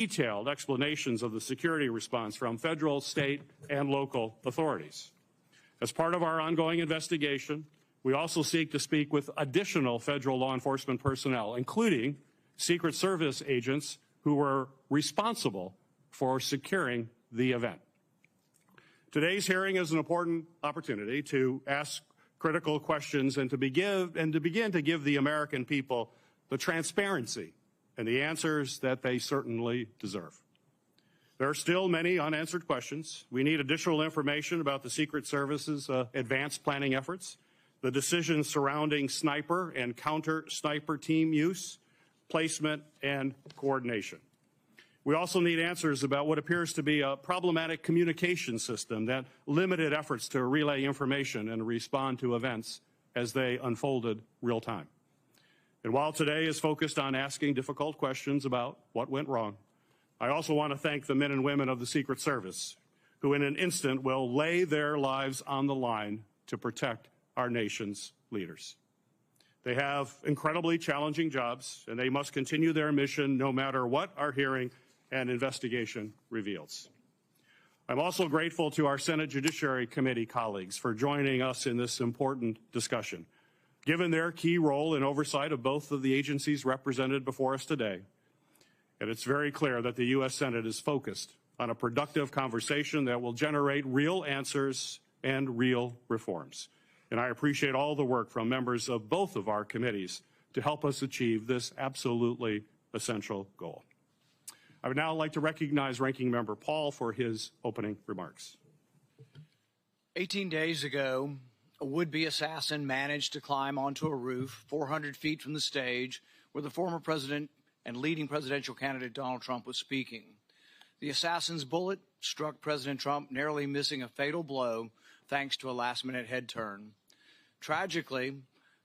detailed explanations of the security response from federal, state, and local authorities. As part of our ongoing investigation, we also seek to speak with additional federal law enforcement personnel, including Secret Service agents who were responsible for securing the event. Today's hearing is an important opportunity to ask critical questions and to begin to give the American people the transparency and the answers that they certainly deserve. There are still many unanswered questions. We need additional information about the Secret Service's advanced planning efforts, the decisions surrounding sniper and counter-sniper team use, placement, and coordination. We also need answers about what appears to be a problematic communication system that limited efforts to relay information and respond to events as they unfolded real time. And while today is focused on asking difficult questions about what went wrong, I also want to thank the men and women of the Secret Service who in an instant will lay their lives on the line to protect our nation's leaders. They have incredibly challenging jobs, and they must continue their mission no matter what our hearing and investigation reveals. I'm also grateful to our Senate Judiciary Committee colleagues for joining us in this important discussion. Given their key role in oversight of both of the agencies represented before us today, and it's very clear that the U.S. Senate is focused on a productive conversation that will generate real answers and real reforms. And I appreciate all the work from members of both of our committees to help us achieve this absolutely essential goal. I would now like to recognize Ranking Member Paul for his opening remarks. 18 days ago, a would-be assassin managed to climb onto a roof 400 feet from the stage where the former president and leading presidential candidate Donald Trump was speaking. The assassin's bullet struck President Trump, narrowly missing a fatal blow thanks to a last-minute head turn. Tragically,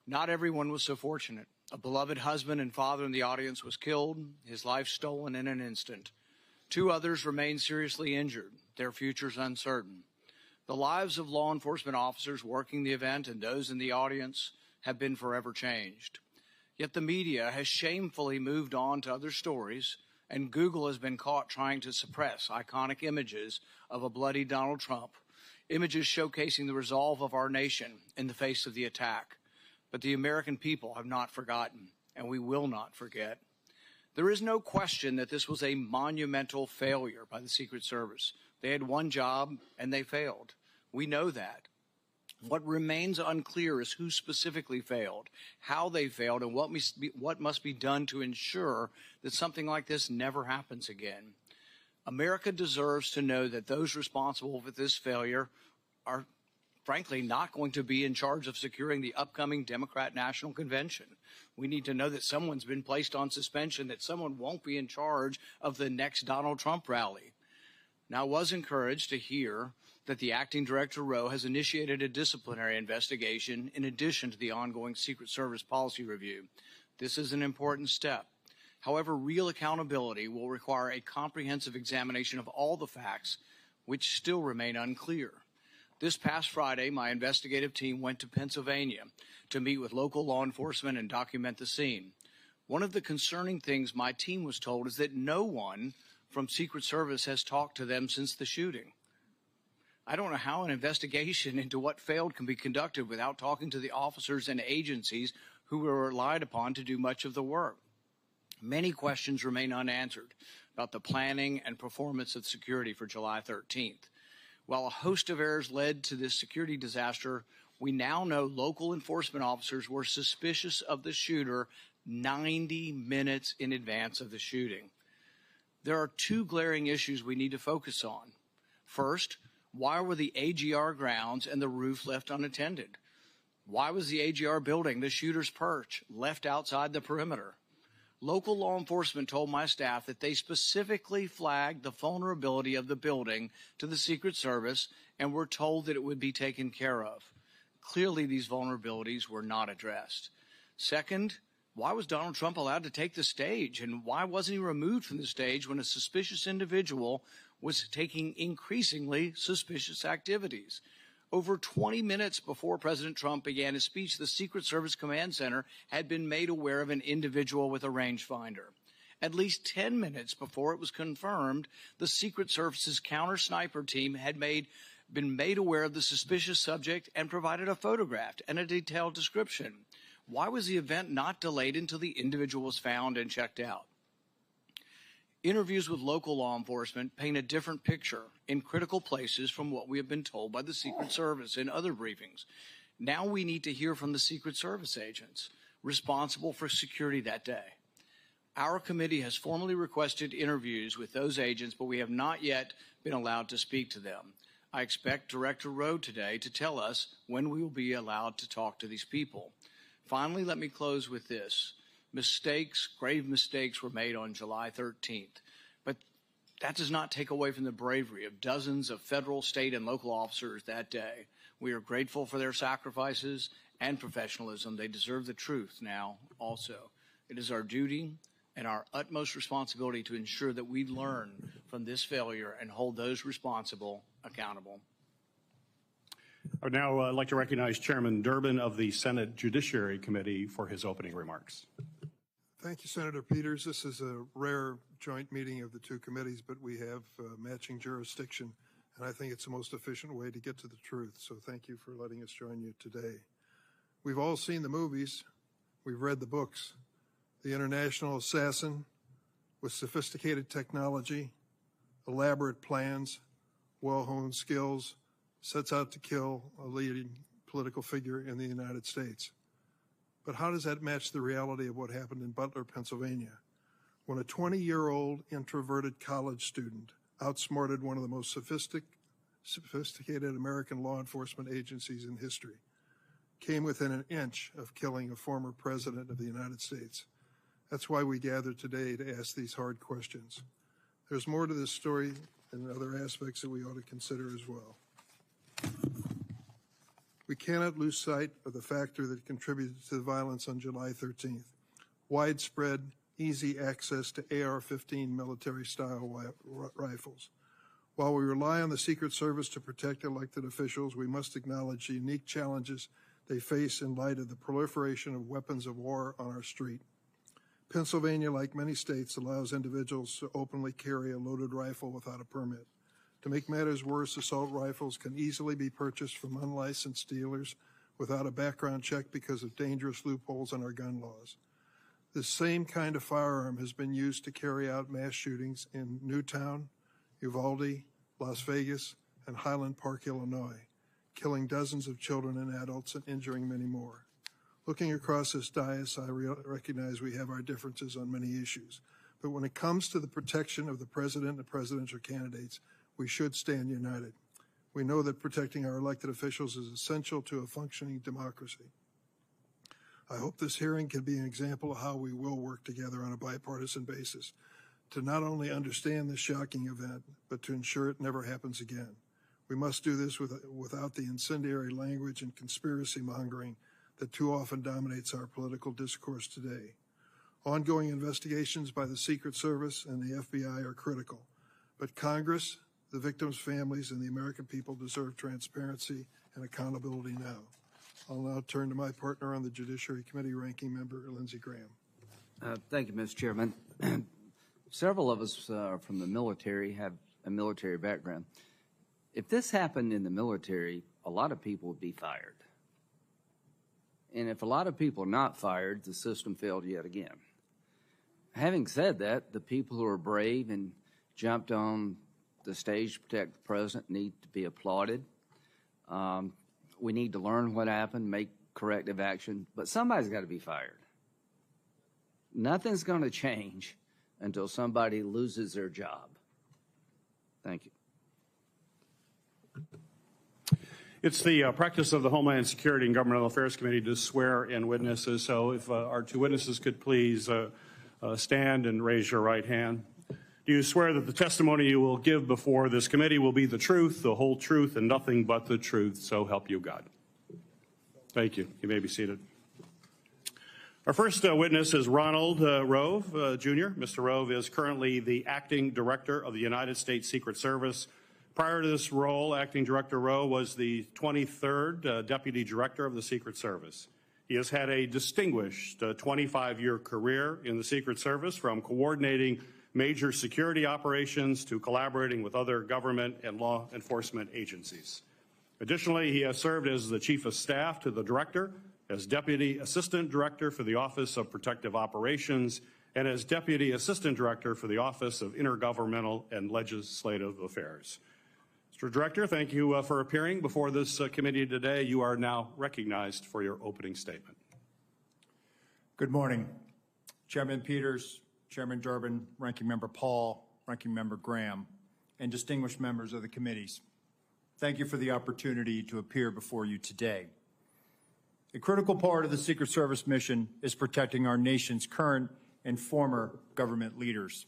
not everyone was so fortunate. A beloved husband and father in the audience was killed, his life stolen in an instant. 2 others remain seriously injured, their futures uncertain. The lives of law enforcement officers working the event and those in the audience have been forever changed. Yet the media has shamefully moved on to other stories, and Google has been caught trying to suppress iconic images of a bloody Donald Trump, images showcasing the resolve of our nation in the face of the attack. But the American people have not forgotten, and we will not forget. There is no question that this was a monumental failure by the Secret Service. They had one job, and they failed. We know that. What remains unclear is who specifically failed, how they failed, and what must be done to ensure that something like this never happens again. America deserves to know that those responsible for this failure are frankly not going to be in charge of securing the upcoming Democrat National Convention. We need to know that someone's been placed on suspension, that someone won't be in charge of the next Donald Trump rally. Now, I was encouraged to hear that the acting director, Rowe, has initiated a disciplinary investigation in addition to the ongoing Secret Service policy review. This is an important step. However, real accountability will require a comprehensive examination of all the facts, which still remain unclear. This past Friday, my investigative team went to Pennsylvania to meet with local law enforcement and document the scene. One of the concerning things my team was told is that no one from Secret Service has talked to them since the shooting. I don't know how an investigation into what failed can be conducted without talking to the officers and agencies who were relied upon to do much of the work. Many questions remain unanswered about the planning and performance of security for July 13th. While a host of errors led to this security disaster, we now know local enforcement officers were suspicious of the shooter 90 minutes in advance of the shooting. There are 2 glaring issues we need to focus on. First, why were the AGR grounds and the roof left unattended? Why was the AGR building, the shooter's perch, left outside the perimeter? Local law enforcement told my staff that they specifically flagged the vulnerability of the building to the Secret Service and were told that it would be taken care of. Clearly, these vulnerabilities were not addressed. Second, why was Donald Trump allowed to take the stage, and why wasn't he removed from the stage when a suspicious individual was taking increasingly suspicious activities? Over 20 minutes before President Trump began his speech, the Secret Service Command Center had been made aware of an individual with a rangefinder. At least 10 minutes before it was confirmed, the Secret Service's counter-sniper team had been made aware of the suspicious subject and provided a photograph and a detailed description. Why was the event not delayed until the individual was found and checked out? Interviews with local law enforcement paint a different picture in critical places from what we have been told by the Secret Service in other briefings. Now we need to hear from the Secret Service agents responsible for security that day. Our committee has formally requested interviews with those agents, but we have not yet been allowed to speak to them. I expect Director Rowe today to tell us when we will be allowed to talk to these people. Finally, let me close with this. Mistakes, grave mistakes were made on July 13th, but that does not take away from the bravery of dozens of federal, state, and local officers that day. We are grateful for their sacrifices and professionalism. They deserve the truth now also. It is our duty and our utmost responsibility to ensure that we learn from this failure and hold those responsible accountable. I would now like to recognize Chairman Durbin of the Senate Judiciary Committee for his opening remarks. Thank you, Senator Peters. This is a rare joint meeting of the two committees, but we have matching jurisdiction, and I think it's the most efficient way to get to the truth. So thank you for letting us join you today. We've all seen the movies. We've read the books. The international assassin with sophisticated technology, elaborate plans, well-honed skills, sets out to kill a leading political figure in the United States. But how does that match the reality of what happened in Butler, Pennsylvania, when a 20-year-old introverted college student outsmarted one of the most sophisticated American law enforcement agencies in history, came within an inch of killing a former president of the United States? That's why we gather today to ask these hard questions. There's more to this story and other aspects that we ought to consider as well. We cannot lose sight of the factor that contributed to the violence on July 13th. Widespread, easy access to AR-15 military-style rifles. While we rely on the Secret Service to protect elected officials, we must acknowledge the unique challenges they face in light of the proliferation of weapons of war on our street. Pennsylvania, like many states, allows individuals to openly carry a loaded rifle without a permit. To make matters worse, assault rifles can easily be purchased from unlicensed dealers without a background check because of dangerous loopholes in our gun laws. This same kind of firearm has been used to carry out mass shootings in Newtown, Uvalde, Las Vegas, and Highland Park, Illinois, killing dozens of children and adults and injuring many more. Looking across this dais, I recognize we have our differences on many issues. But when it comes to the protection of the president and presidential candidates, we should stand united. We know that protecting our elected officials is essential to a functioning democracy. I hope this hearing can be an example of how we will work together on a bipartisan basis to not only understand this shocking event, but to ensure it never happens again. We must do this without the incendiary language and conspiracy mongering that too often dominates our political discourse today. Ongoing investigations by the Secret Service and the FBI are critical, but Congress, the victims' families, and the American people deserve transparency and accountability now. I'll now turn to my partner on the Judiciary Committee, Ranking Member Lindsey Graham. Thank you, Mr. Chairman. Several of us from the military have a military background. If this happened in the military, a lot of people would be fired. And if a lot of people are not fired, the system failed yet again. Having said that, the people who are brave and jumped on the stage to protect the president need to be applauded. We need to learn what happened, make corrective action, but somebody's got to be fired. Nothing's going to change until somebody loses their job. Thank you. It's the practice of the Homeland Security and Governmental Affairs Committee to swear in witnesses. So if our two witnesses could please stand and raise your right hand. Do you swear that the testimony you will give before this committee will be the truth, the whole truth, and nothing but the truth, so help you God? Thank you. You may be seated. Our first witness is Ronald Rowe, Jr. Mr. Rowe is currently the Acting Director of the United States Secret Service. Prior to this role, Acting Director Rowe was the 23rd Deputy Director of the Secret Service. He has had a distinguished 25-year career in the Secret Service, from coordinating major security operations to collaborating with other government and law enforcement agencies. Additionally, he has served as the Chief of Staff to the Director, as Deputy Assistant Director for the Office of Protective Operations, and as Deputy Assistant Director for the Office of Intergovernmental and Legislative Affairs. Mr. Director, thank you for appearing before this committee today. You are now recognized for your opening statement. Good morning. Chairman Peters, Chairman Durbin, Ranking Member Paul, Ranking Member Graham, and distinguished members of the committees. Thank you for the opportunity to appear before you today. A critical part of the Secret Service mission is protecting our nation's current and former government leaders.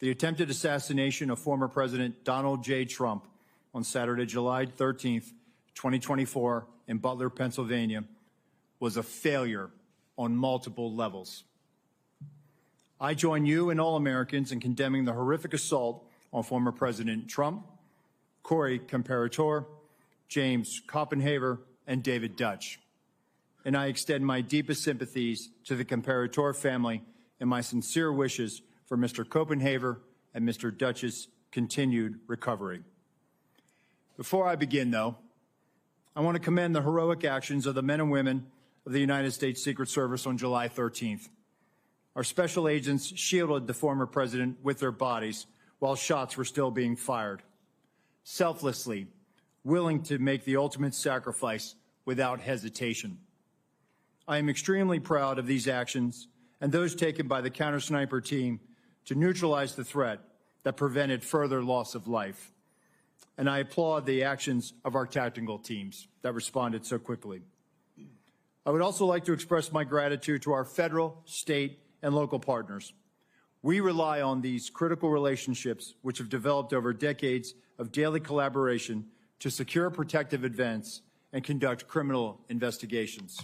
The attempted assassination of former President Donald J. Trump on Saturday, July 13th, 2024, in Butler, Pennsylvania, was a failure on multiple levels. I join you and all Americans in condemning the horrific assault on former President Trump, Corey Comparator, James Copenhaver, and David Dutch. And I extend my deepest sympathies to the Comparator family and my sincere wishes for Mr. Copenhaver and Mr. Dutch's continued recovery. Before I begin, though, I want to commend the heroic actions of the men and women of the United States Secret Service on July 13th. Our special agents shielded the former president with their bodies while shots were still being fired, selflessly, willing to make the ultimate sacrifice without hesitation. I am extremely proud of these actions and those taken by the counter-sniper team to neutralize the threat that prevented further loss of life. And I applaud the actions of our tactical teams that responded so quickly. I would also like to express my gratitude to our federal, state, and local partners. We rely on these critical relationships, which have developed over decades of daily collaboration, to secure protective events and conduct criminal investigations.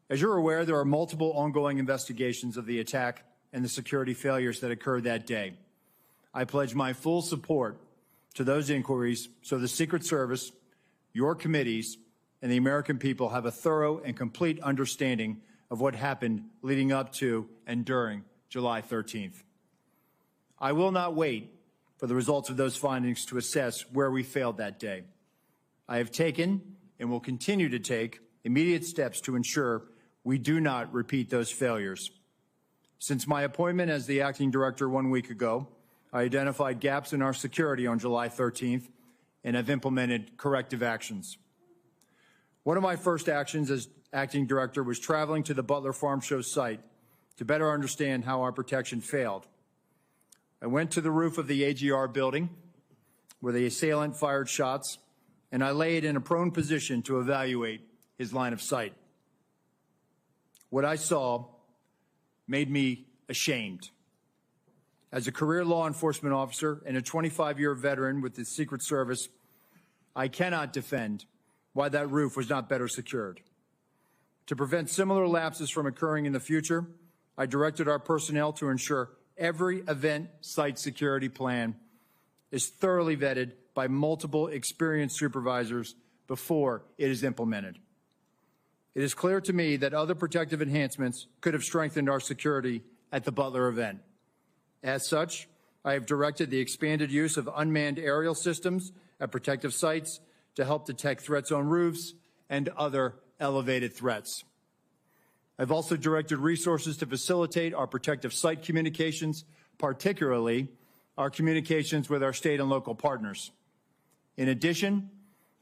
As you're aware, there are multiple ongoing investigations of the attack and the security failures that occurred that day. I pledge my full support to those inquiries so the Secret Service, your committees, and the American people have a thorough and complete understanding of what happened leading up to and during July 13th. I will not wait for the results of those findings to assess where we failed that day. I have taken and will continue to take immediate steps to ensure we do not repeat those failures. Since my appointment as the acting director 1 week ago, I identified gaps in our security on July 13th and have implemented corrective actions. One of my first actions as acting director was traveling to the Butler Farm Show site to better understand how our protection failed. I went to the roof of the AGR building where the assailant fired shots, and I laid in a prone position to evaluate his line of sight. What I saw made me ashamed. As a career law enforcement officer and a 25-year veteran with the Secret Service, I cannot defend why that roof was not better secured. To prevent similar lapses from occurring in the future, I directed our personnel to ensure every event site security plan is thoroughly vetted by multiple experienced supervisors before it is implemented. It is clear to me that other protective enhancements could have strengthened our security at the Butler event. As such, I have directed the expanded use of unmanned aerial systems at protective sites to help detect threats on roofs and other elevated threats. I've also directed resources to facilitate our protective site communications, particularly our communications with our state and local partners. In addition,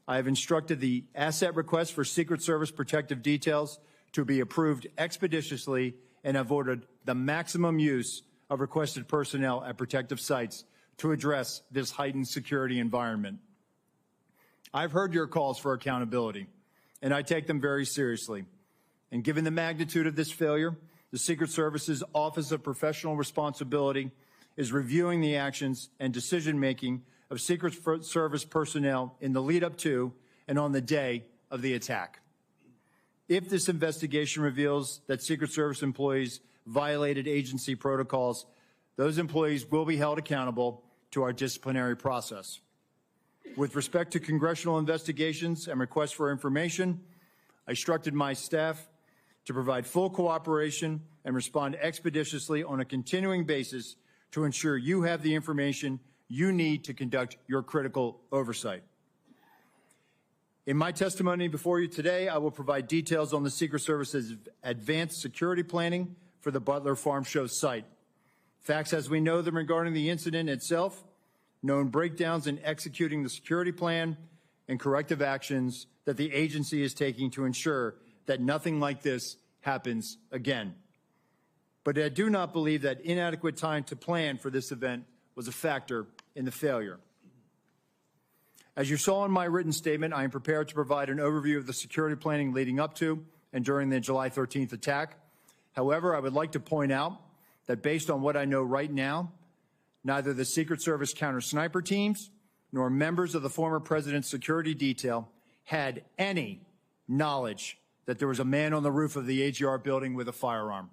I have instructed the asset request for Secret Service protective details to be approved expeditiously and have ordered the maximum use of requested personnel at protective sites to address this heightened security environment. I've heard your calls for accountability, and I take them very seriously. And given the magnitude of this failure, the Secret Service's Office of Professional Responsibility is reviewing the actions and decision-making of Secret Service personnel in the lead up to and on the day of the attack. If this investigation reveals that Secret Service employees violated agency protocols, those employees will be held accountable to our disciplinary process. With respect to congressional investigations and requests for information, I instructed my staff to provide full cooperation and respond expeditiously on a continuing basis to ensure you have the information you need to conduct your critical oversight. In my testimony before you today, I will provide details on the Secret Service's advanced security planning for the Butler Farm Show site. Facts as we know them regarding the incident itself, known breakdowns in executing the security plan, and corrective actions that the agency is taking to ensure that nothing like this happens again. But I do not believe that inadequate time to plan for this event was a factor in the failure. As you saw in my written statement, I am prepared to provide an overview of the security planning leading up to and during the July 13th attack. However, I would like to point out that based on what I know right now, neither the Secret Service counter-sniper teams nor members of the former president's security detail had any knowledge that there was a man on the roof of the AGR building with a firearm.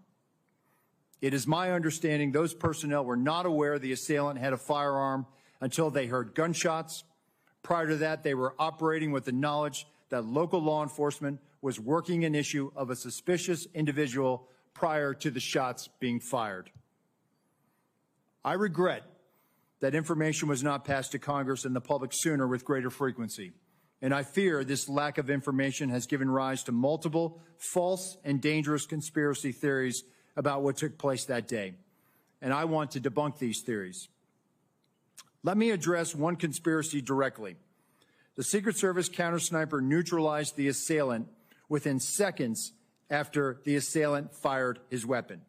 It is my understanding those personnel were not aware the assailant had a firearm until they heard gunshots. Prior to that, they were operating with the knowledge that local law enforcement was working an issue of a suspicious individual prior to the shots being fired. I regret that information was not passed to Congress and the public sooner with greater frequency. And I fear this lack of information has given rise to multiple false and dangerous conspiracy theories about what took place that day. And I want to debunk these theories. Let me address one conspiracy directly. The Secret Service counter-sniper neutralized the assailant within seconds after the assailant fired his weapon.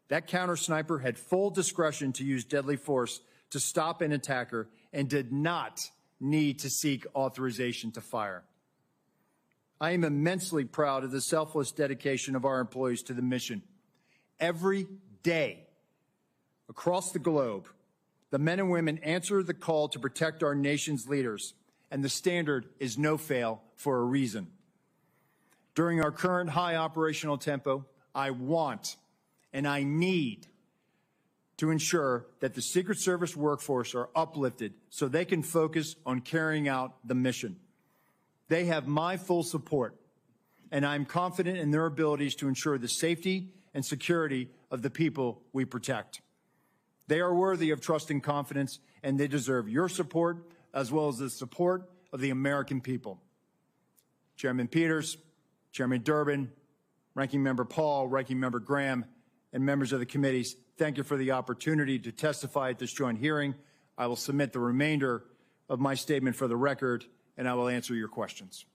That counter-sniper had full discretion to use deadly force to stop an attacker and did not need to seek authorization to fire. I am immensely proud of the selfless dedication of our employees to the mission. Every day, across the globe, the men and women answer the call to protect our nation's leaders, and the standard is no fail for a reason. During our current high operational tempo, I want and I need to ensure that the Secret Service workforce are uplifted so they can focus on carrying out the mission. They have my full support, and I'm confident in their abilities to ensure the safety and security of the people we protect. They are worthy of trust and confidence, and they deserve your support as well as the support of the American people. Chairman Peters, Chairman Durbin, Ranking Member Paul, Ranking Member Graham, and members of the committees, thank you for the opportunity to testify at this joint hearing. I will submit the remainder of my statement for the record, and I will answer your questions.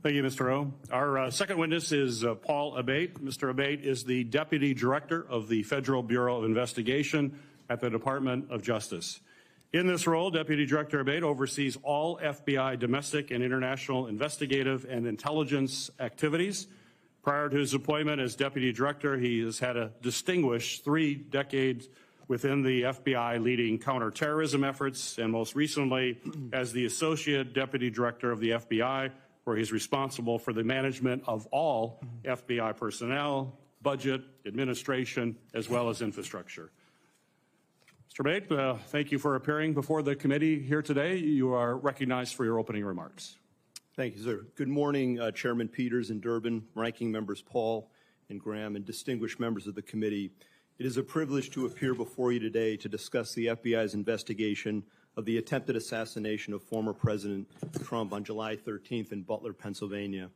Thank you, Mr. Rowe. Our second witness is Paul Abate. Mr. Abate is the Deputy Director of the Federal Bureau of Investigation at the Department of Justice. In this role, Deputy Director Abate oversees all FBI domestic and international investigative and intelligence activities. Prior to his appointment as Deputy Director, he has had a distinguished 3 decades within the FBI leading counterterrorism efforts, and most recently as the Associate Deputy Director of the FBI, where he's responsible for the management of all FBI personnel, budget, administration, as well as infrastructure. Mr. Abate, thank you for appearing before the committee here today. You are recognized for your opening remarks. Thank you, sir. Good morning, Chairman Peters and Durbin, Ranking Members Paul and Graham, and distinguished members of the committee. It is a privilege to appear before you today to discuss the FBI's investigation of the attempted assassination of former President Trump on July 13th in Butler, Pennsylvania.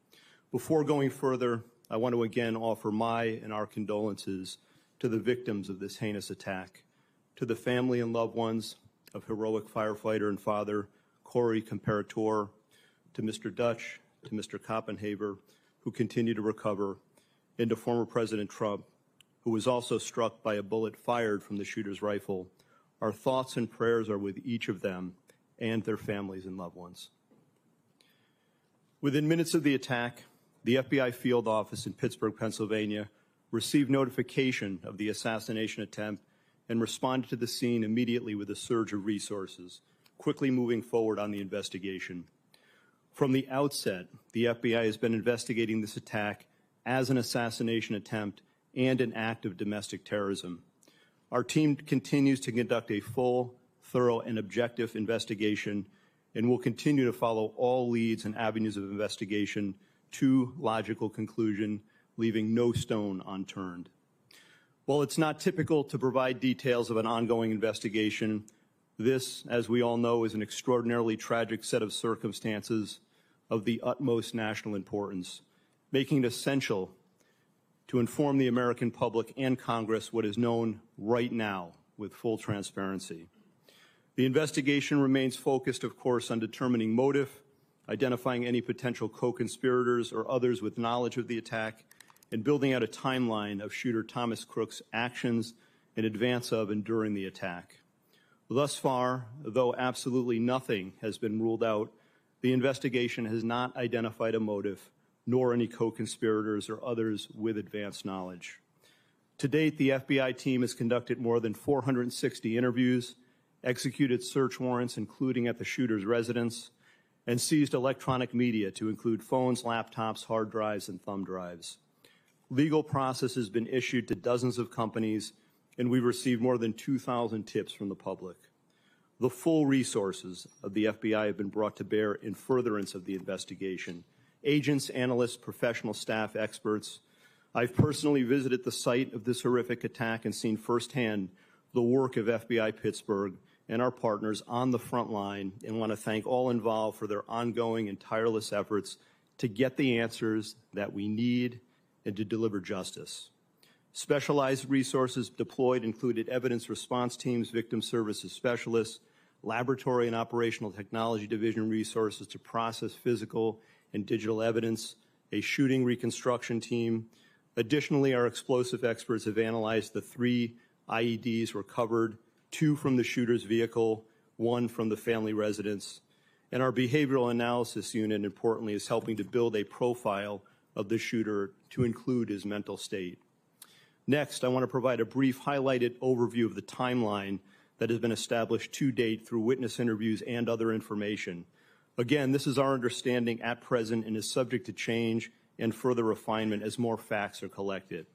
Before going further, I want to again offer my and our condolences to the victims of this heinous attack, to the family and loved ones of heroic firefighter and father Corey Comparator, to Mr. Dutch, to Mr. Koppenhaver, who continue to recover, and to former President Trump, who was also struck by a bullet fired from the shooter's rifle. Our thoughts and prayers are with each of them and their families and loved ones. Within minutes of the attack, the FBI field office in Pittsburgh, Pennsylvania, received notification of the assassination attempt and responded to the scene immediately with a surge of resources, quickly moving forward on the investigation. From the outset, the FBI has been investigating this attack as an assassination attempt and an act of domestic terrorism. Our team continues to conduct a full, thorough, and objective investigation and will continue to follow all leads and avenues of investigation to logical conclusion, leaving no stone unturned. While it's not typical to provide details of an ongoing investigation, this, as we all know, is an extraordinarily tragic set of circumstances of the utmost national importance, making it essential to inform the American public and Congress what is known right now with full transparency. The investigation remains focused, of course, on determining motive, identifying any potential co-conspirators or others with knowledge of the attack, and building out a timeline of shooter Thomas Crook's actions in advance of and during the attack. Thus far, though absolutely nothing has been ruled out, the investigation has not identified a motive, nor any co-conspirators or others with advanced knowledge. To date, the FBI team has conducted more than 460 interviews, executed search warrants, including at the shooter's residence, and seized electronic media to include phones, laptops, hard drives, and thumb drives. Legal process has been issued to dozens of companies, and we've received more than 2,000 tips from the public. The full resources of the FBI have been brought to bear in furtherance of the investigation. Agents, analysts, professional staff, experts. I've personally visited the site of this horrific attack and seen firsthand the work of FBI Pittsburgh and our partners on the front line, and want to thank all involved for their ongoing and tireless efforts to get the answers that we need and to deliver justice. Specialized resources deployed included evidence response teams, victim services specialists, laboratory and operational technology division resources to process physical and digital evidence, a shooting reconstruction team. Additionally, our explosive experts have analyzed the 3 IEDs recovered, 2 from the shooter's vehicle, 1 from the family residence. And our behavioral analysis unit, importantly, is helping to build a profile of the shooter to include his mental state. Next, I want to provide a brief highlighted overview of the timeline that has been established to date through witness interviews and other information. Again, this is our understanding at present and is subject to change and further refinement as more facts are collected.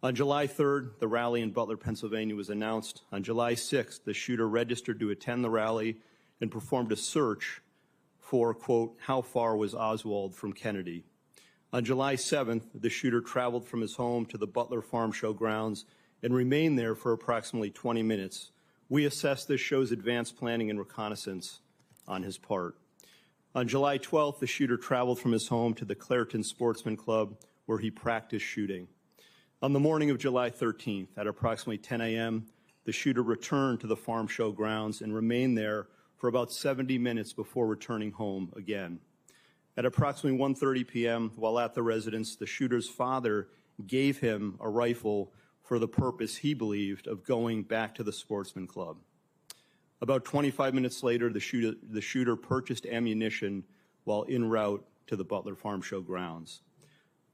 On July 3rd, the rally in Butler, Pennsylvania was announced. On July 6th, the shooter registered to attend the rally and performed a search for, quote, how far was Oswald from Kennedy? On July 7th, the shooter traveled from his home to the Butler Farm Show grounds and remained there for approximately 20 minutes. We assess this shows advanced planning and reconnaissance on his part. On July 12th, the shooter traveled from his home to the Clairton Sportsman Club, where he practiced shooting. On the morning of July 13th, at approximately 10 a.m., the shooter returned to the Farm Show grounds and remained there for about 70 minutes before returning home again. At approximately 1:30 p.m., while at the residence, the shooter's father gave him a rifle for the purpose, he believed, of going back to the Sportsman Club. About 25 minutes later, the shooter purchased ammunition while en route to the Butler Farm Show grounds.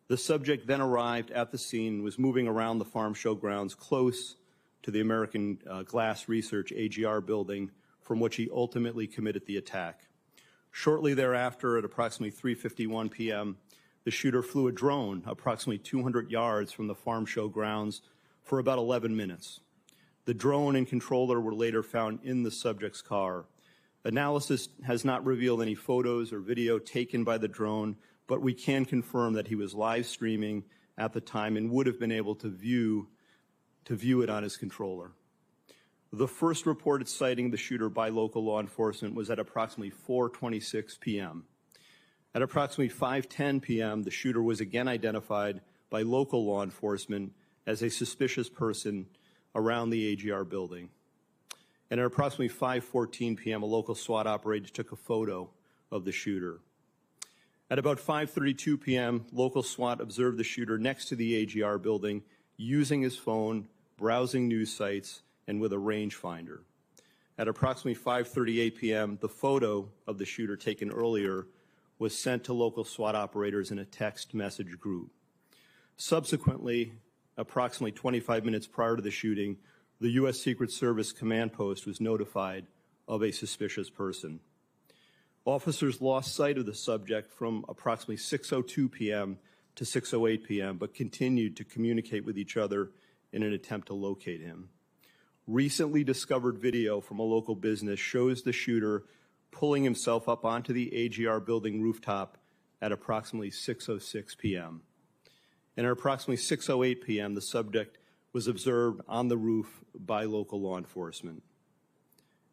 The subject then arrived at the scene and was moving around the Farm Show grounds close to the American Glass Research AGR building, from which he ultimately committed the attack. Shortly thereafter, at approximately 3:51 p.m., the shooter flew a drone approximately 200 yards from the Farm Show grounds for about 11 minutes. The drone and controller were later found in the subject's car. Analysis has not revealed any photos or video taken by the drone, but we can confirm that he was live streaming at the time and would have been able to view it on his controller. The first reported sighting of the shooter by local law enforcement was at approximately 4:26 p.m. At approximately 5:10 p.m., the shooter was again identified by local law enforcement as a suspicious person around the AGR building. And at approximately 5:14 p.m., a local SWAT operator took a photo of the shooter. At about 5:32 p.m., local SWAT observed the shooter next to the AGR building using his phone, browsing news sites, and with a rangefinder. At approximately 5:38 p.m., the photo of the shooter taken earlier was sent to local SWAT operators in a text message group. Subsequently, approximately 25 minutes prior to the shooting, the U.S. Secret Service command post was notified of a suspicious person. Officers lost sight of the subject from approximately 6:02 p.m. to 6:08 p.m., but continued to communicate with each other in an attempt to locate him. Recently discovered video from a local business shows the shooter pulling himself up onto the AGR building rooftop at approximately 6:06 p.m. And at approximately 6:08 p.m., the subject was observed on the roof by local law enforcement.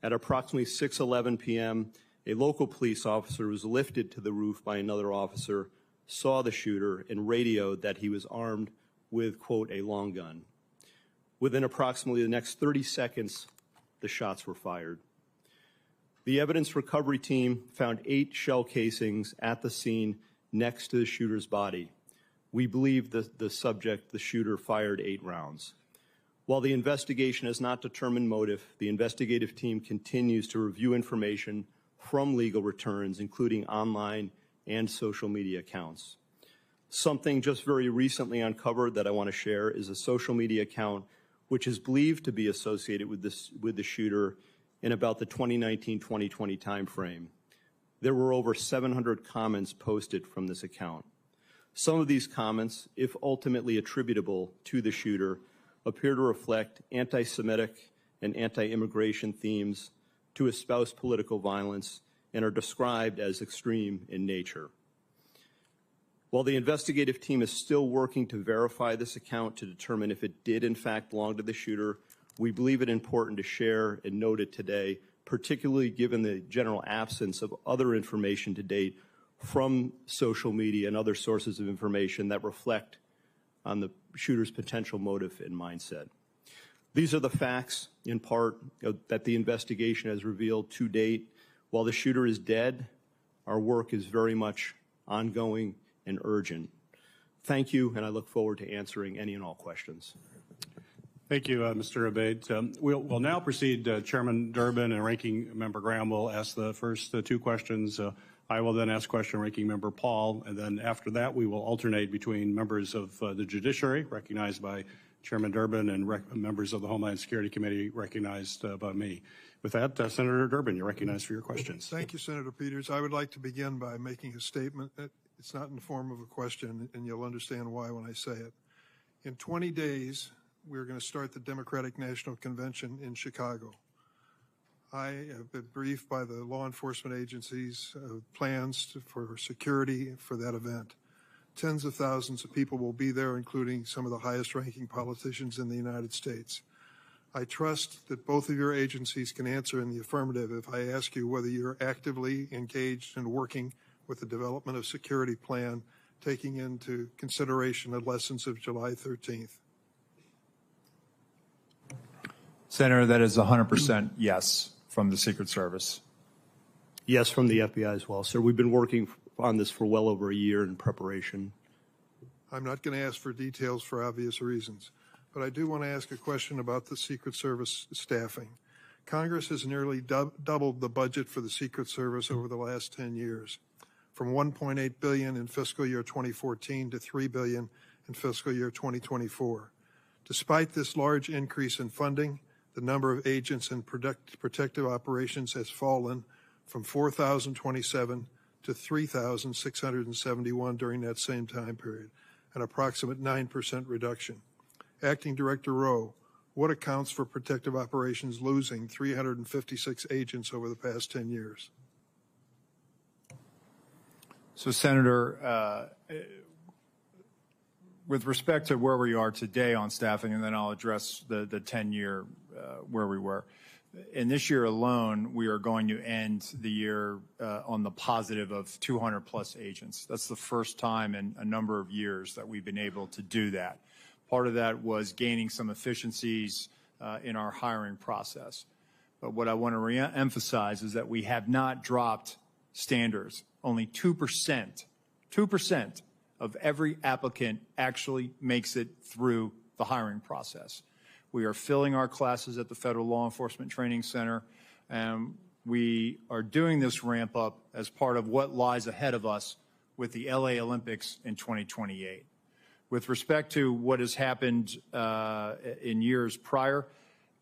At approximately 6:11 p.m., a local police officer was lifted to the roof by another officer, saw the shooter, and radioed that he was armed with, quote, a long gun. Within approximately the next 30 seconds, the shots were fired. The evidence recovery team found 8 shell casings at the scene next to the shooter's body. We believe the subject, the shooter, fired 8 rounds. While the investigation has not determined motive, the investigative team continues to review information from legal returns, including online and social media accounts. Something just very recently uncovered that I want to share is a social media account which is believed to be associated with the shooter in about the 2019-2020 timeframe. There were over 700 comments posted from this account. Some of these comments, if ultimately attributable to the shooter, appear to reflect anti-Semitic and anti-immigration themes, to espouse political violence, and are described as extreme in nature. While the investigative team is still working to verify this account to determine if it did in fact belong to the shooter, we believe it important to share and note it today, particularly given the general absence of other information to date from social media and other sources of information that reflect on the shooter's potential motive and mindset. These are the facts, in part, that the investigation has revealed to date. While the shooter is dead, our work is very much ongoing and urgent. Thank you, and I look forward to answering any and all questions. Thank you, Mr. Abaid. We'll now proceed. Chairman Durbin and Ranking Member Graham will ask the first 2 questions. I will then ask question Ranking Member Paul, and then after that we will alternate between members of the Judiciary, recognized by Chairman Durbin, and members of the Homeland Security Committee, recognized by me. With that, Senator Durbin, you're recognized for your questions. Thank you, Senator Peters. I would like to begin by making a statement. It's not in the form of a question, and you'll understand why when I say it. In 20 days, we're going to start the Democratic National Convention in Chicago. I have been briefed by the law enforcement agencies plans for security for that event. Tens of thousands of people will be there, including some of the highest-ranking politicians in the United States. I trust that both of your agencies can answer in the affirmative if I ask you whether you're actively engaged in working with the development of security plan, taking into consideration the lessons of July 13th. Senator, that is 100% yes from the Secret Service. Yes, from the FBI as well, sir. We've been working on this for well over a year in preparation. I'm not going to ask for details for obvious reasons, but I do want to ask a question about the Secret Service staffing. Congress has nearly doubled the budget for the Secret Service over the last 10 years, from $1.8 billion in fiscal year 2014 to $3 billion in fiscal year 2024. Despite this large increase in funding, the number of agents in protective operations has fallen from 4,027 to 3,671 during that same time period, an approximate 9% reduction. Acting Director Rowe, what accounts for protective operations losing 356 agents over the past 10 years? So, Senator, with respect to where we are today on staffing, and then I'll address the 10-year where we were. In this year alone, we are going to end the year on the positive of 200 plus agents. That's the first time in a number of years that we've been able to do that. Part of that was gaining some efficiencies in our hiring process. But what I want to re-emphasize is that we have not dropped standards. Only 2% of every applicant actually makes it through the hiring process. We are filling our classes at the Federal Law Enforcement Training Center, and we are doing this ramp up as part of what lies ahead of us with the LA Olympics in 2028. With respect to what has happened in years prior,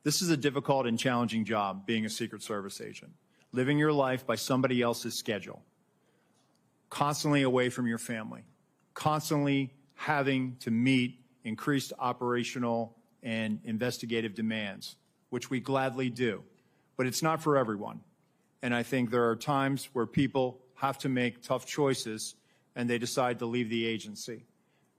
this is a difficult and challenging job, being a Secret Service agent. Living your life by somebody else's schedule, constantly away from your family, constantly having to meet increased operational and investigative demands, which we gladly do. But it's not for everyone. And I think there are times where people have to make tough choices and they decide to leave the agency.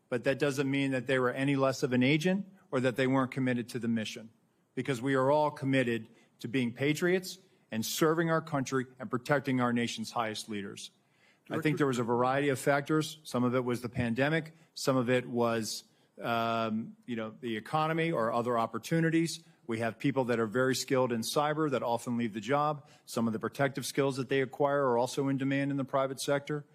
But that doesn't mean that they were any less of an agent or that they weren't committed to the mission, because we are all committed to being patriots and serving our country and protecting our nation's highest leaders. I think there was a variety of factors. Some of it was the pandemic. Some of it was, the economy or other opportunities. We have people that are very skilled in cyber that often leave the job. Some of the protective skills that they acquire are also in demand in the private sector.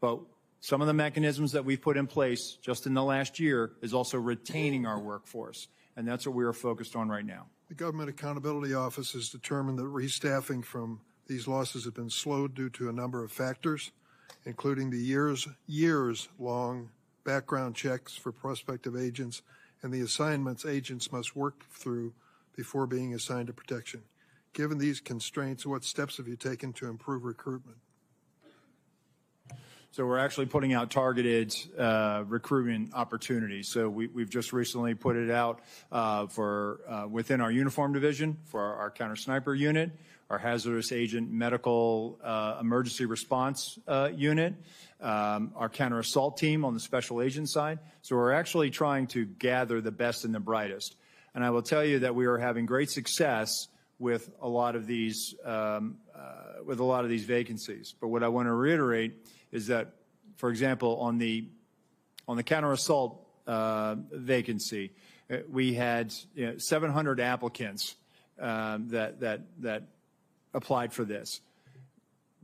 But some of the mechanisms that we've put in place just in the last year is also retaining our workforce. And that's what we are focused on right now. The Government Accountability Office has determined that restaffing from these losses have been slowed due to a number of factors, including the years-long background checks for prospective agents and the assignments agents must work through before being assigned to protection. Given these constraints, what steps have you taken to improve recruitment? So we're actually putting out targeted recruitment opportunities. So we've just recently put it out for within our uniform division for our counter sniper unit, our hazardous agent medical emergency response unit, our counter assault team on the special agent side. So we're actually trying to gather the best and the brightest. And I will tell you that we are having great success with a lot of these vacancies. But what I want to reiterate is that, for example, on the counter assault vacancy, we had 700 applicants that applied for this.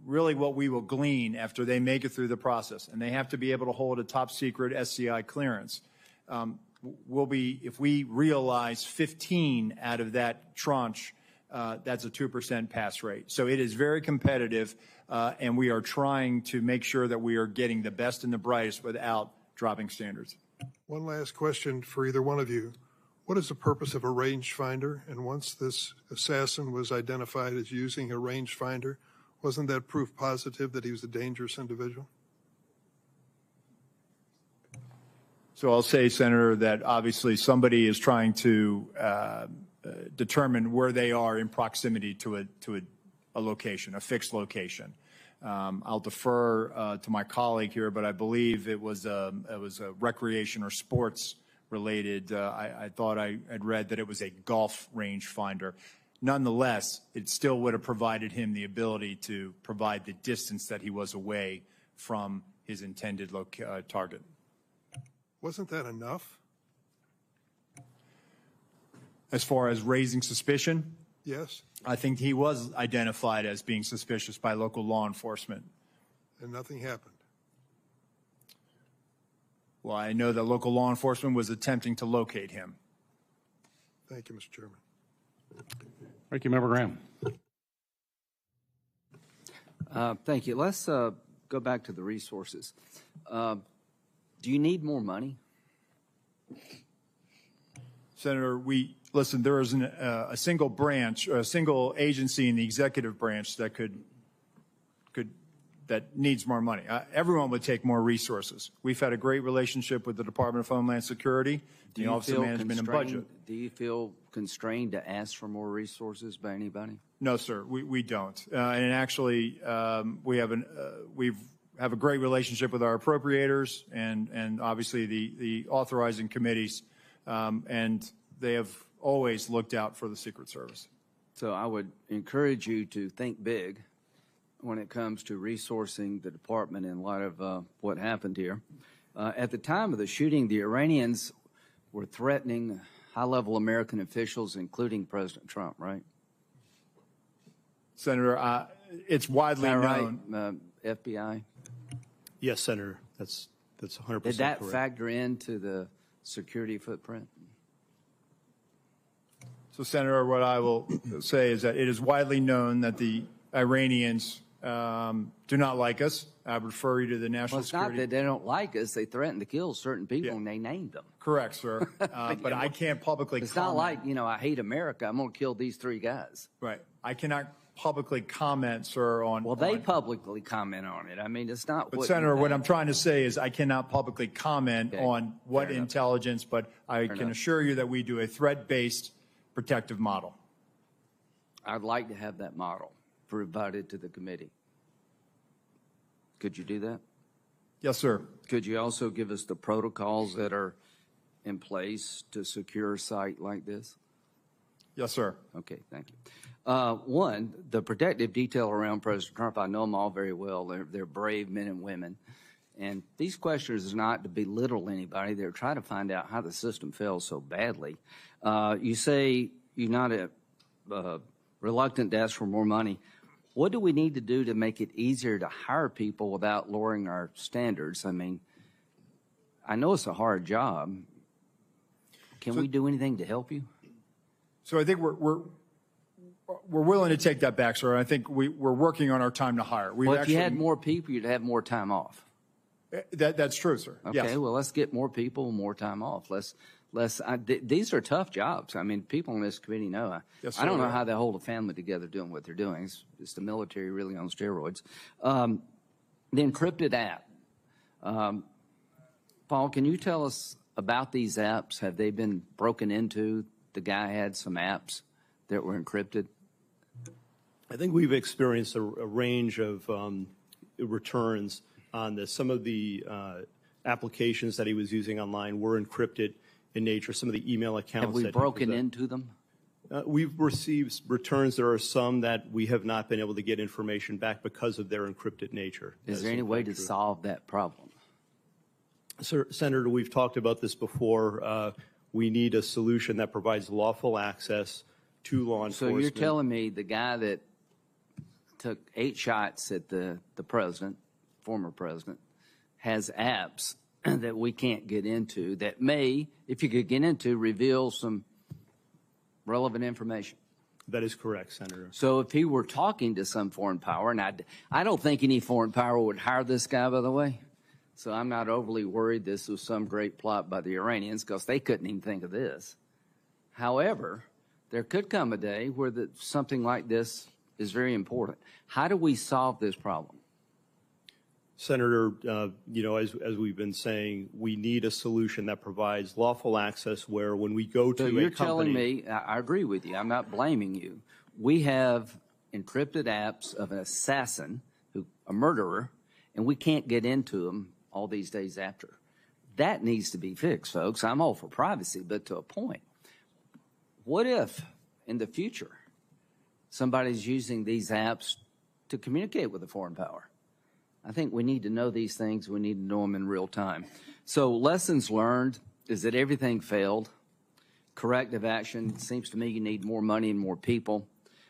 Really, what we will glean after they make it through the process, and they have to be able to hold a top secret SCI clearance. If we realize 15 out of that tranche, that's a 2% pass rate. So it is very competitive, and we are trying to make sure that we are getting the best and the brightest without dropping standards. One last question for either one of you. What is the purpose of a rangefinder? And once this assassin was identified as using a rangefinder, wasn't that proof positive that he was a dangerous individual? So I'll say, Senator, that obviously somebody is trying to determine where they are in proximity to a location, a fixed location. I'll defer to my colleague here, but I believe it was a recreation or sports related. I thought I had read that it was a golf range finder. Nonetheless, it still would have provided him the ability to provide the distance that he was away from his intended target. Wasn't that enough? As far as raising suspicion? Yes. I think he was identified as being suspicious by local law enforcement. And nothing happened? Well, I know that local law enforcement was attempting to locate him. Thank you, Mr. Chairman. Thank you, Member Graham. Thank you. Let's go back to the resources. Do you need more money? Senator, listen, there isn't a single branch or a single agency in the executive branch that that needs more money. Everyone would take more resources. We've had a great relationship with the Department of Homeland Security, the Office of Management and Budget. Do you feel constrained to ask for more resources by anybody? No, sir, we don't. And actually, we have a great relationship with our appropriators and obviously the authorizing committees, and they have always looked out for the Secret Service. So I would encourage you to think big when it comes to resourcing the department in light of what happened here. At the time of the shooting, the Iranians were threatening high-level American officials, including President Trump, right? Senator, it's widely known. Right? FBI? Yes, Senator. That's 100% Did that correct. factor into the security footprint? So, Senator, what I will say is that it is widely known that the Iranians do not like us. I would refer you to the National Well, it's Security. not that they don't like us. They threatened to kill certain people, and they named them. Correct, sir. But I can't publicly It's comment. not like, I hate America. I'm going to kill these three guys. Right. I cannot publicly comment, sir, on. Well, they publicly comment on it. I mean, it's not. But, Senator, what I'm trying to say is I cannot publicly comment on what Fair enough. intelligence, but I can enough. assure you that we do a threat-based protective model. I'd like to have that model provided to the committee. Could you do that? Yes, sir. Could you also give us the protocols that are in place to secure a site like this? Yes, sir. Okay, thank you. One, the protective detail around President Trump, I know them all very well. They're brave men and women. And these questions are not to belittle anybody. They're trying to find out how the system fails so badly. You say you're not reluctant to ask for more money. What do we need to do to make it easier to hire people without lowering our standards? I mean, I know it's a hard job. Can we do anything to help you? So I think we're willing to take that back, sir. I think we're working on our time to hire. Well, if you had more people, you'd have more time off. That's true, sir. Okay, yes. Well, let's get more people, more time off. These are tough jobs. I mean, people on this committee know. Yes, I don't sir. know how they hold a family together doing what they're doing. It's the military really on steroids. The encrypted app. Paul, can you tell us about these apps? Have they been broken into? The guy had some apps that were encrypted. I think we've experienced a range of returns on this. Some of the applications that he was using online were encrypted in nature. Some of the email accounts. Have we broken into them? We've received returns. There are some that we have not been able to get information back because of their encrypted nature. Is there any way to solve that problem? Sir, Senator, we've talked about this before. We need a solution that provides lawful access to law enforcement. So you're telling me the guy that took 8 shots at the president, former president, has apps that we can't get into that may, if you could get into, reveal some relevant information? That is correct, Senator. So if he were talking to some foreign power, and I don't think any foreign power would hire this guy, by the way, so I'm not overly worried this was some great plot by the Iranians because they couldn't even think of this. However, there could come a day where something like this is very important. How do we solve this problem? Senator, as we've been saying, we need a solution that provides lawful access where when we go to a company. So you're telling me, I agree with you, I'm not blaming you. We have encrypted apps of an assassin, a murderer, and we can't get into them all these days after. That needs to be fixed, folks. I'm all for privacy, but to a point. What if, in the future, somebody's using these apps to communicate with a foreign power? I think we need to know these things. We need to know them in real time. So lessons learned is that everything failed. Corrective action, it seems to me you need more money and more people.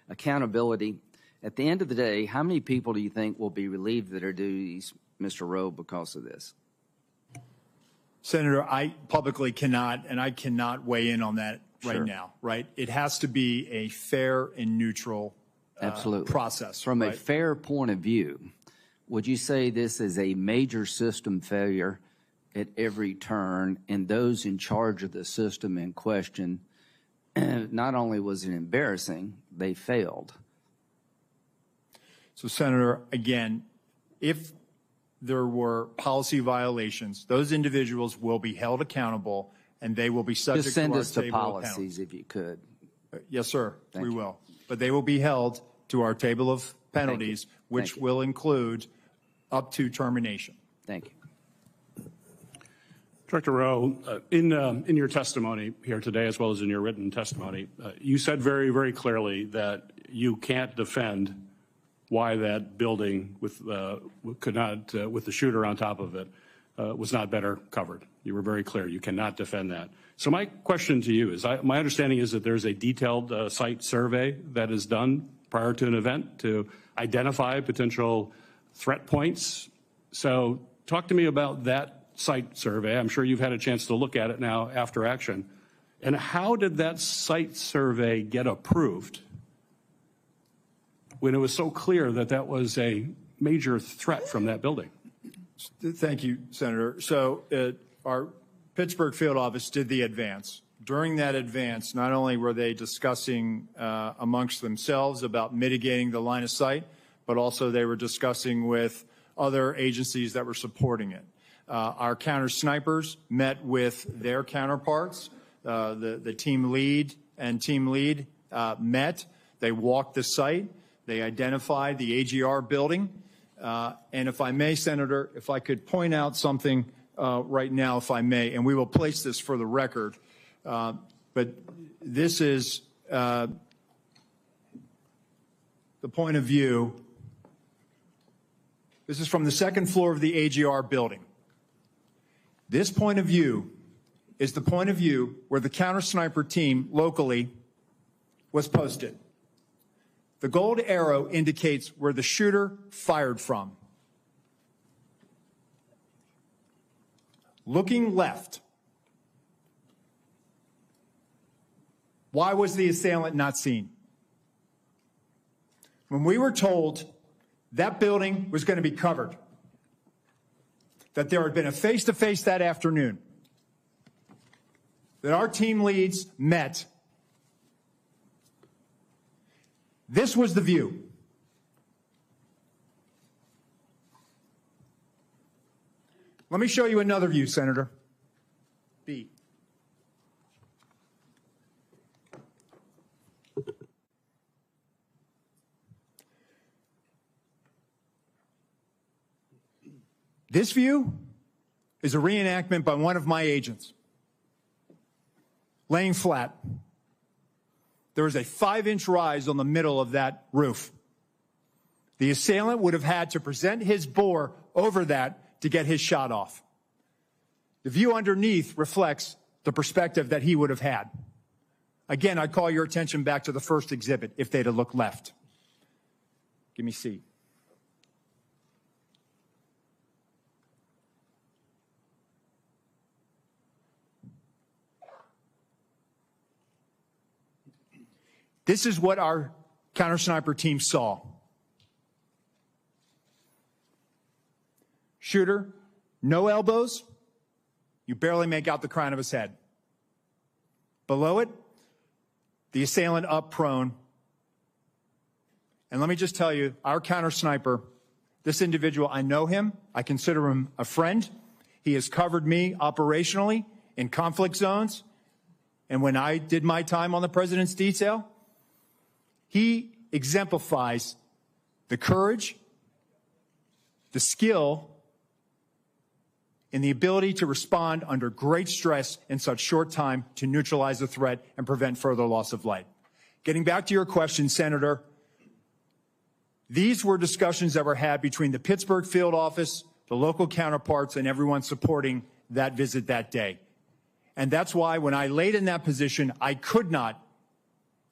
Accountability. At the end of the day, how many people do you think will be relieved of their duties, Mr. Rowe, because of this? Senator, I publicly cannot, and I cannot weigh in on that right now, right? It has to be a fair and neutral process. From a fair point of view, would you say this is a major system failure at every turn, and those in charge of the system in question, not only was it embarrassing, they failed? So, Senator, again, if there were policy violations, those individuals will be held accountable, and they will be subject Just send to our us the table of policies penalties. if you could. Yes, sir, we you. will. But they will be held to our table of penalties, which will include up to termination. Thank you. Director Rowe, in your testimony here today, as well as in your written testimony, you said very, very clearly that you can't defend why that building with the shooter on top of it was not better covered. You were very clear. You cannot defend that. So my question to you is, my understanding is that there's a detailed site survey that is done prior to an event to identify potential threat points. So talk to me about that site survey. I'm sure you've had a chance to look at it now after action. And how did that site survey get approved when it was so clear that that was a major threat from that building? Thank you, Senator. So our Pittsburgh field office did the advance. During that advance, not only were they discussing amongst themselves about mitigating the line of sight, but also they were discussing with other agencies that were supporting it. Our counter snipers met with their counterparts. The team lead and team lead met. They walked the site. They identified the AGR building. And if I may, Senator, if I could point out something right now, if I may, and we will place this for the record, but this is the point of view. This is from the second floor of the AGR building. This point of view is the point of view where the counter sniper team locally was posted. The gold arrow indicates where the shooter fired from. Looking left, why was the assailant not seen? When we were told that building was going to be covered, that there had been a face-to-face that afternoon, that our team leads met, this was the view. Let me show you another view, Senator. B. This view is a reenactment by one of my agents. Laying flat. There was a 5-inch rise on the middle of that roof. The assailant would have had to present his bore over that to get his shot off. The view underneath reflects the perspective that he would have had. Again, I call your attention back to the first exhibit if they'd have looked left. Give me C. This is what our counter sniper team saw. Shooter, no elbows. You barely make out the crown of his head. Below it, the assailant up prone. And let me just tell you, our counter sniper, this individual, I know him. I consider him a friend. He has covered me operationally in conflict zones. And when I did my time on the president's detail, he exemplifies the courage, the skill, and the ability to respond under great stress in such short time to neutralize the threat and prevent further loss of life. Getting back to your question, Senator, these were discussions that were had between the Pittsburgh field office, the local counterparts, and everyone supporting that visit that day. And that's why when I laid in that position, I could not,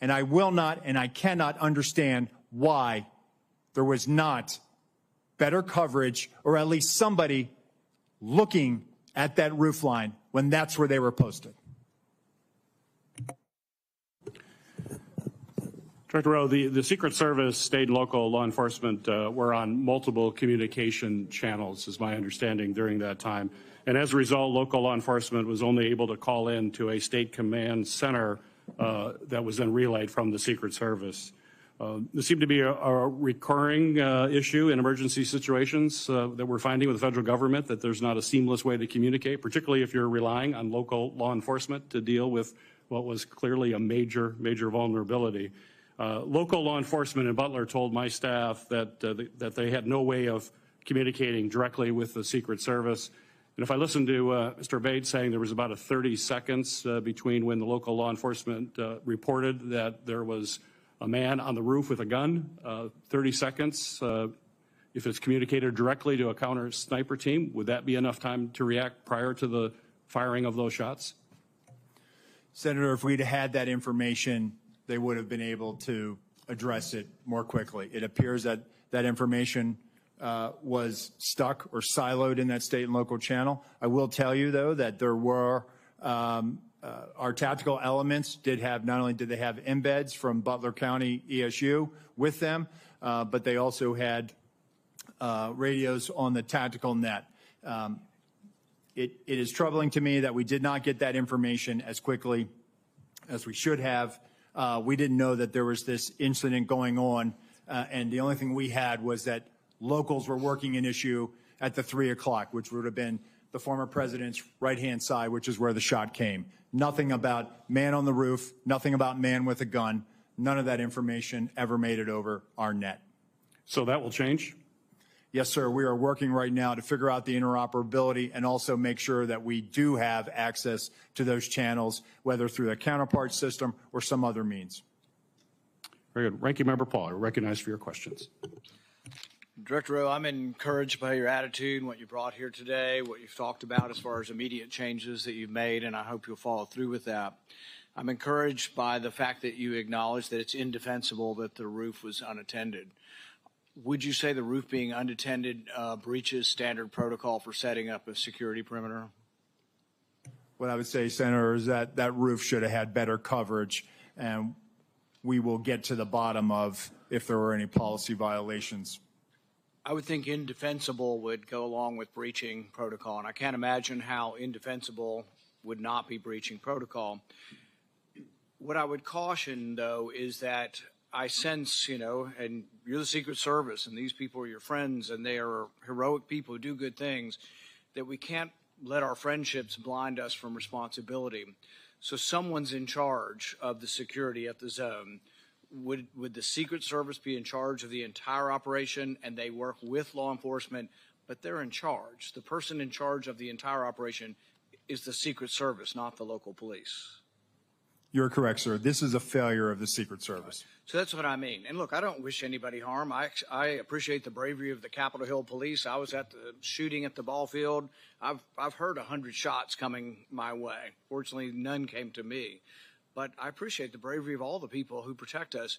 and I will not, and I cannot understand why there was not better coverage, or at least somebody looking at that roof line when that's where they were posted. Director Rowe, the Secret Service, state and local law enforcement were on multiple communication channels, is my understanding, during that time. And as a result, local law enforcement was only able to call in to a state command center that was then relayed from the Secret Service. This seemed to be a recurring issue in emergency situations that we're finding with the federal government, that there's not a seamless way to communicate, particularly if you're relying on local law enforcement to deal with what was clearly a major vulnerability. Local law enforcement in Butler told my staff that they had no way of communicating directly with the Secret Service. And if I listened to Mr. Bates saying there was about 30 seconds between when the local law enforcement reported that there was a man on the roof with a gun, 30 seconds, if it's communicated directly to a counter sniper team, would that be enough time to react prior to the firing of those shots? Senator, if we'd had that information, they would have been able to address it more quickly. It appears that that information was stuck or siloed in that state and local channel. I will tell you, though, that there were our tactical elements did have, not only did they have embeds from Butler County ESU with them, but they also had radios on the tactical net. It is troubling to me that we did not get that information as quickly as we should have. We didn't know that there was this incident going on, and the only thing we had was that locals were working an issue at the 3 o'clock, which would have been the former president's right-hand side, which is where the shot came. Nothing about man on the roof, nothing about man with a gun. None of that information ever made it over our net. So that will change? Yes, sir. We are working right now to figure out the interoperability and also make sure that we do have access to those channels, whether through a counterpart system or some other means. Very good. Ranking Member Paul, you're recognized for your questions. Director Rowe, I'm encouraged by your attitude and what you brought here today, what you've talked about as far as immediate changes that you've made, and I hope you'll follow through with that. I'm encouraged by the fact that you acknowledge that it's indefensible that the roof was unattended. Would you say the roof being unattended breaches standard protocol for setting up a security perimeter? What I would say, Senator, is that that roof should have had better coverage, and we will get to the bottom of if there were any policy violations. I would think indefensible would go along with breaching protocol, and I can't imagine how indefensible would not be breaching protocol. What I would caution, though, is that I sense, and you're the Secret Service, and these people are your friends, and they are heroic people who do good things, that we can't let our friendships blind us from responsibility. So someone's in charge of the security at the zone. Would the Secret Service be in charge of the entire operation, and they work with law enforcement, but they're in charge? The person in charge of the entire operation is the Secret Service, not the local police. You're correct, sir. This is a failure of the Secret Service. So that's what I mean. And look, I don't wish anybody harm. I appreciate the bravery of the Capitol Hill police. I was at the shooting at the ball field. I've heard 100 shots coming my way. Fortunately, none came to me. But I appreciate the bravery of all the people who protect us.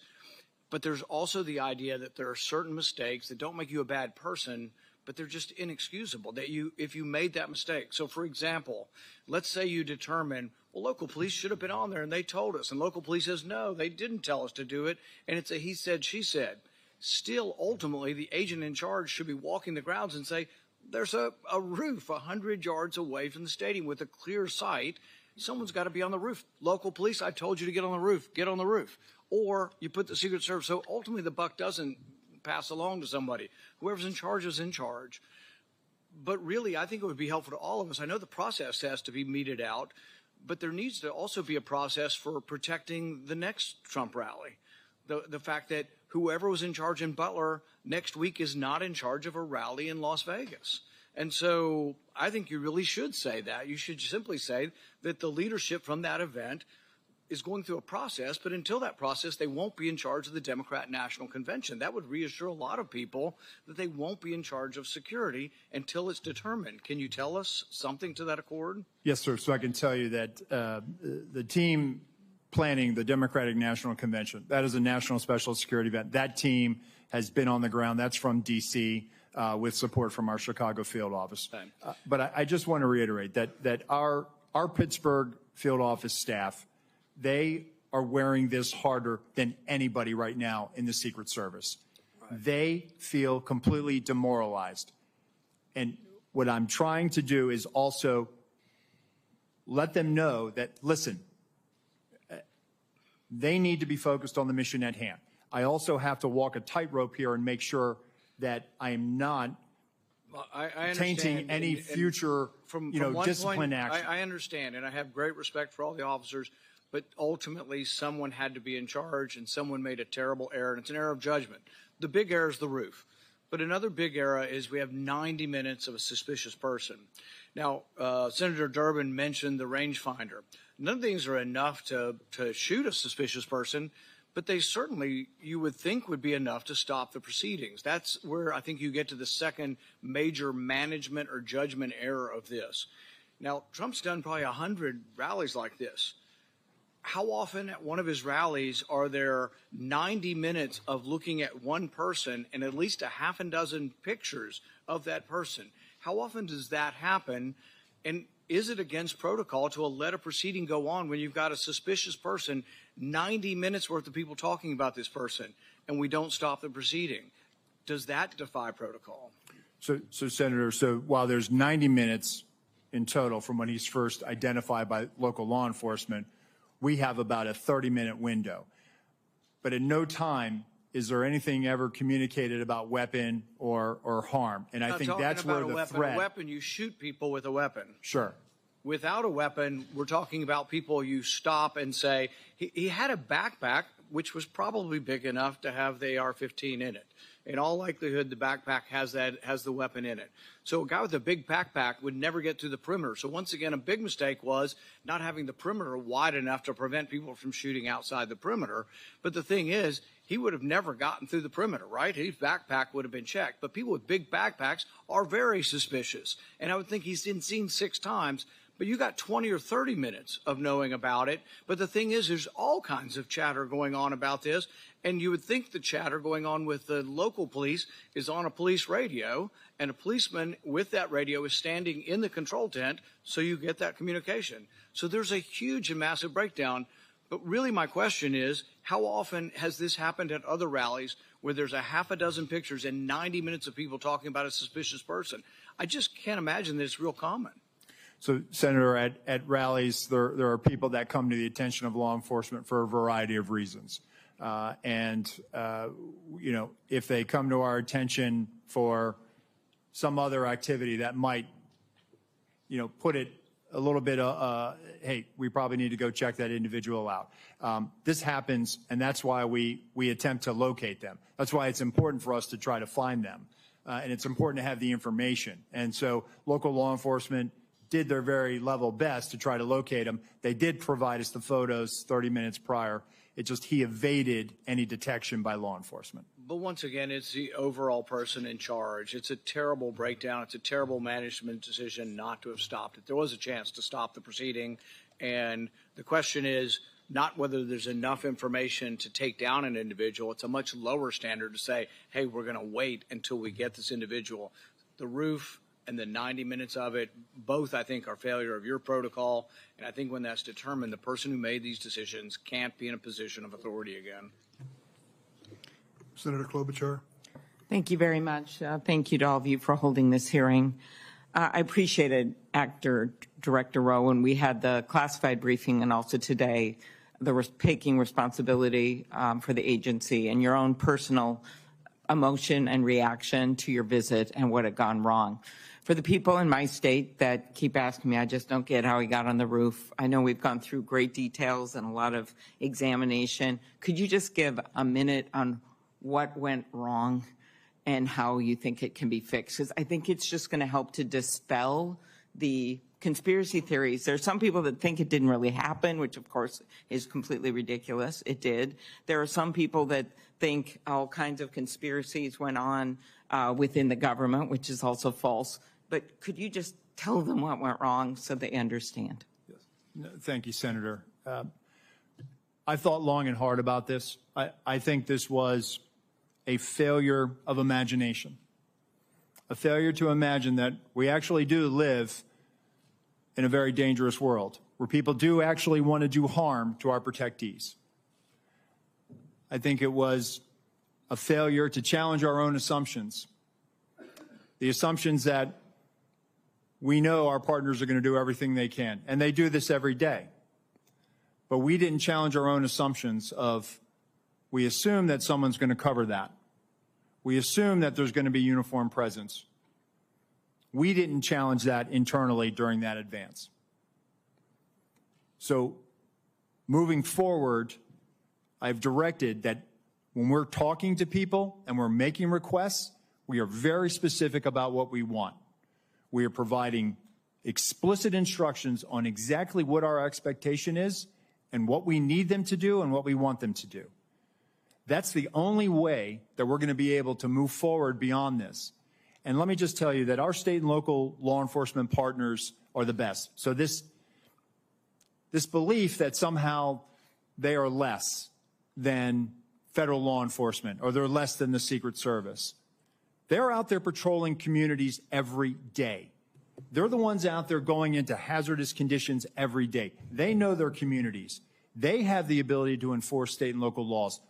But there's also the idea that there are certain mistakes that don't make you a bad person, but they're just inexcusable, that if you made that mistake. So, for example, let's say you determine, well, local police should have been on there, and they told us. And local police says, no, they didn't tell us to do it, and it's a he said, she said. Still, ultimately, the agent in charge should be walking the grounds and say, there's a roof 100 yards away from the stadium with a clear sight. Someone's got to be on the roof. Local police, I told you to get on the roof. Get on the roof. Or you put the Secret Service. So ultimately, the buck doesn't pass along to somebody. Whoever's in charge is in charge. But really, I think it would be helpful to all of us. I know the process has to be meted out, but there needs to also be a process for protecting the next Trump rally. The fact that whoever was in charge in Butler next week is not in charge of a rally in Las Vegas. And so I think you really should say that. You should simply say that the leadership from that event is going through a process, but until that process, they won't be in charge of the Democrat National Convention. That would reassure a lot of people that they won't be in charge of security until it's determined. Can you tell us something to that accord? Yes, sir. So I can tell you that the team planning the Democratic National Convention, that is a national special security event. That team has been on the ground. That's from D.C. With support from our Chicago field office. But I just want to reiterate that our Pittsburgh field office staff, they are wearing this harder than anybody right now in the Secret Service. Right. They feel completely demoralized. And what I'm trying to do is also let them know that, listen, they need to be focused on the mission at hand. I also have to walk a tightrope here and make sure that I am not tainting any future discipline action. I understand, and I have great respect for all the officers, but ultimately someone had to be in charge, and someone made a terrible error, and it's an error of judgment. The big error is the roof. But another big error is we have 90 minutes of a suspicious person. Now, Senator Durbin mentioned the rangefinder. None of these are enough to shoot a suspicious person, but they certainly, you would think, would be enough to stop the proceedings. That's where I think you get to the second major management or judgment error of this. Now, Trump's done probably 100 rallies like this. How often at one of his rallies are there 90 minutes of looking at one person and at least a half a dozen pictures of that person? How often does that happen? And is it against protocol to let a proceeding go on when you've got a suspicious person, 90 minutes worth of people talking about this person, and we don't stop the proceeding? Does that defy protocol? So Senator, while there's 90 minutes in total from when he's first identified by local law enforcement, we have about a 30-minute window. But at no time is there anything ever communicated about weapon or harm. And I think that's where the threat. A weapon, you shoot people with a weapon. Sure. Without a weapon, we're talking about people you stop and say, he had a backpack. which was probably big enough to have the AR-15 in it. In all likelihood, the backpack has the weapon in it. So a guy with a big backpack would never get through the perimeter. So once again, a big mistake was not having the perimeter wide enough to prevent people from shooting outside the perimeter. But the thing is, he would have never gotten through the perimeter, right? His backpack would have been checked. But people with big backpacks are very suspicious. And I would think he's been seen 6 times. But you got 20 or 30 minutes of knowing about it. But the thing is, there's all kinds of chatter going on about this. And you would think the chatter going on with the local police is on a police radio, and a policeman with that radio is standing in the control tent, so you get that communication. So there's a huge and massive breakdown. But really my question is, how often has this happened at other rallies where there's a half a dozen pictures and 90 minutes of people talking about a suspicious person? I just can't imagine that it's real common. So, Senator, at rallies, there are people that come to the attention of law enforcement for a variety of reasons. You know, if they come to our attention for some other activity that might, you know, put it a little bit, hey, we probably need to go check that individual out. This happens, and that's why we attempt to locate them. That's why it's important for us to try to find them. And it's important to have the information. And so local law enforcement did their very level best to try to locate him. They did provide us the photos 30 minutes prior. It just, he evaded any detection by law enforcement. But once again, it's the overall person in charge. It's a terrible breakdown. It's a terrible management decision not to have stopped it. There was a chance to stop the proceeding. And the question is not whether there's enough information to take down an individual. It's a much lower standard to say, hey, we're going to wait until we get this individual. The roof and the 90 minutes of it, both, I think, are failure of your protocol. And I think when that's determined, the person who made these decisions can't be in a position of authority again. Senator Klobuchar. Thank you very much. Thank you to all of you for holding this hearing. I appreciated Director Rowe when we had the classified briefing, and also today, taking responsibility for the agency and your own personal emotion and reaction to your visit and what had gone wrong. For the people in my state that keep asking me, I just don't get how he got on the roof. I know we've gone through great details and a lot of examination. Could you just give a minute on what went wrong and how you think it can be fixed? Because I think it's just going to help to dispel the conspiracy theories. There are some people that think it didn't really happen, which of course is completely ridiculous. It did. There are some people that think all kinds of conspiracies went on within the government, which is also false. But could you just tell them what went wrong so they understand? Yes. No, thank you, Senator. I thought long and hard about this. I think this was a failure of imagination, a failure to imagine that we actually do live in a very dangerous world where people do actually want to do harm to our protectees. I think it was a failure to challenge our own assumptions, the assumptions that we know our partners are going to do everything they can, and they do this every day. But we didn't challenge our own assumptions of, we assume that someone's going to cover that. We assume that there's going to be uniform presence. We didn't challenge that internally during that advance. So moving forward, I've directed that when we're talking to people and we're making requests, we are very specific about what we want. We are providing explicit instructions on exactly what our expectation is and what we need them to do and what we want them to do. That's the only way that we're going to be able to move forward beyond this. And let me just tell you that our state and local law enforcement partners are the best. So this belief that somehow they are less than federal law enforcement or they're less than the Secret Service. They're out there patrolling communities every day. They're the ones out there going into hazardous conditions every day. They know their communities. They have the ability to enforce state and local laws.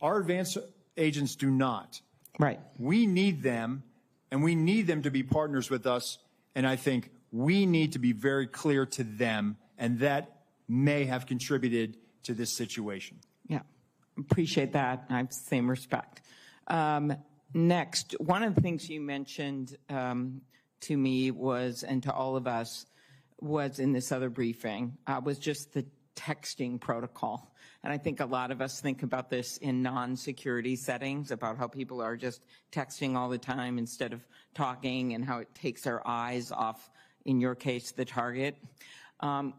Our advanced agents do not. Right. We need them, and we need them to be partners with us, and I think we need to be very clear to them, and that may have contributed to this situation. Yeah, appreciate that. I have the same respect. Next, one of the things you mentioned to me was, and to all of us, was in this other briefing, was just the texting protocol. And I think a lot of us think about this in non-security settings, about how people are just texting all the time instead of talking, and how it takes our eyes off, in your case, the target.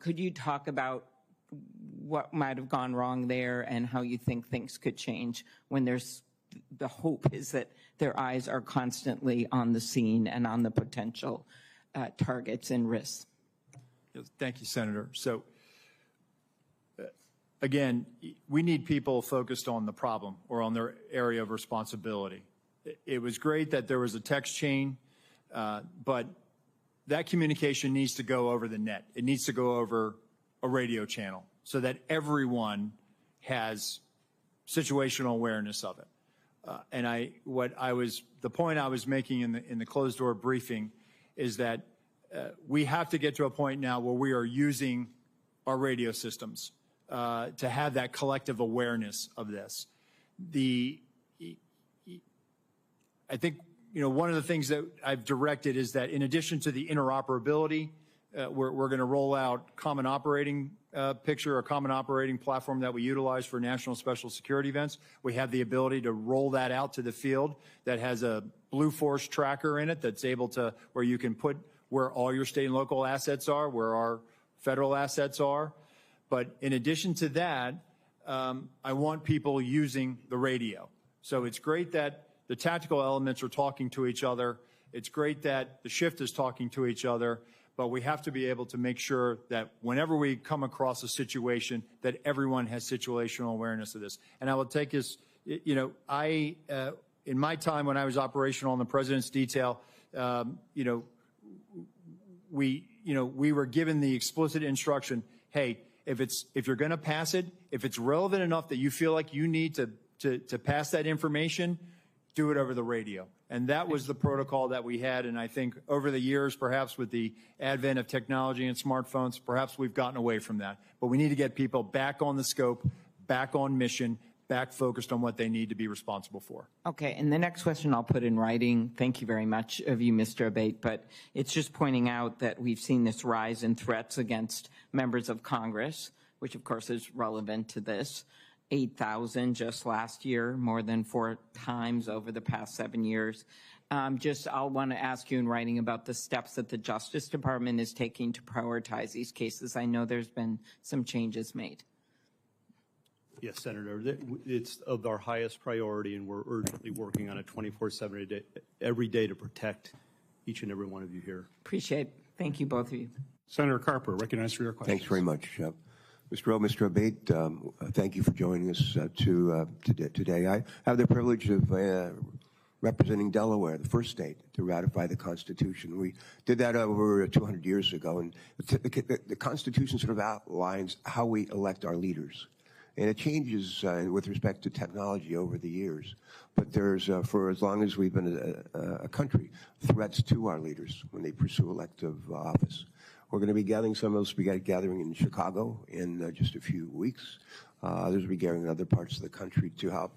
Could you talk about what might have gone wrong there and how you think things could change when the hope is that their eyes are constantly on the scene and on the potential targets and risks? Thank you, Senator. So, again, we need people focused on the problem or on their area of responsibility. It was great that there was a text chain, but that communication needs to go over the net. It needs to go over a radio channel so that everyone has situational awareness of it. The point I was making in the closed door briefing is that we have to get to a point now where we are using our radio systems to have that collective awareness of this. I think, one of the things that I've directed is that in addition to the interoperability, we're going to roll out common operating picture, a common operating platform that we utilize for national special security events. We have the ability to roll that out to the field that has a Blue Force tracker in it that's able to, where you can put where all your state and local assets are, where our federal assets are. But in addition to that, I want people using the radio. So it's great that the tactical elements are talking to each other. It's great that the shift is talking to each other, but we have to be able to make sure that whenever we come across a situation, that everyone has situational awareness of this. And I will take this, in my time when I was operational in the President's detail, we were given the explicit instruction, hey, if you're going to pass it, if it's relevant enough that you feel like you need to pass that information, do it over the radio. And that was the protocol that we had. And I think over the years, perhaps with the advent of technology and smartphones, perhaps we've gotten away from that. But we need to get people back on the scope, back on mission, back focused on what they need to be responsible for. Okay, and the next question I'll put in writing. Thank you very much of you, Mr. Abate, but it's just pointing out that we've seen this rise in threats against members of Congress, which of course is relevant to this. 8,000 just last year, more than 4 times over the past 7 years. I'll want to ask you in writing about the steps that the Justice Department is taking to prioritize these cases. I know there's been some changes made. Yes, Senator, it's of our highest priority, and we're urgently working on it 24/7 every day to protect each and every one of you here. Appreciate it. Thank you, both of you. Senator Carper, recognized for your question. Thanks very much. Mr. Rowe, Mr. Abate, thank you for joining us today. I have the privilege of representing Delaware, the first state to ratify the Constitution. We did that over 200 years ago, and the Constitution sort of outlines how we elect our leaders. And it changes with respect to technology over the years. But there's, for as long as we've been a country, threats to our leaders when they pursue elective office. We're going to be gathering, some of us will be gathering in Chicago in just a few weeks. Others will be gathering in other parts of the country to help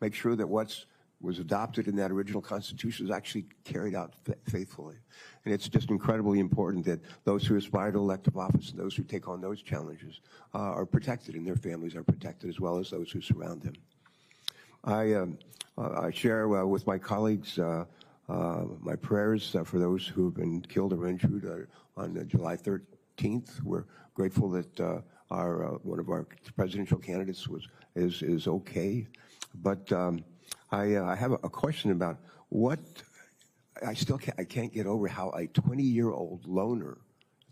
make sure that what was adopted in that original Constitution is actually carried out faithfully. And it's just incredibly important that those who aspire to elective office and those who take on those challenges are protected, and their families are protected, as well as those who surround them. I share with my colleagues my prayers for those who have been killed or injured on July 13th. We're grateful that one of our presidential candidates is okay. But I have a question about what I can't get over how a 20-year-old loner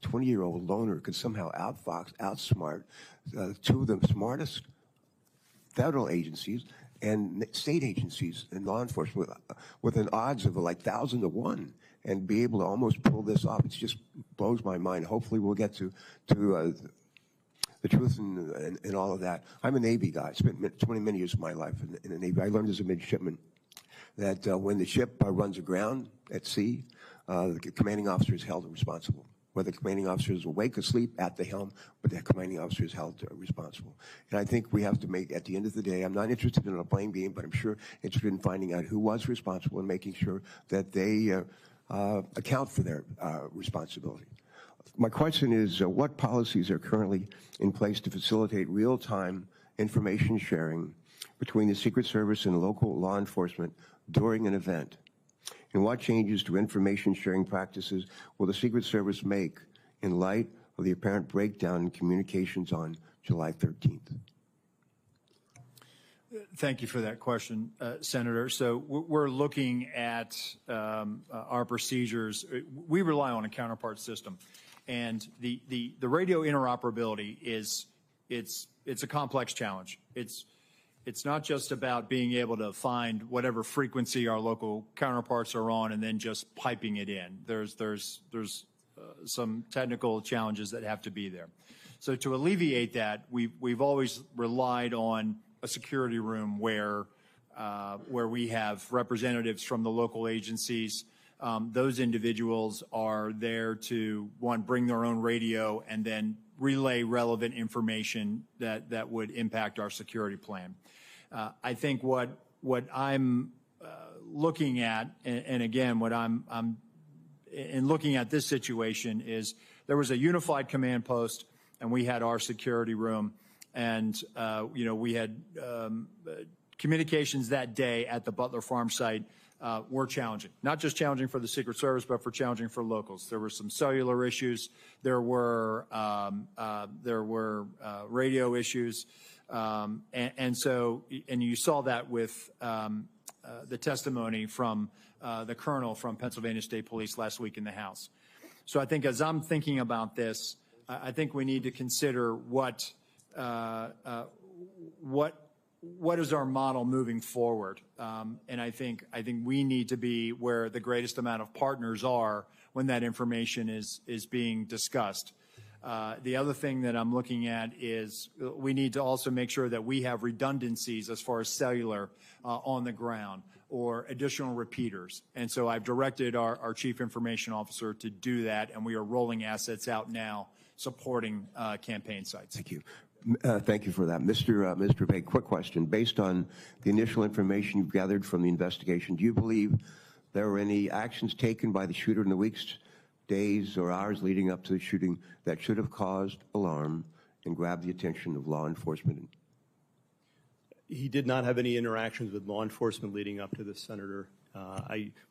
could somehow outsmart two of the smartest federal agencies and state agencies and law enforcement with an odds of like 1,000 to 1, and be able to almost pull this off. It just blows my mind. Hopefully we'll get to the truth in all of that. I'm a Navy guy. I spent many years of my life in the Navy. I learned as a midshipman that when the ship runs aground at sea, the commanding officer is held responsible. Whether the commanding officer is awake, asleep, at the helm, but the commanding officer is held responsible. And I think we have to make, at the end of the day, I'm not interested in a blame game, but I'm sure interested in finding out who was responsible and making sure that they account for their responsibility. My question is, what policies are currently in place to facilitate real-time information sharing between the Secret Service and local law enforcement during an event? And what changes to information sharing practices will the Secret Service make in light of the apparent breakdown in communications on July 13th? Thank you for that question, Senator. So we're looking at our procedures. We rely on a counterpart system, and the radio interoperability it's a complex challenge. It's not just about being able to find whatever frequency our local counterparts are on and then just piping it in. There's some technical challenges that have to be there. So to alleviate that, we've always relied on a security room where we have representatives from the local agencies. Those individuals are there to, one, bring their own radio and then relay relevant information that would impact our security plan. I think what I'm looking at, and again, what I'm in looking at this situation is there was a unified command post, and we had our security room. And, we had communications that day at the Butler farm site were challenging, not just challenging for the Secret Service, but for challenging for locals. There were some cellular issues. There were radio issues. And you saw that with the testimony from the colonel from Pennsylvania State Police last week in the House. So I think as I'm thinking about this, I think we need to consider what is our model moving forward? And I think we need to be where the greatest amount of partners are when that information is being discussed. The other thing that I'm looking at is we need to also make sure that we have redundancies as far as cellular on the ground or additional repeaters. And so I've directed our Chief Information Officer to do that, and we are rolling assets out now supporting campaign sites. Thank you. Thank you for that. Mr. Bay, quick question. Based on the initial information you've gathered from the investigation, do you believe there were any actions taken by the shooter in the weeks, days, or hours leading up to the shooting that should have caused alarm and grabbed the attention of law enforcement? He did not have any interactions with law enforcement leading up to this, Senator.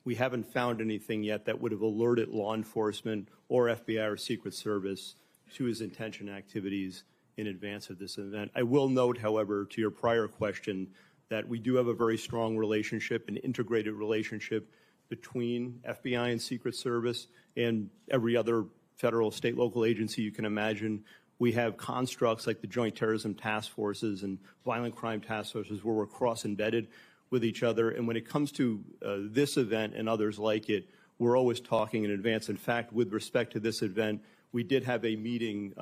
We haven't found anything yet that would have alerted law enforcement or FBI or Secret Service to his intention activities in advance of this event. I will note, however, to your prior question, that we do have a very strong relationship, an integrated relationship between FBI and Secret Service and every other federal, state, local agency you can imagine. We have constructs like the Joint Terrorism Task Forces and Violent Crime Task Forces where we're cross-embedded with each other. And when it comes to this event and others like it, we're always talking in advance. In fact, with respect to this event, we did have a meeting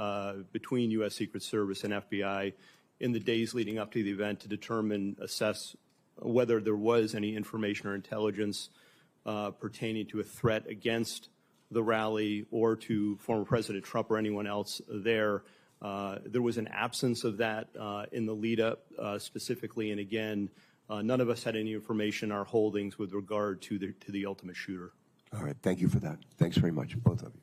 between U.S. Secret Service and FBI in the days leading up to the event to assess whether there was any information or intelligence pertaining to a threat against the rally or to former President Trump or anyone else there. There was an absence of that in the lead up specifically, and again, none of us had any information in our holdings with regard to the ultimate shooter. All right, thank you for that. Thanks very much, both of you.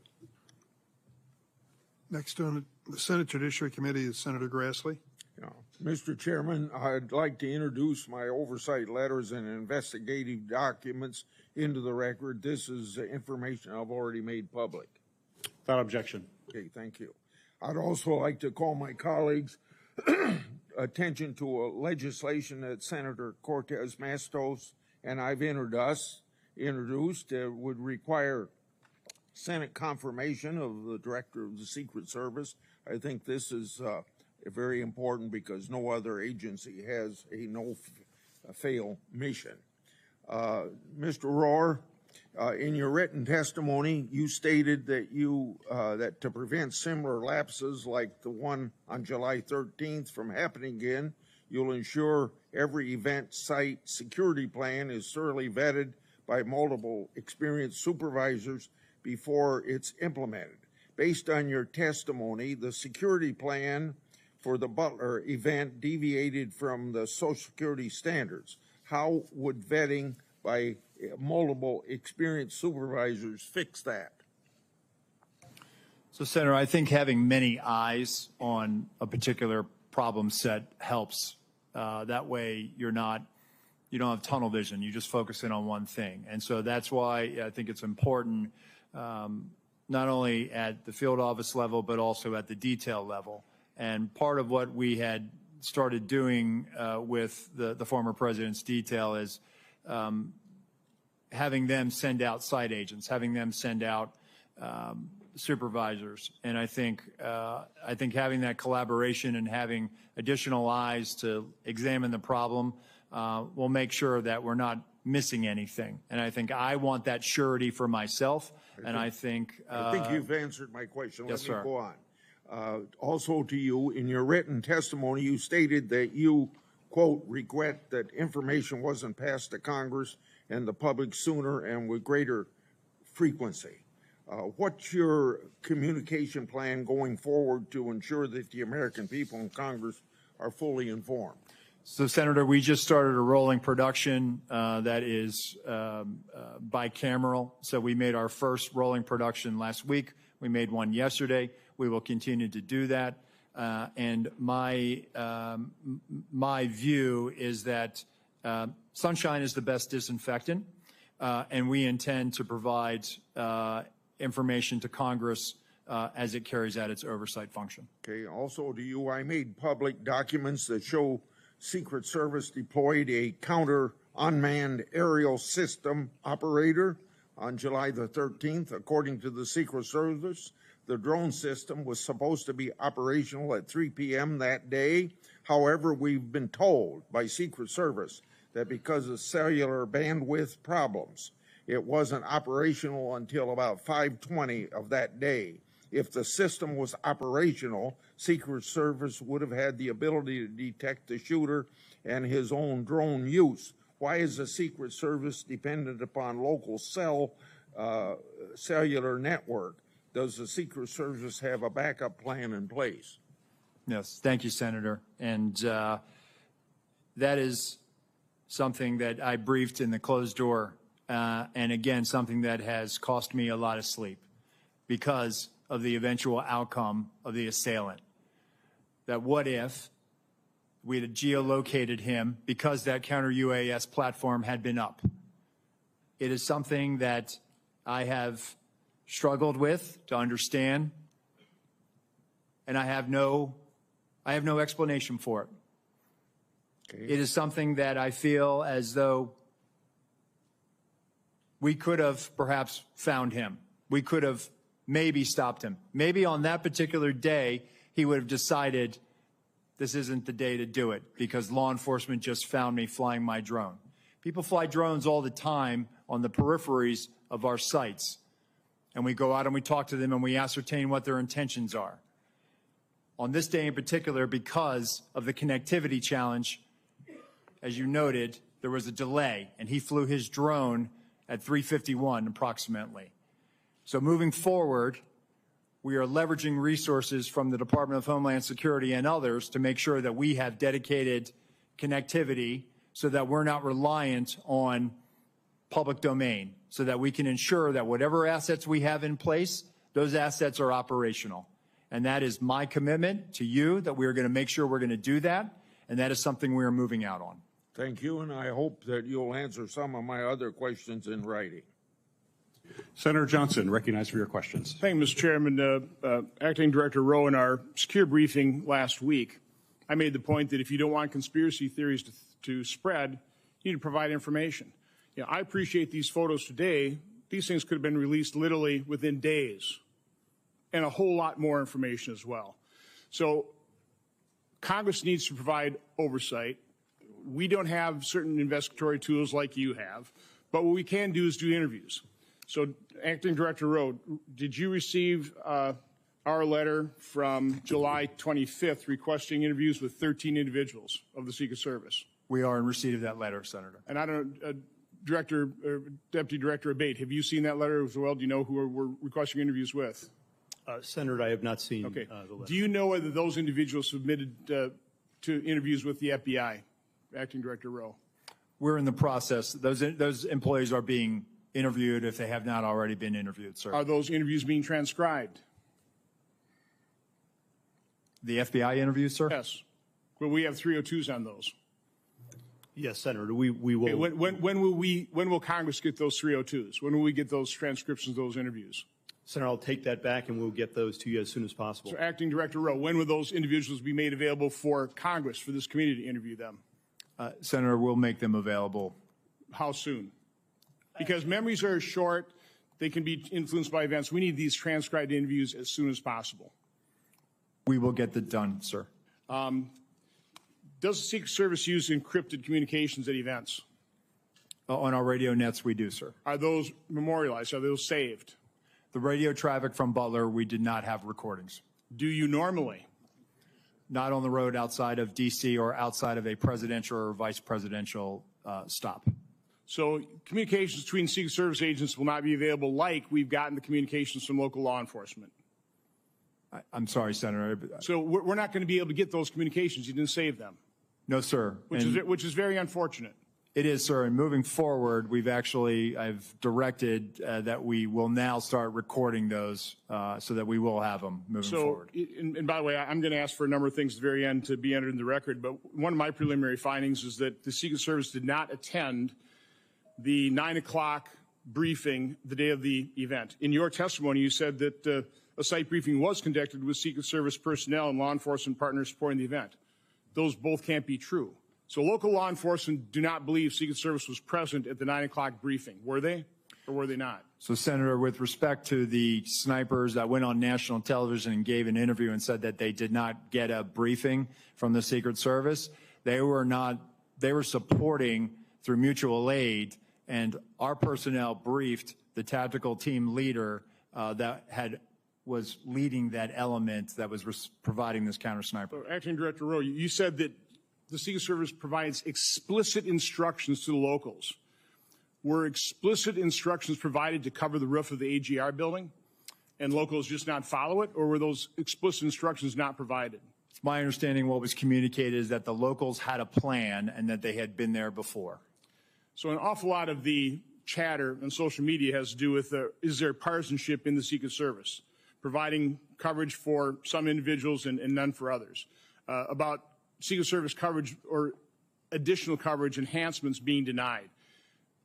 Next on the Senate Judiciary Committee is Senator Grassley. Yeah. Mr. Chairman, I'd like to introduce my oversight letters and investigative documents into the record. This is information I've already made public. Without objection. Okay, thank you. I'd also like to call my colleagues' attention to a legislation that Senator Cortez Matos and I've introduced would require Senate confirmation of the Director of the Secret Service. I think this is very important because no other agency has a no-fail mission. Mr. Rohr, in your written testimony, you stated that that to prevent similar lapses like the one on July 13th from happening again, you'll ensure every event site security plan is thoroughly vetted by multiple experienced supervisors before it's implemented. Based on your testimony, the security plan for the Butler event deviated from the Social Security standards. How would vetting by multiple experienced supervisors fix that? So, Senator, I think having many eyes on a particular problem set helps. That way you don't have tunnel vision. You just focus in on one thing. And so that's why I think it's important, not only at the field office level, but also at the detail level. And part of what we had started doing with the former president's detail is having them send out site agents, having them send out supervisors. And I think having that collaboration and having additional eyes to examine the problem will make sure that we're not missing anything. And I think I want that surety for myself. I think you've answered my question. Yes, Let me sir. go on. Also to you, in your written testimony, you stated that you, quote, regret that information wasn't passed to Congress and the public sooner and with greater frequency. What's your communication plan going forward to ensure that the American people in Congress are fully informed? So, Senator, we just started a rolling production that is bicameral. So we made our first rolling production last week. We made one yesterday. We will continue to do that. And my view is that sunshine is the best disinfectant, and we intend to provide information to Congress as it carries out its oversight function. Okay. Also to you, I made public documents that show Secret Service deployed a counter unmanned aerial system operator on July the 13th. According to the Secret Service, the drone system was supposed to be operational at 3 p.m. that day. However, we've been told by Secret Service that because of cellular bandwidth problems, it wasn't operational until about 5:20 of that day. If the system was operational, Secret Service would have had the ability to detect the shooter and his own drone use. Why is the Secret Service dependent upon local cellular network? Does the Secret Service have a backup plan in place? Yes, thank you, Senator. And that is something that I briefed in the closed door, and again, something that has cost me a lot of sleep because of the eventual outcome of the assailant. That what if we had geolocated him because that counter-UAS platform had been up? It is something that I have struggled with to understand, and I have no explanation for it. Okay. It is something that I feel as though we could have perhaps found him. We could have maybe stopped him. Maybe on that particular day, he would have decided this isn't the day to do it because law enforcement just found me flying my drone. People fly drones all the time on the peripheries of our sites. And we go out and we talk to them and we ascertain what their intentions are. On this day in particular, because of the connectivity challenge, as you noted, there was a delay and he flew his drone at 3:51 approximately. So moving forward, we are leveraging resources from the Department of Homeland Security and others to make sure that we have dedicated connectivity so that we're not reliant on public domain, so that we can ensure that whatever assets we have in place, those assets are operational. And that is my commitment to you, that we are going to make sure we're going to do that, and that is something we are moving out on. Thank you, and I hope that you'll answer some of my other questions in writing. Senator Johnson, recognized for your questions. Thank you, Mr. Chairman. Acting Director Rowe, in our secure briefing last week, I made the point that if you don't want conspiracy theories to spread, you need to provide information. You know, I appreciate these photos today. These things could have been released literally within days, and a whole lot more information as well. So Congress needs to provide oversight. We don't have certain investigatory tools like you have, but what we can do is do interviews. So, Acting Director Rowe, did you receive our letter from July 25th requesting interviews with 13 individuals of the Secret Service? We are in receipt of that letter, Senator. And I don't, Deputy Director Abate, have you seen that letter as well? Do you know who we're requesting interviews with? Senator, I have not seen the letter. Do you know whether those individuals submitted to interviews with the FBI, Acting Director Rowe? We're in the process. Those employees are being interviewed if they have not already been interviewed, sir. Are those interviews being transcribed? The FBI interviews, sir? Yes. Well, we have 302s on those. Yes, Senator, we will. Okay, when will Congress get those 302s? When will we get those transcriptions of those interviews? Senator, I'll take that back and we'll get those to you as soon as possible. So, Acting Director Rowe, when will those individuals be made available for Congress, for this committee to interview them? Senator, we'll make them available. How soon? Because memories are short. They can be influenced by events. We need these transcribed interviews as soon as possible. We will get that done, sir. Does the Secret Service use encrypted communications at events? On our radio nets, we do, sir. Are those memorialized? Are those saved? The radio traffic from Butler, we did not have recordings. Do you normally? Not on the road outside of D.C. or outside of a presidential or vice presidential stop. So communications between Secret Service agents will not be available like we've gotten the communications from local law enforcement. I'm sorry, Senator. So we're not going to be able to get those communications. You didn't save them. No, sir. Which is very unfortunate. It is, sir. And moving forward, I've directed that we will now start recording those so that we will have them moving forward. And by the way, I'm going to ask for a number of things at the very end to be entered in the record. But one of my preliminary findings is that the Secret Service did not attend the 9 o'clock briefing the day of the event. In your testimony, you said that a site briefing was conducted with Secret Service personnel and law enforcement partners supporting the event. Those both can't be true. So local law enforcement do not believe Secret Service was present at the 9 o'clock briefing. Were they or were they not? So, Senator, with respect to the snipers that went on national television and gave an interview and said that they did not get a briefing from the Secret Service, they were supporting through mutual aid, and our personnel briefed the tactical team leader was leading that element that was providing this counter sniper. So, Acting Director Rowe, you said that the Secret Service provides explicit instructions to the locals. Were explicit instructions provided to cover the roof of the AGR building and locals just not follow it, or were those explicit instructions not provided? It's my understanding what was communicated is that the locals had a plan and that they had been there before. So an awful lot of the chatter on social media has to do with is there partisanship in the Secret Service, providing coverage for some individuals and none for others, about Secret Service coverage or additional coverage enhancements being denied.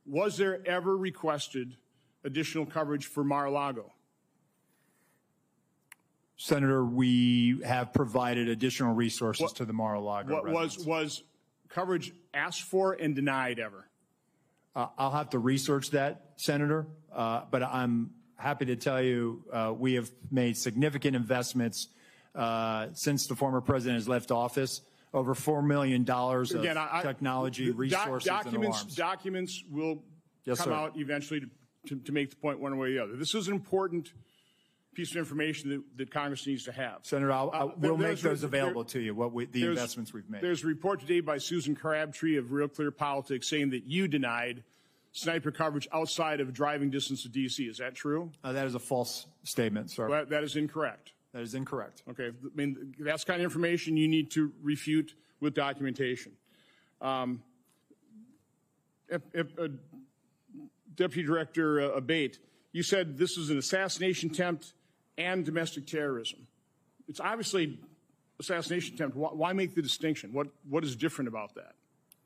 Was there ever requested additional coverage for Mar-a-Lago? Senator, we have provided additional resources to the Mar-a-Lago residents. Was coverage asked for and denied ever? I'll have to research that, Senator, but I'm happy to tell you we have made significant investments since the former president has left office. Over $4 million of technology, resources, and alarms. Documents will come out eventually to make the point one way or the other. This is an important piece of information that Congress needs to have. Senator, we'll make those available to you, the investments we've made. There's a report today by Susan Crabtree of Real Clear Politics saying that you denied sniper coverage outside of driving distance of D.C. Is that true? That is a false statement, sir. Well, that is incorrect. That is incorrect. Okay. I mean, that's the kind of information you need to refute with documentation. Deputy Director Abate, you said this is an assassination attempt and domestic terrorism. It's obviously assassination attempt. Why make the distinction? What is different about that?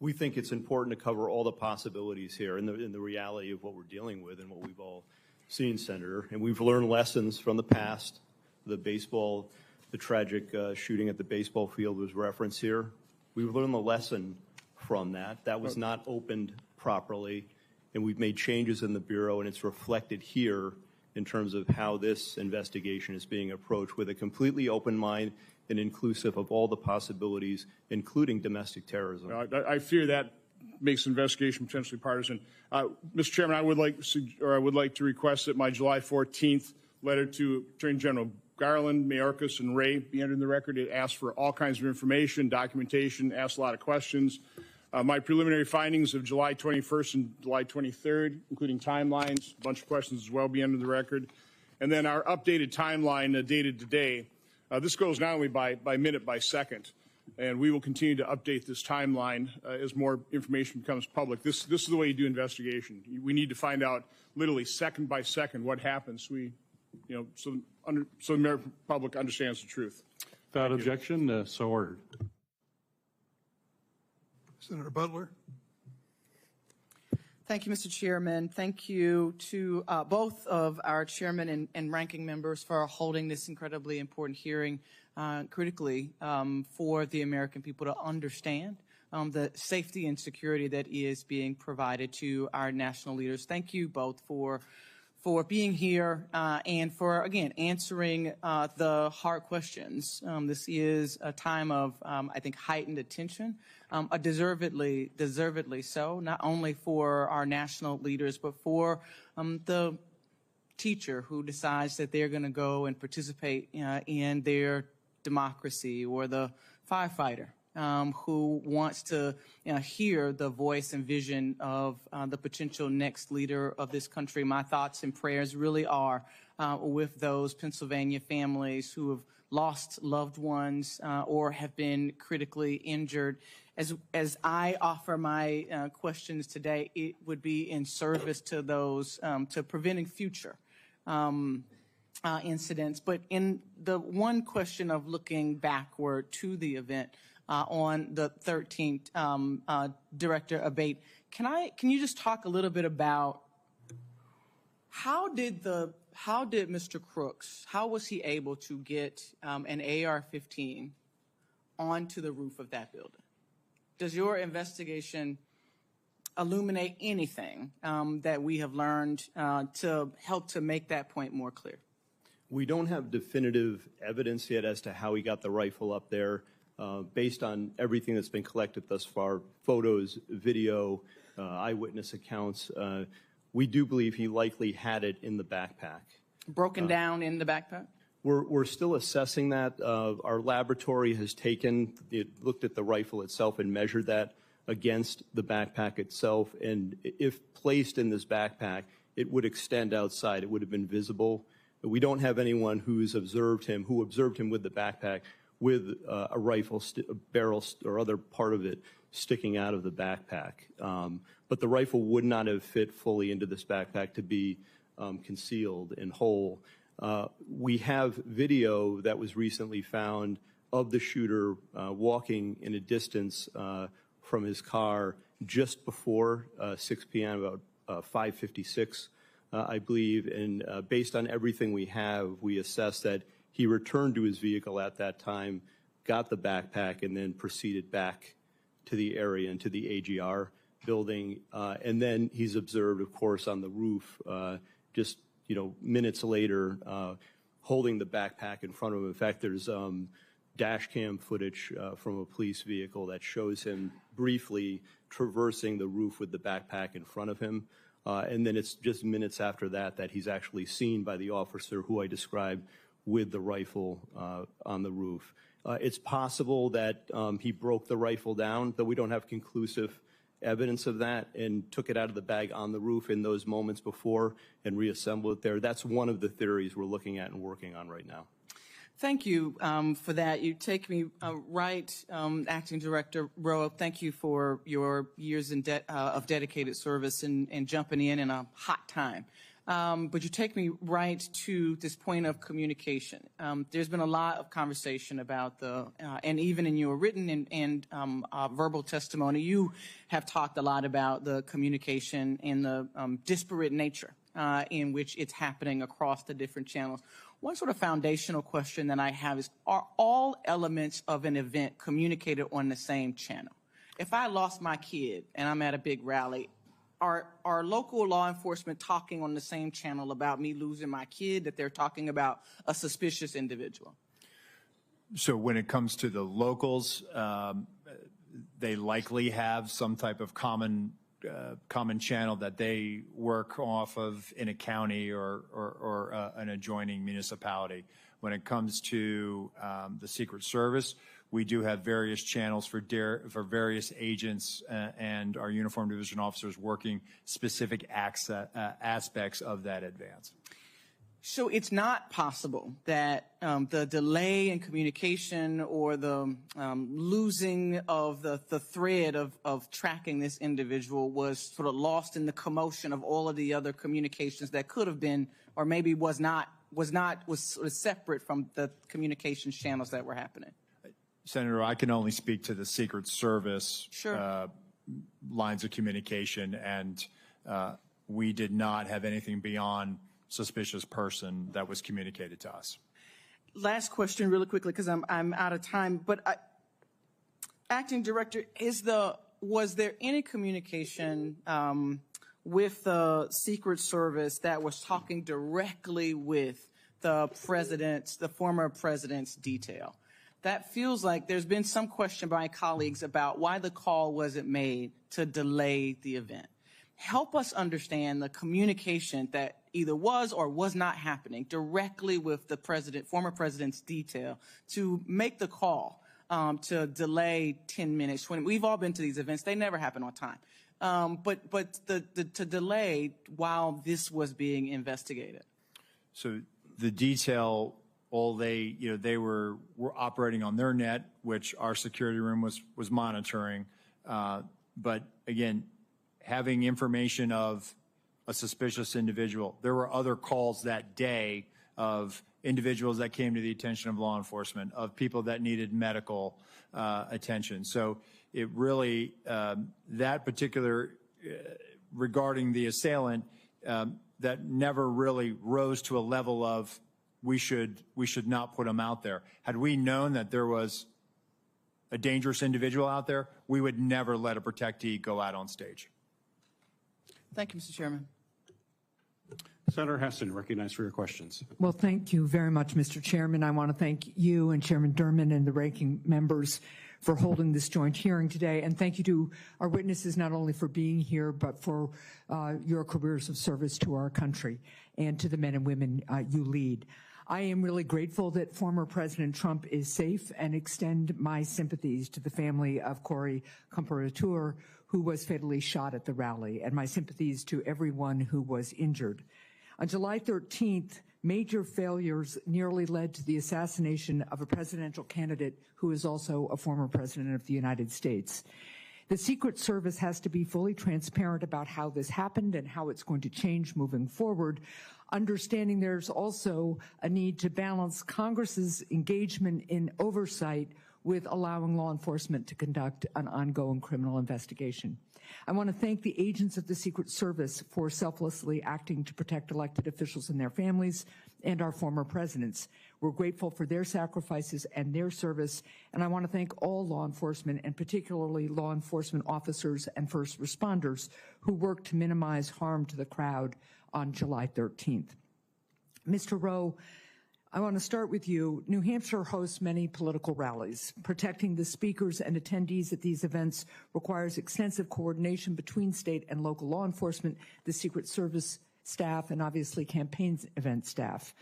We think it's important to cover all the possibilities here and the reality of what we're dealing with and what we've all seen, Senator. And we've learned lessons from the past. The tragic shooting at the baseball field was referenced here. We've learned the lesson from that. That was not opened properly, and we've made changes in the Bureau, and it's reflected here in terms of how this investigation is being approached with a completely open mind and inclusive of all the possibilities, including domestic terrorism. I fear that makes the investigation potentially partisan. Mr. Chairman, I would like to request that my July 14th letter to Attorney General Garland, Mayorkas, and Ray be entered in the record. It asks for all kinds of information, documentation, asks a lot of questions. My preliminary findings of July 21st and July 23rd, including timelines, a bunch of questions as well, be entered in the record. And then our updated timeline dated today. This goes not only by minute, by second, and we will continue to update this timeline as more information becomes public. This is the way you do investigation. We need to find out literally second by second what happens. So the American public understands the truth. Without objection, so ordered. Senator Butler. Thank you, Mr. Chairman. Thank you to both of our chairman and ranking members for holding this incredibly important hearing critically for the American people to understand the safety and security that is being provided to our national leaders. Thank you both for being here and for, again, answering the hard questions. This is a time of, I think, heightened attention, deservedly so, not only for our national leaders, but for the teacher who decides that they're going to go and participate in their democracy, or the firefighter who wants to hear the voice and vision of the potential next leader of this country. My thoughts and prayers really are with those Pennsylvania families who have lost loved ones or have been critically injured. As I offer my questions today, it would be in service to those, to preventing future incidents. But in the one question of looking backward to the event, on the 13th, Director Abate, can you just talk a little bit about how did Mr. Crooks, how was he able to get an AR-15 onto the roof of that building? Does your investigation illuminate anything that we have learned to help to make that point more clear? We don't have definitive evidence yet as to how he got the rifle up there. Based on everything that's been collected thus far, photos, video, eyewitness accounts, we do believe he likely had it in the backpack. Broken down in the backpack? We're still assessing that. Our laboratory has looked at the rifle itself and measured that against the backpack itself. And if placed in this backpack, it would extend outside. It would have been visible. But we don't have anyone who observed him with the backpack with a rifle, a barrel, or other part of it sticking out of the backpack. But the rifle would not have fit fully into this backpack to be concealed and whole. We have video that was recently found of the shooter walking in a distance from his car just before 6 p.m., about 5:56, I believe. And based on everything we have, we assess that he returned to his vehicle at that time, got the backpack, and then proceeded back to the area and to the AGR building. And then he's observed, of course, on the roof just minutes later, holding the backpack in front of him. In fact, there's dash cam footage from a police vehicle that shows him briefly traversing the roof with the backpack in front of him. And then it's just minutes after that that he's actually seen by the officer who I described with the rifle on the roof. It's possible that he broke the rifle down, though we don't have conclusive evidence of that, and took it out of the bag on the roof in those moments before and reassembled it there. That's one of the theories we're looking at and working on right now. Thank you for that. You take me right, Acting Director Rowe. Thank you for your years of dedicated service and jumping in a hot time. But you take me right to this point of communication. There's been a lot of conversation about and even in your written and verbal testimony, you have talked a lot about the communication and the disparate nature in which it's happening across the different channels. One sort of foundational question that I have is, are all elements of an event communicated on the same channel? If I lost my kid and I'm at a big rally, are local law enforcement talking on the same channel about me losing my kid that they're talking about a suspicious individual? So when it comes to the locals, they likely have some type of common channel that they work off of in a county or an adjoining municipality. When it comes to the Secret Service, we do have various channels for various agents and our uniformed division officers working specific aspects of that advance. So it's not possible that the delay in communication or the losing of the thread of tracking this individual was sort of lost in the commotion of all of the other communications that could have been, or maybe was sort of separate from the communication channels that were happening. Senator, I can only speak to the Secret Service Sure. Lines of communication, and we did not have anything beyond suspicious person that was communicated to us. Last question really quickly, because I'm out of time, but Acting Director, was there any communication with the Secret Service that was talking directly with the former president's detail? That feels like there's been some question by colleagues about why the call wasn't made to delay the event. Help us understand the communication that either was or was not happening directly with the former president's detail to make the call to delay 10 minutes, 20. We've all been to these events. They never happen on time. But to delay while this was being investigated. So the detail, they were operating on their net, which our security room was monitoring. But again, having information of a suspicious individual, there were other calls that day of individuals that came to the attention of law enforcement, of people that needed medical attention. So it really, that particular, regarding the assailant, that never really rose to a level of we should not put him out there. Had we known that there was a dangerous individual out there, we would never let a protectee go out on stage. Thank you, Mr. Chairman. Senator Heston, recognized for your questions. Well, thank you very much, Mr. Chairman. I want to thank you and Chairman Durman and the ranking members for holding this joint hearing today. And thank you to our witnesses, not only for being here, but for your careers of service to our country and to the men and women you lead. I am really grateful that former President Trump is safe and extend my sympathies to the family of Corey Comparateur, who was fatally shot at the rally, and my sympathies to everyone who was injured. On July 13th, major failures nearly led to the assassination of a presidential candidate who is also a former president of the United States. The Secret Service has to be fully transparent about how this happened and how it's going to change moving forward, understanding there's also a need to balance Congress's engagement in oversight with allowing law enforcement to conduct an ongoing criminal investigation. I want to thank the agents of the Secret Service for selflessly acting to protect elected officials and their families and our former presidents. We're grateful for their sacrifices and their service, and I want to thank all law enforcement, and particularly law enforcement officers and first responders who worked to minimize harm to the crowd on July 13th. Mr. Rowe, I want to start with you. New Hampshire hosts many political rallies. Protecting the speakers and attendees at these events requires extensive coordination between state and local law enforcement, the Secret Service staff, and obviously campaign event staff.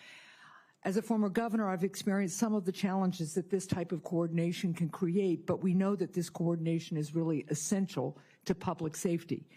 As a former governor, I've experienced some of the challenges that this type of coordination can create, but we know that this coordination is really essential to public safety.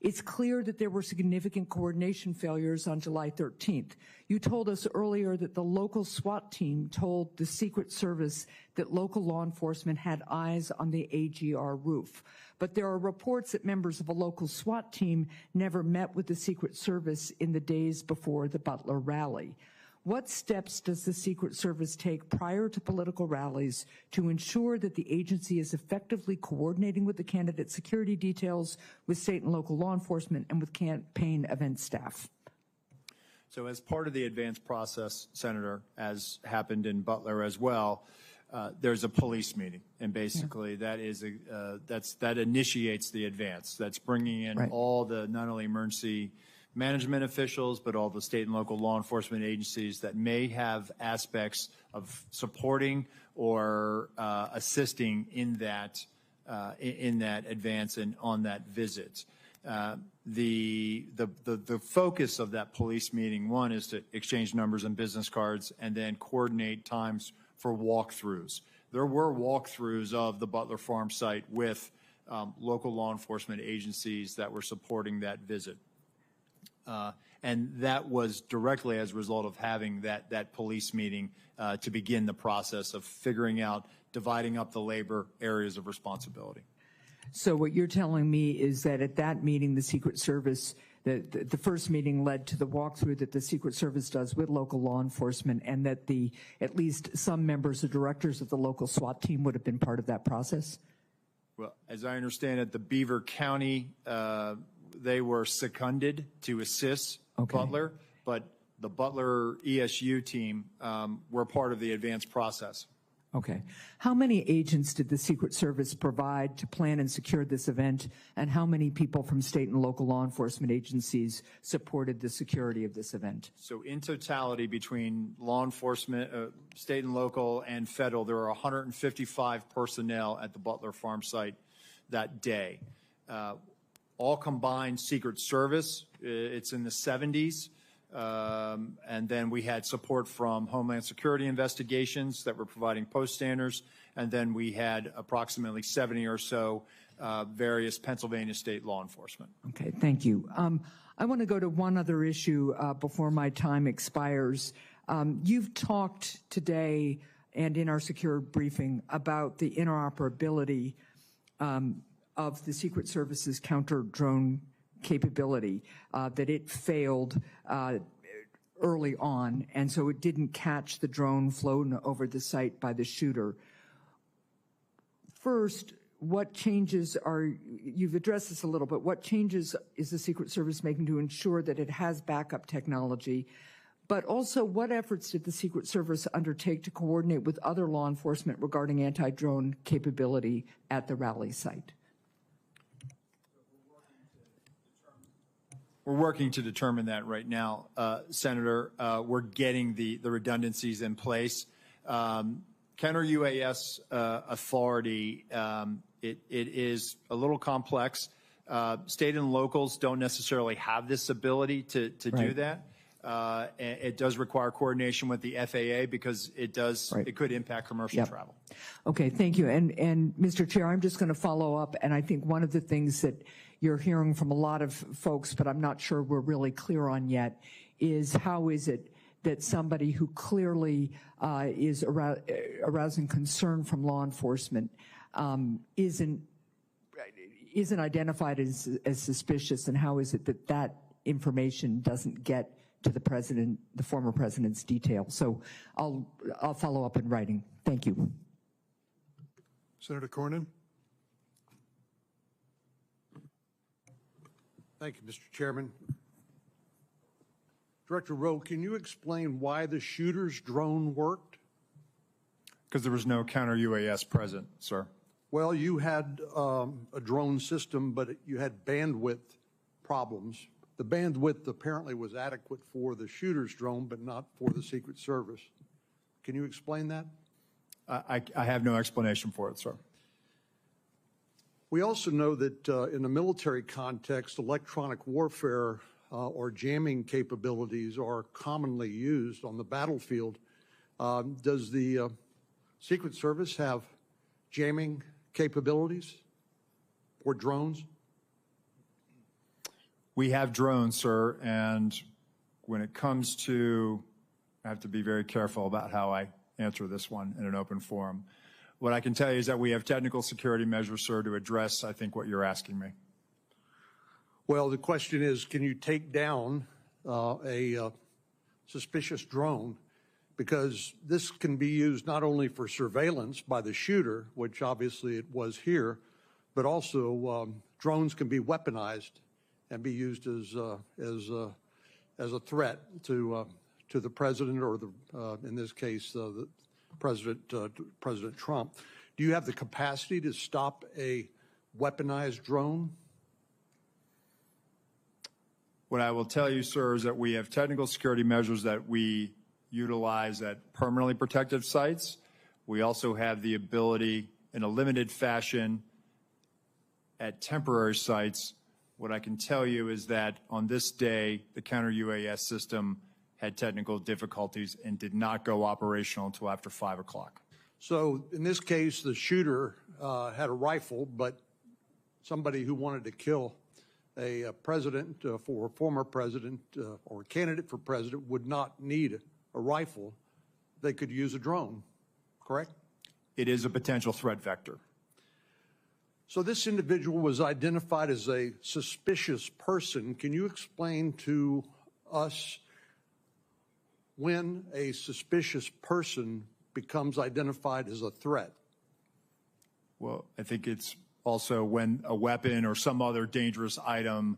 It's clear that there were significant coordination failures on July 13th. You told us earlier that the local SWAT team told the Secret Service that local law enforcement had eyes on the AGR roof. But there are reports that members of a local SWAT team never met with the Secret Service in the days before the Butler rally. What steps does the Secret Service take prior to political rallies to ensure that the agency is effectively coordinating with the candidate security details, with state and local law enforcement, and with campaign event staff? So as part of the advanced process, Senator, as happened in Butler as well, there's a police meeting, and basically that is that initiates the advance. That's bringing in all the not only emergency management officials, but all the state and local law enforcement agencies that may have aspects of supporting or assisting in that advance and on that visit. The focus of that police meeting, one, is to exchange numbers and business cards, and then coordinate times for walkthroughs. There were walkthroughs of the Butler Farm site with local law enforcement agencies that were supporting that visit. And that was directly as a result of having that police meeting to begin the process of figuring out, dividing up the labor areas of responsibility. So what you're telling me is that at that meeting, the Secret Service, the first meeting led to the walkthrough that the Secret Service does with local law enforcement, and that at least some members or directors of the local SWAT team would have been part of that process? Well, as I understand it, the Beaver County, they were seconded to assist Butler, but the Butler ESU team were part of the advanced process. Okay. How many agents did the Secret Service provide to plan and secure this event, and how many people from state and local law enforcement agencies supported the security of this event? So in totality, between law enforcement, state and local, and federal, there were 155 personnel at the Butler farm site that day. All combined Secret Service, it's in the 70s. And then we had support from Homeland Security investigations that were providing post standards. And then we had approximately 70 or so various Pennsylvania state law enforcement. Okay, thank you. I want to go to one other issue before my time expires. You've talked today and in our secure briefing about the interoperability of the Secret Service's counter-drone capability, that it failed early on, and so it didn't catch the drone flown over the site by the shooter. First, what changes you've addressed this a little, but what changes is the Secret Service making to ensure that it has backup technology? But also, what efforts did the Secret Service undertake to coordinate with other law enforcement regarding anti-drone capability at the rally site? We're working to determine that right now, Senator. We're getting the redundancies in place. Counter-UAS authority, it is a little complex. State and locals don't necessarily have this ability to do that. It does require coordination with the FAA because it could impact commercial travel. Okay, thank you. And Mr. Chair, I'm just going to follow up, and I think one of the things that you're hearing from a lot of folks, but I'm not sure we're really clear on yet, is how is it that somebody who clearly is arousing concern from law enforcement isn't identified as suspicious, and how is it that that information doesn't get to the president, the former president's detail? So I'll follow up in writing. Thank you. Senator Cornyn. Thank you, Mr. Chairman. Director Rowe, can you explain why the shooter's drone worked? Because there was no counter-UAS present, sir. Well, you had a drone system, but you had bandwidth problems. The bandwidth apparently was adequate for the shooter's drone, but not for the Secret Service. Can you explain that? I have no explanation for it, sir. We also know that in a military context, electronic warfare or jamming capabilities are commonly used on the battlefield. Does the Secret Service have jamming capabilities for drones? We have drones, sir, and when it comes to, I have to be very careful about how I answer this one in an open forum. What I can tell you is that we have technical security measures, sir, to address, I think, what you're asking me. Well, the question is, can you take down a suspicious drone? Because this can be used not only for surveillance by the shooter, which obviously it was here, but also drones can be weaponized and be used as a threat to the president, or in this case, the President Trump. Do you have the capacity to stop a weaponized drone? What I will tell you, sir, is that we have technical security measures that we utilize at permanently protected sites. We also have the ability in a limited fashion at temporary sites. What I can tell you is that on this day, the counter-UAS system had technical difficulties and did not go operational until after 5 o'clock. So in this case, the shooter had a rifle, but somebody who wanted to kill a president for a former president or candidate for president would not need a rifle. They could use a drone, correct? It is a potential threat vector. So this individual was identified as a suspicious person. Can you explain to us when a suspicious person becomes identified as a threat? Well, I think it's also when a weapon or some other dangerous item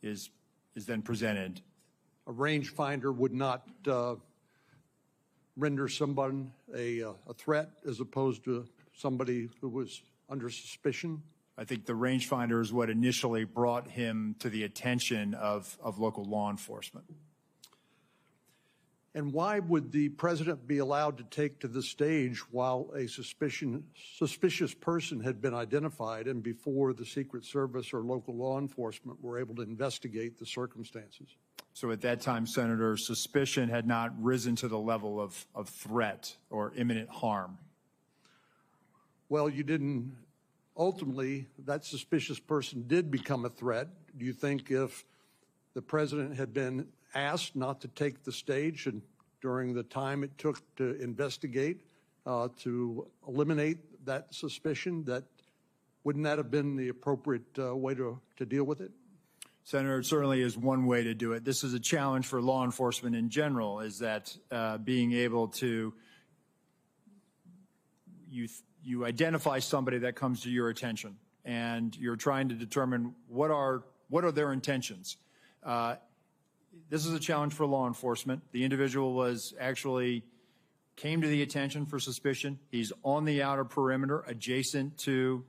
is then presented. A rangefinder would not render someone a threat as opposed to somebody who was under suspicion? I think the rangefinder is what initially brought him to the attention of local law enforcement. And why would the president be allowed to take to the stage while a suspicious person had been identified and before the Secret Service or local law enforcement were able to investigate the circumstances? So at that time, Senator, suspicion had not risen to the level of threat or imminent harm. Well, you didn't. Ultimately, that suspicious person did become a threat. Do you think if the president had been asked not to take the stage and during the time it took to investigate to eliminate that suspicion, that wouldn't that have been the appropriate way to deal with it? Senator, it certainly is one way to do it. This is a challenge for law enforcement in general, is that being able to, you identify somebody that comes to your attention and you're trying to determine what are their intentions. This is a challenge for law enforcement. The individual came to the attention for suspicion. He's on the outer perimeter adjacent to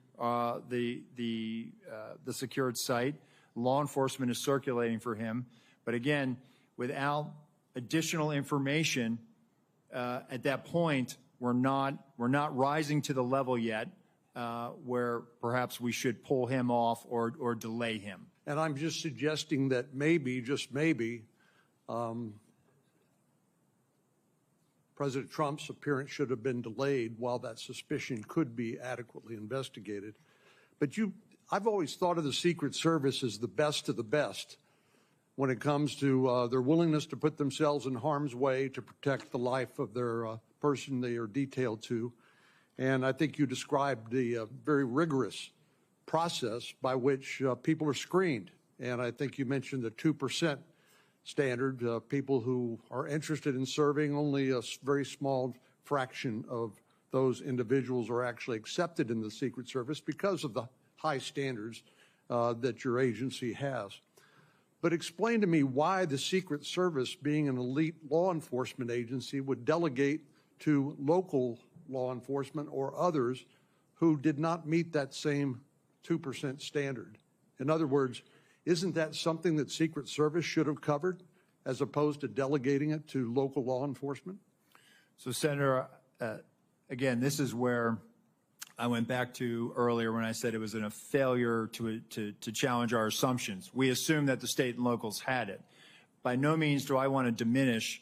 the secured site. Law enforcement is circulating for him. But again, without additional information at that point, we're not rising to the level yet where perhaps we should pull him off or delay him. And I'm just suggesting that maybe, just maybe, President Trump's appearance should have been delayed while that suspicion could be adequately investigated. But I've always thought of the Secret Service as the best of the best when it comes to their willingness to put themselves in harm's way to protect the life of their person they are detailed to. And I think you described the very rigorous process by which people are screened. And I think you mentioned the 2% standard. People who are interested in serving, only a very small fraction of those individuals are actually accepted in the Secret Service because of the high standards that your agency has. But explain to me why the Secret Service, being an elite law enforcement agency, would delegate to local law enforcement or others who did not meet that same 2% standard. In other words, isn't that something that Secret Service should have covered as opposed to delegating it to local law enforcement? So, Senator, again, this is where I went back to earlier when I said it was a failure to challenge our assumptions. We assumed that the state and locals had it. By no means do I want to diminish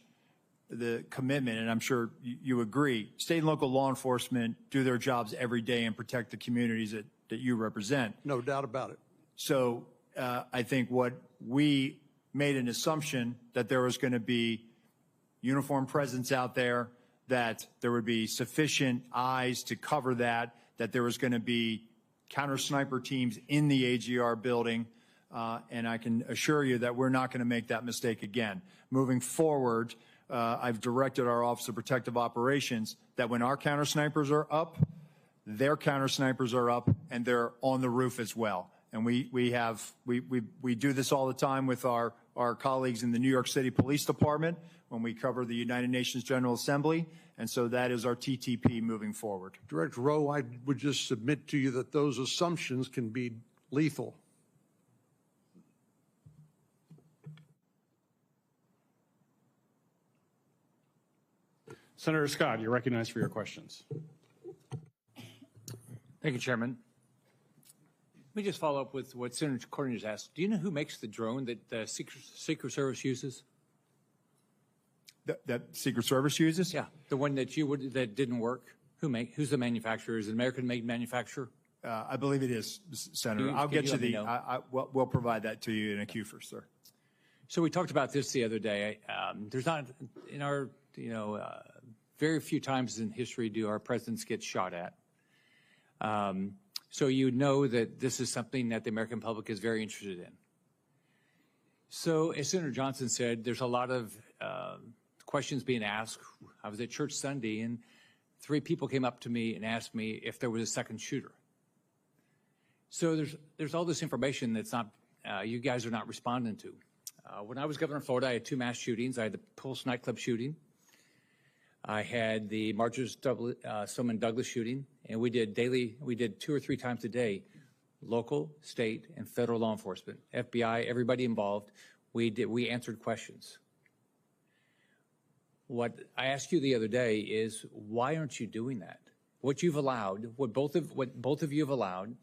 the commitment, and I'm sure you agree. State and local law enforcement do their jobs every day and protect the communities that you represent. No doubt about it. So I think what we made an assumption that there was going to be uniformed presence out there, that there would be sufficient eyes to cover that there was going to be counter sniper teams in the AGR building, and I can assure you that we're not going to make that mistake again. Moving forward, I've directed our Office of Protective Operations that when our counter snipers are up, their counter snipers are up, and they're on the roof as well. And we do this all the time with our colleagues in the New York City Police Department when we cover the United Nations General Assembly. And so that is our TTP moving forward. Director Rowe, I would just submit to you that those assumptions can be lethal. Senator Scott, you're recognized for your questions. Thank you, Chairman. Let me just follow up with what Senator Cornyn just asked. Do you know who makes the drone that the Secret Service uses? That Secret Service uses? Yeah, the one that that didn't work. Who's the manufacturer? Is it an American-made manufacturer? I believe it is, Senator. I'll get you we'll provide that to you in a queue first, sir. So we talked about this the other day. There's not in our, very few times in history do our presidents get shot at. So you know that this is something that the American public is very interested in. So as Senator Johnson said, there's a lot of questions being asked. I was at church Sunday, and 3 people came up to me and asked me if there was a second shooter. So there's all this information that's not, you guys are not responding to. When I was governor of Florida, I had 2 mass shootings. I had the Pulse nightclub shooting. I had the Marjorie Stoneman Douglas shooting, and we did 2 or 3 times a day, local, state, and federal law enforcement, FBI, everybody involved. We answered questions. What I asked you the other day is, why aren't you doing that? What you've allowed, what both of you have allowed,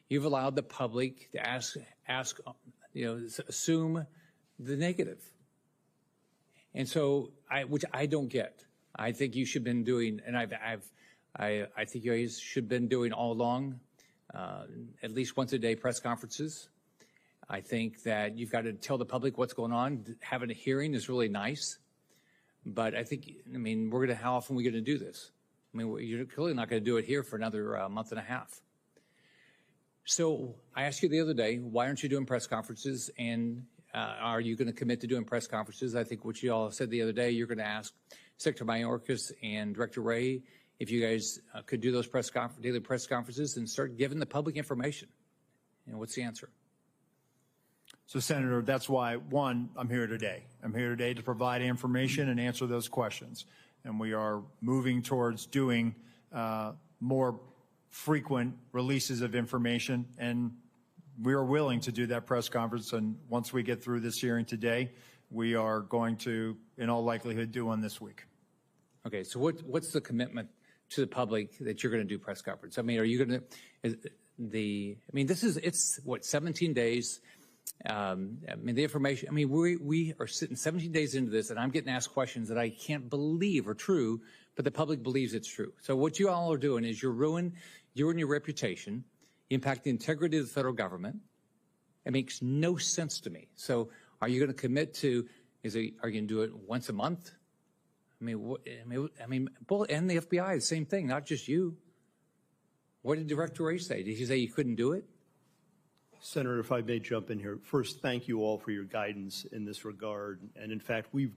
you've allowed the public to ask, assume the negative. And so, which I don't get. I think you should have been doing, and I think you guys should have been doing all along, at least once a day press conferences. I think that you've got to tell the public what's going on. Having a hearing is really nice, but how often are we going to do this? You're clearly not going to do it here for another month and a half. So I asked you the other day, why aren't you doing press conferences? And are you going to commit to doing press conferences? I think what you all said the other day, you're going to ask Secretary Mayorkas and Director Ray if you guys could do those daily press conferences and start giving the public information. What's the answer? So, Senator, that's why, one, I'm here today. I'm here today to provide information and answer those questions. And we are moving towards doing more frequent releases of information, and we are willing to do that press conference. And once we get through this hearing today, we are going to, in all likelihood, do one this week. Okay, so what's the commitment to the public that you're going to do press conference? Are you going to, it's what, 17 days? The information, we are sitting 17 days into this, and I'm getting asked questions that I can't believe are true, but the public believes it's true. So what you all are doing is you're ruining your reputation, you impact the integrity of the federal government. It makes no sense to me. So are you going to commit to, are you going to do it once a month? Both and the FBI, the same thing, not just you. What did Director Ray say? Did he say you couldn't do it? Senator, if I may jump in here. First, thank you all for your guidance in this regard. And in fact, we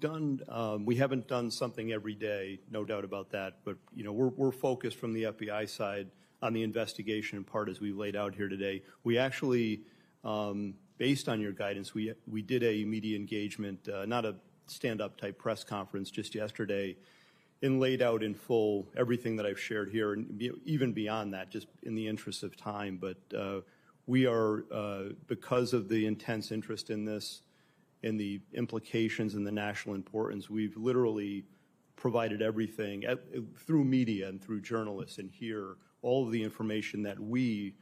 haven't done something every day, no doubt about that. But we're focused from the FBI side on the investigation in part as we laid out here today. We actually, based on your guidance, we did a media engagement, not a stand-up type press conference just yesterday, and laid out in full everything that I've shared here, and even beyond that, just in the interest of time. But we are, because of the intense interest in this and the implications and the national importance, we've literally provided everything through media and through journalists and here, all of the information that we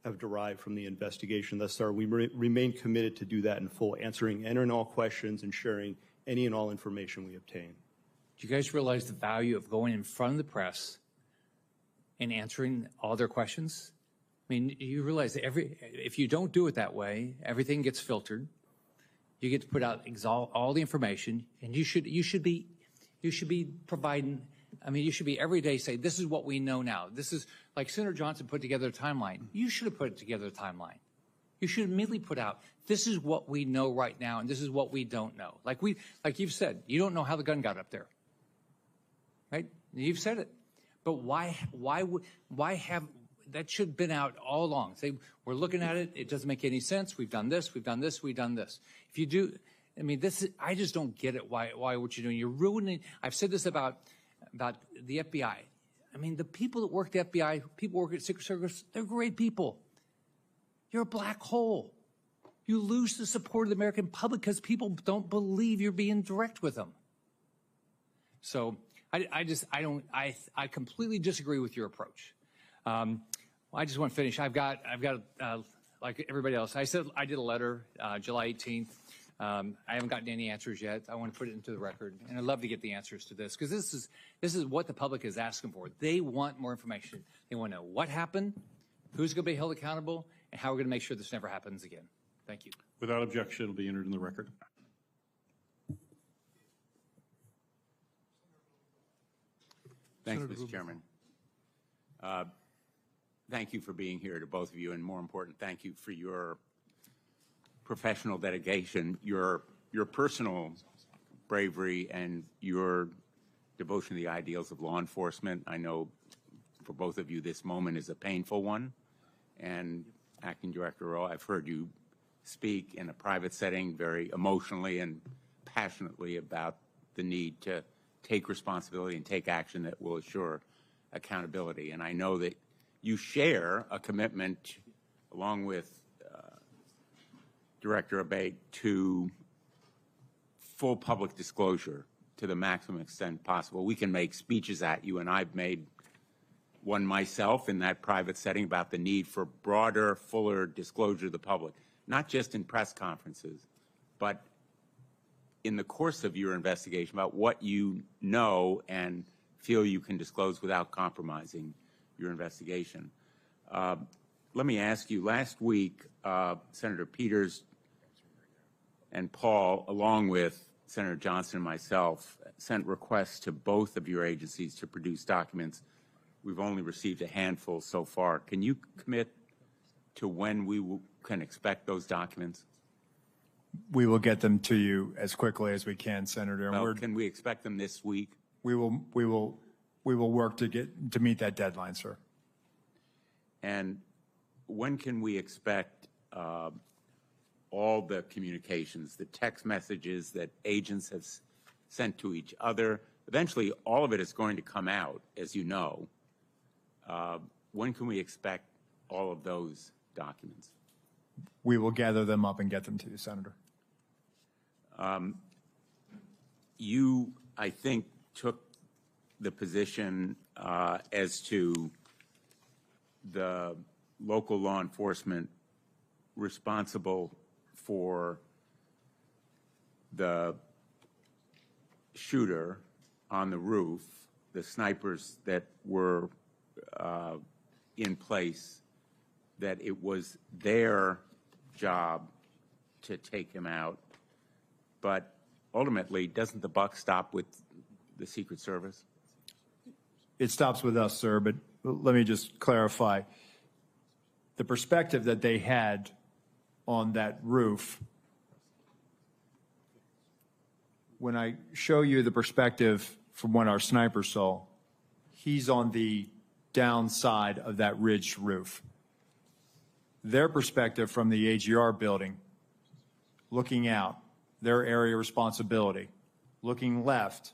have derived from the investigation thus far. We remain committed to do that in full, answering any and all questions and sharing any and all information we obtain. Do you guys realize the value of going in front of the press and answering all their questions? You realize that if you don't do it that way, everything gets filtered. You get to put out all the information, and you should be providing. You should be every day say, this is what we know now. This is like Senator Johnson put together a timeline. You should have put together a timeline. You should immediately put out, this is what we know right now, and this is what we don't know. Like you've said, you don't know how the gun got up there, right? You've said it, but why have? That should have been out all along. Say, we're looking at it. It doesn't make any sense. We've done this. We've done this. We've done this. If you do, I just don't get it. Why what you're doing? You're ruining. I've said this about the FBI. The people that work at the FBI, people who work at Secret Service, they're great people. You're a black hole. You lose the support of the American public because people don't believe you're being direct with them. So I completely disagree with your approach. I just want to finish. I've got like everybody else. I said I did a letter July 18th. I haven't gotten any answers yet. I want to put it into the record, and I'd love to get the answers to this because this is what the public is asking for. They want more information. They want to know what happened, who's going to be held accountable, and how we're going to make sure this never happens again. Thank you. Without objection, it'll be entered in the record. Thanks, Mr. Chairman. thank you for being here, to both of you, and more important, thank you for your professional dedication, your personal bravery, and your devotion to the ideals of law enforcement. I know for both of you this moment is a painful one, and Acting Director Rowe, I've heard you speak in a private setting very emotionally and passionately about the need to take responsibility and take action that will assure accountability. And I know that you share a commitment, along with Director Abate, to full public disclosure to the maximum extent possible. We can make speeches at you, and I've made one myself in that private setting about the need for broader, fuller disclosure to the public, not just in press conferences, but in the course of your investigation about what you know and feel you can disclose without compromising your investigation. Let me ask you, last week, Senator Peters and Paul, along with Senator Johnson and myself, sent requests to both of your agencies to produce documents. We've only received a handful so far. Can you commit to when we can expect those documents? We will get them to you as quickly as we can, Senator. Well, can we expect them this week? We will work to meet that deadline, sir. And when can we expect all the communications, the text messages that agents have sent to each other? Eventually, all of it is going to come out, as you know. When can we expect all of those documents? We will gather them up and get them to you, Senator. You, I think, took the position as to the local law enforcement responsible for the shooter on the roof, the snipers that were in place, that it was their job to take him out. But ultimately, doesn't the buck stop with the Secret Service? It stops with us, sir, but let me just clarify. The perspective that they had on that roof, when I show you the perspective from what our sniper saw, he's on the downside of that ridged roof. Their perspective from the AGR building, looking out, their area of responsibility, looking left,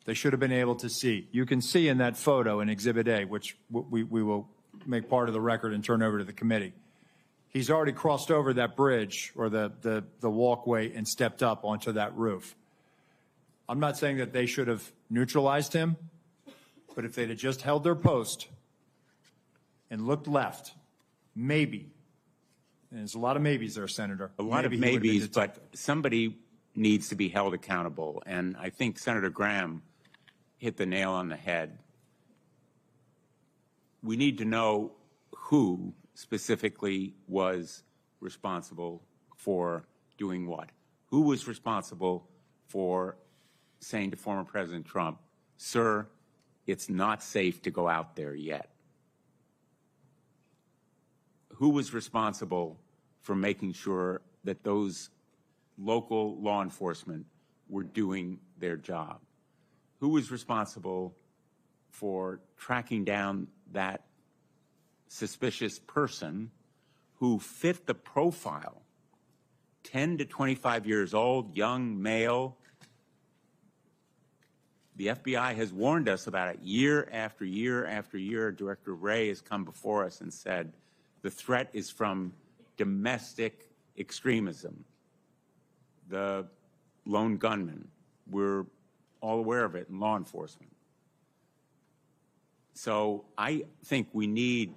they should have been able to see. You can see in that photo in Exhibit A, which we will make part of the record and turn over to the committee. He's already crossed over that bridge or the walkway and stepped up onto that roof. I'm not saying that they should have neutralized him, but if they'd have just held their post and looked left, maybe, and there's a lot of maybes there, Senator. A lot of maybes, but somebody needs to be held accountable. And I think Senator Graham hit the nail on the head. We need to know who specifically was responsible for doing what. Who was responsible for saying to former President Trump, sir, it's not safe to go out there yet? Who was responsible for making sure that those local law enforcement were doing their job? Who was responsible for tracking down that suspicious person who fit the profile, 10 to 25 years old, young male? The FBI has warned us about it year after year after year. Director Wray has come before us and said the threat is from domestic extremism. The lone gunman, we're all aware of it in law enforcement. So I think we need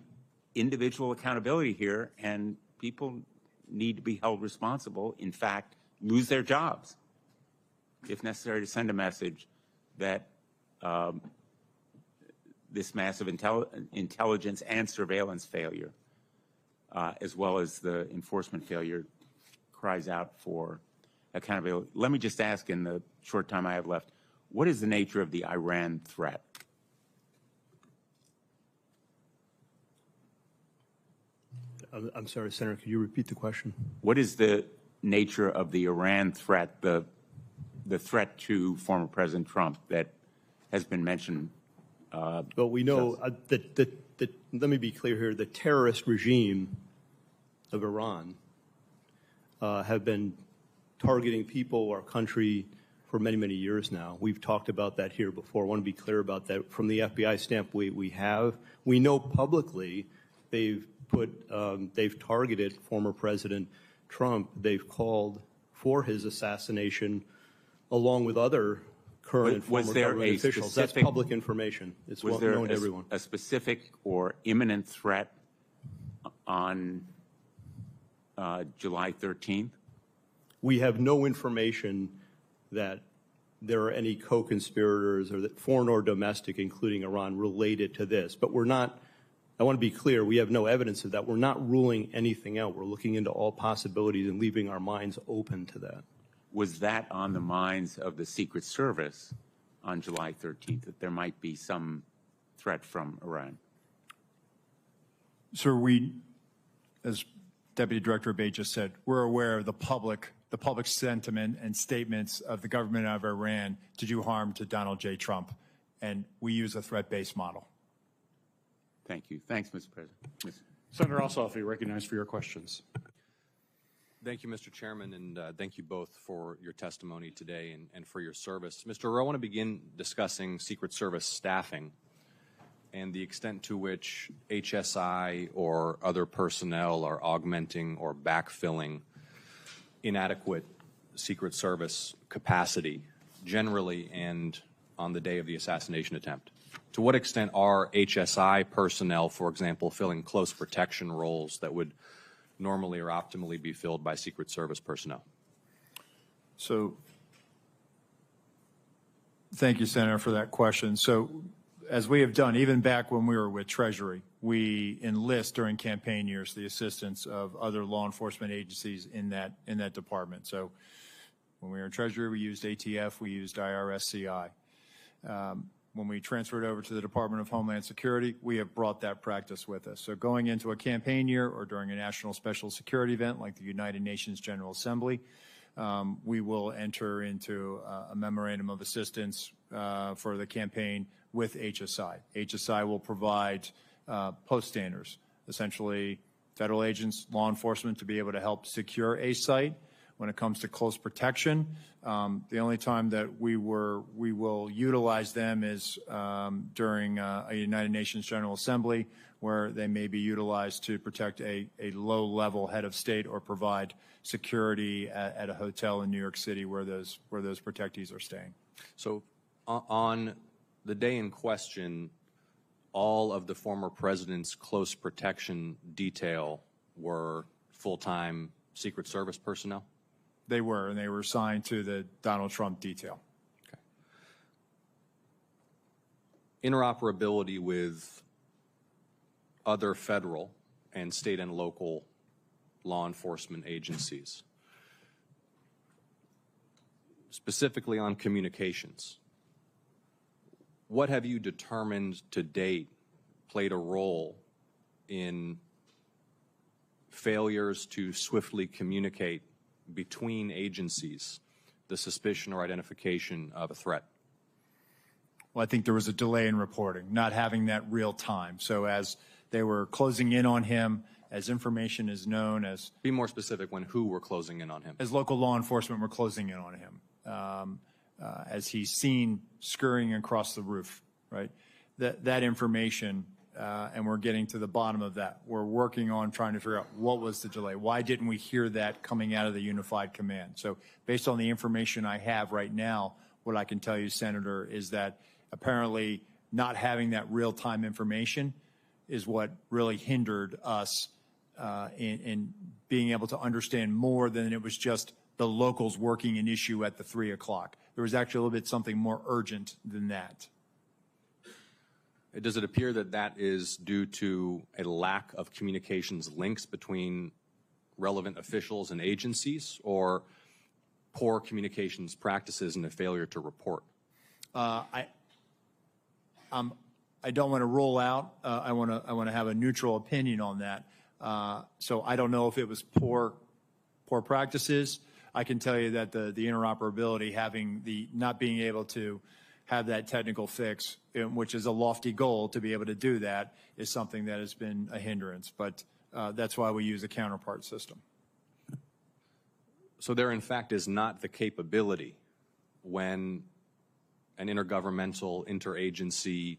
individual accountability here, and people need to be held responsible, in fact, lose their jobs, if necessary, to send a message that this massive intelligence and surveillance failure, as well as the enforcement failure, cries out for accountability. Let me just ask, in the short time I have left, what is the nature of the Iran threat? I'm sorry, Senator, could you repeat the question? What is the nature of the Iran threat, the threat to former President Trump that has been mentioned? Well, we know that let me be clear here, the terrorist regime of Iran have been targeting people, our country, for many, many years now. We've talked about that here before. I want to be clear about that. From the FBI standpoint, we know publicly they've targeted former President Trump. They've called for his assassination along with other current and former government officials. That's public information. It's well known to everyone. A specific or imminent threat on July 13th? We have no information that there are any co-conspirators or that foreign or domestic, including Iran, related to this. But we're not, I want to be clear, we have no evidence of that. We're not ruling anything out. We're looking into all possibilities and leaving our minds open to that. Was that on the minds of the Secret Service on July 13th, that there might be some threat from Iran? Sir, as Deputy Director Abate just said, we're aware of the public sentiment and statements of the government of Iran to do harm to Donald J. Trump, and we use a threat-based model. Thank you. Thanks, Mr. President. Senator Ossoff, you're recognized for your questions. Thank you, Mr. Chairman, and thank you both for your testimony today and for your service. Mr. Rowe, I want to begin discussing Secret Service staffing and the extent to which HSI or other personnel are augmenting or backfilling inadequate Secret Service capacity generally and on the day of the assassination attempt. To what extent are HSI personnel, for example, filling close protection roles that would normally or optimally be filled by Secret Service personnel? So, thank you, Senator, for that question. So, as we have done, even back when we were with Treasury, we enlist during campaign years the assistance of other law enforcement agencies in that department. So, when we were in Treasury, we used ATF, we used IRSCI. When we transferred over to the Department of Homeland Security, we have brought that practice with us. So going into a campaign year or during a national special security event like the United Nations General Assembly, we will enter into a memorandum of assistance for the campaign with HSI. HSI will provide post standers, essentially federal agents, law enforcement, to be able to help secure a site. When it comes to close protection, the only time that we will utilize them is during a United Nations General Assembly, where they may be utilized to protect a low-level head of state or provide security at a hotel in New York City where those protectees are staying. So on the day in question, all of the former president's close protection detail were full-time Secret Service personnel? They were, and they were assigned to the Donald Trump detail. Okay. Interoperability with other federal and state and local law enforcement agencies, specifically on communications. What have you determined to date played a role in failures to swiftly communicate between agencies the suspicion or identification of a threat? Well, I think there was a delay in reporting, not having that real time. So as they were closing in on him, as information is known, as... Be more specific when who were closing in on him. As local law enforcement were closing in on him, as he's seen scurrying across the roof, right? That information, and we're getting to the bottom of that. We're working on trying to figure out what was the delay. Why didn't we hear that coming out of the unified command? So based on the information I have right now, what I can tell you, Senator, is that apparently not having that real-time information is what really hindered us in being able to understand more than it was just the locals working an issue at the 3 o'clock. There was actually a little bit something more urgent than that. Does it appear that that is due to a lack of communications links between relevant officials and agencies, or poor communications practices and a failure to report? I don't want to rule out. I want to have a neutral opinion on that. So I don't know if it was poor practices. I can tell you that the interoperability, not being able to have that technical fix, which is a lofty goal to be able to do that, is something that has been a hindrance. But that's why we use a counterpart system. So there, in fact, is not the capability when an intergovernmental, interagency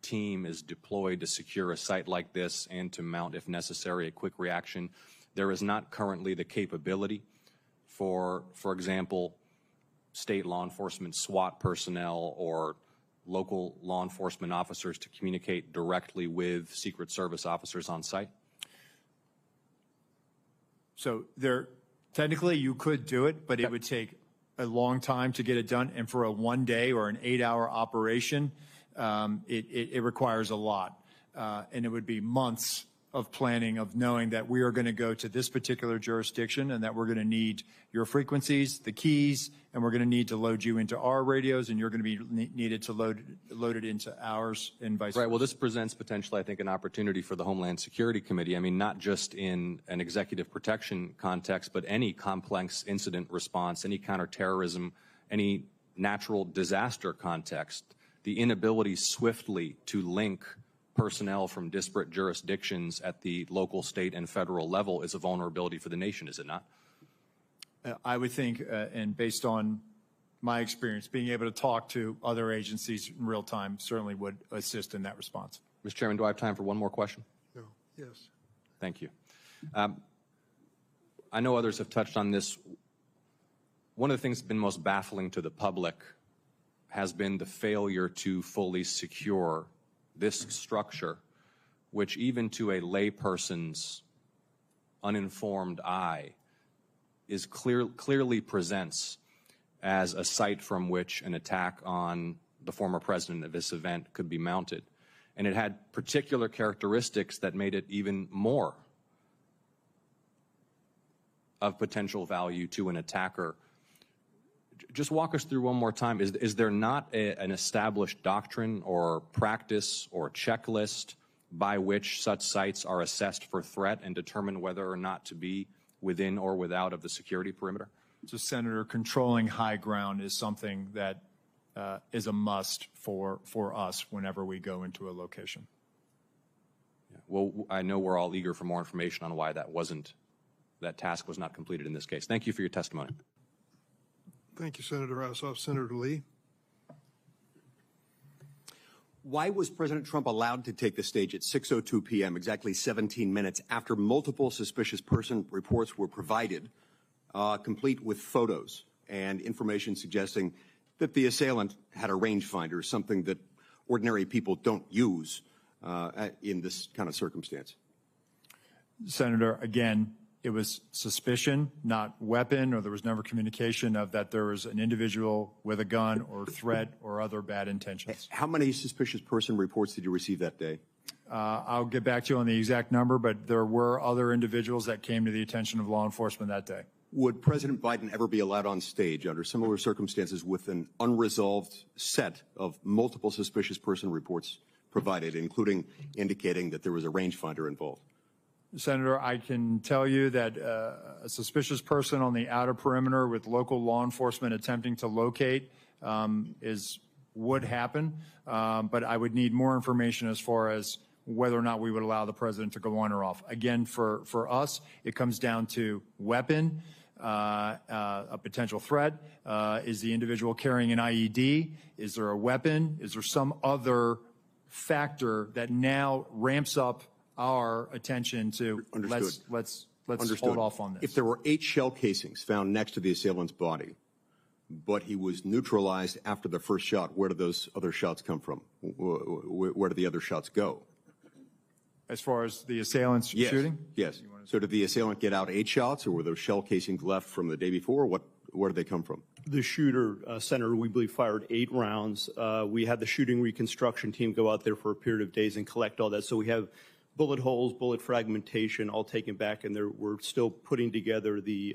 team is deployed to secure a site like this and to mount, if necessary, a quick reaction. There is not currently the capability for example, state law enforcement SWAT personnel or local law enforcement officers to communicate directly with Secret Service officers on site? So technically you could do it, but it would take a long time to get it done. And for a 1 day or an 8-hour operation, it requires a lot. And it would be months of planning, of knowing that we are going to go to this particular jurisdiction and that we're going to need your frequencies, the keys, and we're going to need to load you into our radios, and you're going to be needed to load it into ours, and vice versa. Right. Well, this presents potentially, I think, an opportunity for the Homeland Security Committee. I mean, not just in an executive protection context, but any complex incident response, any counterterrorism, any natural disaster context, the inability swiftly to link personnel from disparate jurisdictions at the local, state, and federal level is a vulnerability for the nation, is it not? I would think, and based on my experience, being able to talk to other agencies in real time certainly would assist in that response. Mr. Chairman, do I have time for one more question? No. Yes. Thank you. I know others have touched on this. One of the things that's been most baffling to the public has been the failure to fully secure this structure, which even to a layperson's uninformed eye clearly presents as a site from which an attack on the former president of this event could be mounted. And it had particular characteristics that made it even more of potential value to an attacker. Just walk us through one more time. Is there not an established doctrine or practice or checklist by which such sites are assessed for threat and determine whether or not to be within or without of the security perimeter? So, Senator, controlling high ground is something that is a must for us whenever we go into a location. Yeah. Well, I know we're all eager for more information on why that task was not completed in this case. Thank you for your testimony. Thank you, Senator Ossoff. Senator Lee. Why was President Trump allowed to take the stage at 6:02 p.m., exactly 17 minutes after multiple suspicious person reports were provided, complete with photos and information suggesting that the assailant had a rangefinder, something that ordinary people don't use in this kind of circumstance? Senator, again, it was suspicion, not weapon, or there was never communication of that there was an individual with a gun or threat or other bad intentions. How many suspicious person reports did you receive that day? I'll get back to you on the exact number, but there were other individuals that came to the attention of law enforcement that day. Would President Biden ever be allowed on stage under similar circumstances with an unresolved set of multiple suspicious person reports provided, including indicating that there was a rangefinder involved? Senator, I can tell you that a suspicious person on the outer perimeter with local law enforcement attempting to locate would happen, but I would need more information as far as whether or not we would allow the president to go on or off. Again, for us, it comes down to weapon, a potential threat. Is the individual carrying an IED? Is there a weapon? Is there some other factor that now ramps up our attention to let's hold off on this? If there were 8 shell casings found next to the assailant's body, but he was neutralized after the first shot, where did those other shots come from? Where did the other shots go? As far as the assailant's shooting? Yes. So did the assailant get out 8 shots, or were those shell casings left from the day before? Where did they come from? The shooter, Senator, we believe fired 8 rounds. We had the shooting reconstruction team go out there for a period of days and collect all that. So we have bullet holes, bullet fragmentation, all taken back, and we're still putting together the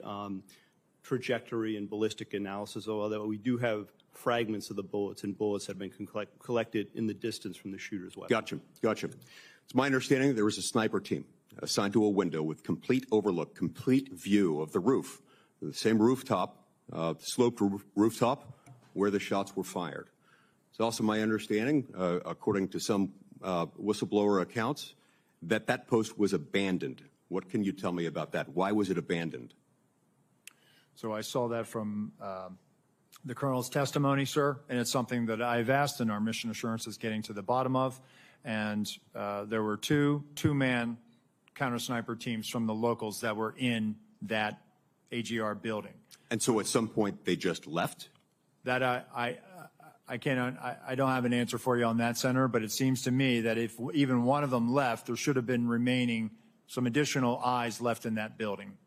trajectory and ballistic analysis, although we do have fragments of the bullets, and bullets have been collected in the distance from the shooter's weapon. Gotcha. It's my understanding there was a sniper team assigned to a window with complete overlook, complete view of the roof, the same rooftop, sloped rooftop where the shots were fired. It's also my understanding, according to some whistleblower accounts, that that post was abandoned. What can you tell me about that? Why was it abandoned? So I saw that from the colonel's testimony, sir, and it's something that I've asked and our mission assurance is getting to the bottom of. And there were two-man counter-sniper teams from the locals that were in that AGR building. And so at some point they just left? That I don't have an answer for you on that, Senator, but it seems to me that if even one of them left, there should have been remaining some additional eyes left in that building.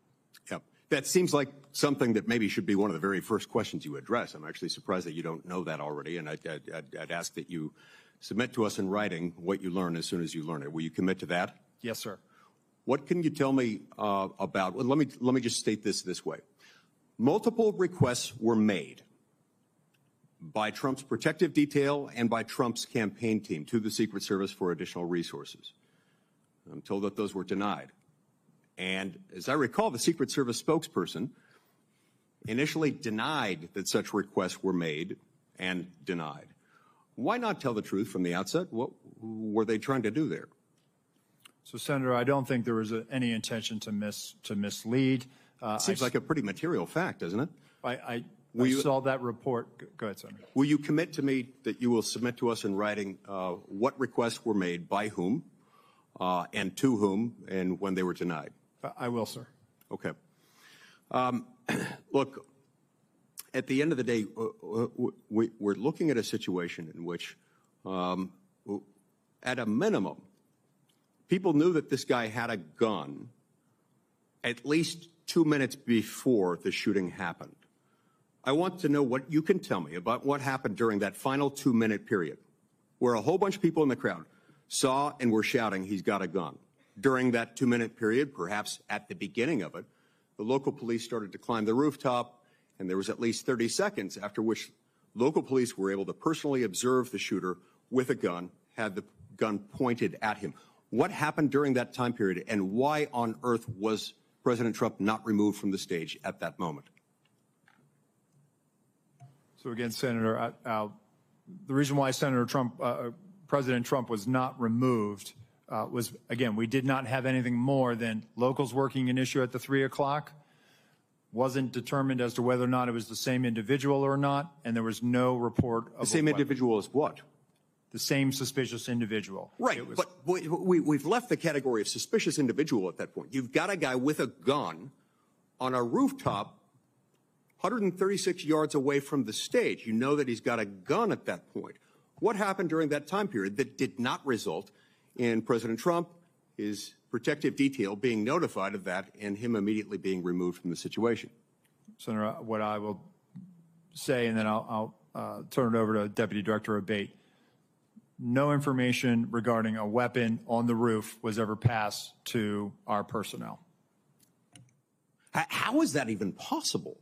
Yep. That seems like something that maybe should be one of the very first questions you address. I'm actually surprised that you don't know that already, and I'd ask that you submit to us in writing what you learn as soon as you learn it. Will you commit to that? Yes, sir. What can you tell me about, well, let me just state this way. Multiple requests were made by Trump's protective detail and by Trump's campaign team to the Secret Service for additional resources. I'm told that those were denied. And as I recall, the Secret Service spokesperson initially denied that such requests were made and denied. Why not tell the truth from the outset? What were they trying to do there? So, Senator, I don't think there was any intention to mislead. Seems like a pretty material fact, doesn't it? I saw that report. Go ahead, Senator. Will you commit to me that you will submit to us in writing what requests were made, by whom, and to whom, and when they were denied? I will, sir. Okay. Look, at the end of the day, we're looking at a situation in which, at a minimum, people knew that this guy had a gun at least 2 minutes before the shooting happened. I want to know what you can tell me about what happened during that final 2-minute period where a whole bunch of people in the crowd saw and were shouting, "He's got a gun." During that 2-minute period, perhaps at the beginning of it, the local police started to climb the rooftop, and there was at least 30 seconds after which local police were able to personally observe the shooter with a gun, had the gun pointed at him. What happened during that time period, and why on earth was President Trump not removed from the stage at that moment? So again, Senator, the reason why President Trump was not removed was, again, we did not have anything more than locals working an issue at the 3 o'clock. Wasn't determined as to whether or not it was the same individual or not, and there was no report of the same individual as what? The same suspicious individual. Right, but we've left the category of suspicious individual at that point. You've got a guy with a gun on a rooftop 136 yards away from the stage. You know that he's got a gun at that point. What happened during that time period that did not result in President Trump, his protective detail, being notified of that and him immediately being removed from the situation? Senator, what I will say, and then I'll turn it over to Deputy Director Abate. No information regarding a weapon on the roof was ever passed to our personnel. How is that even possible?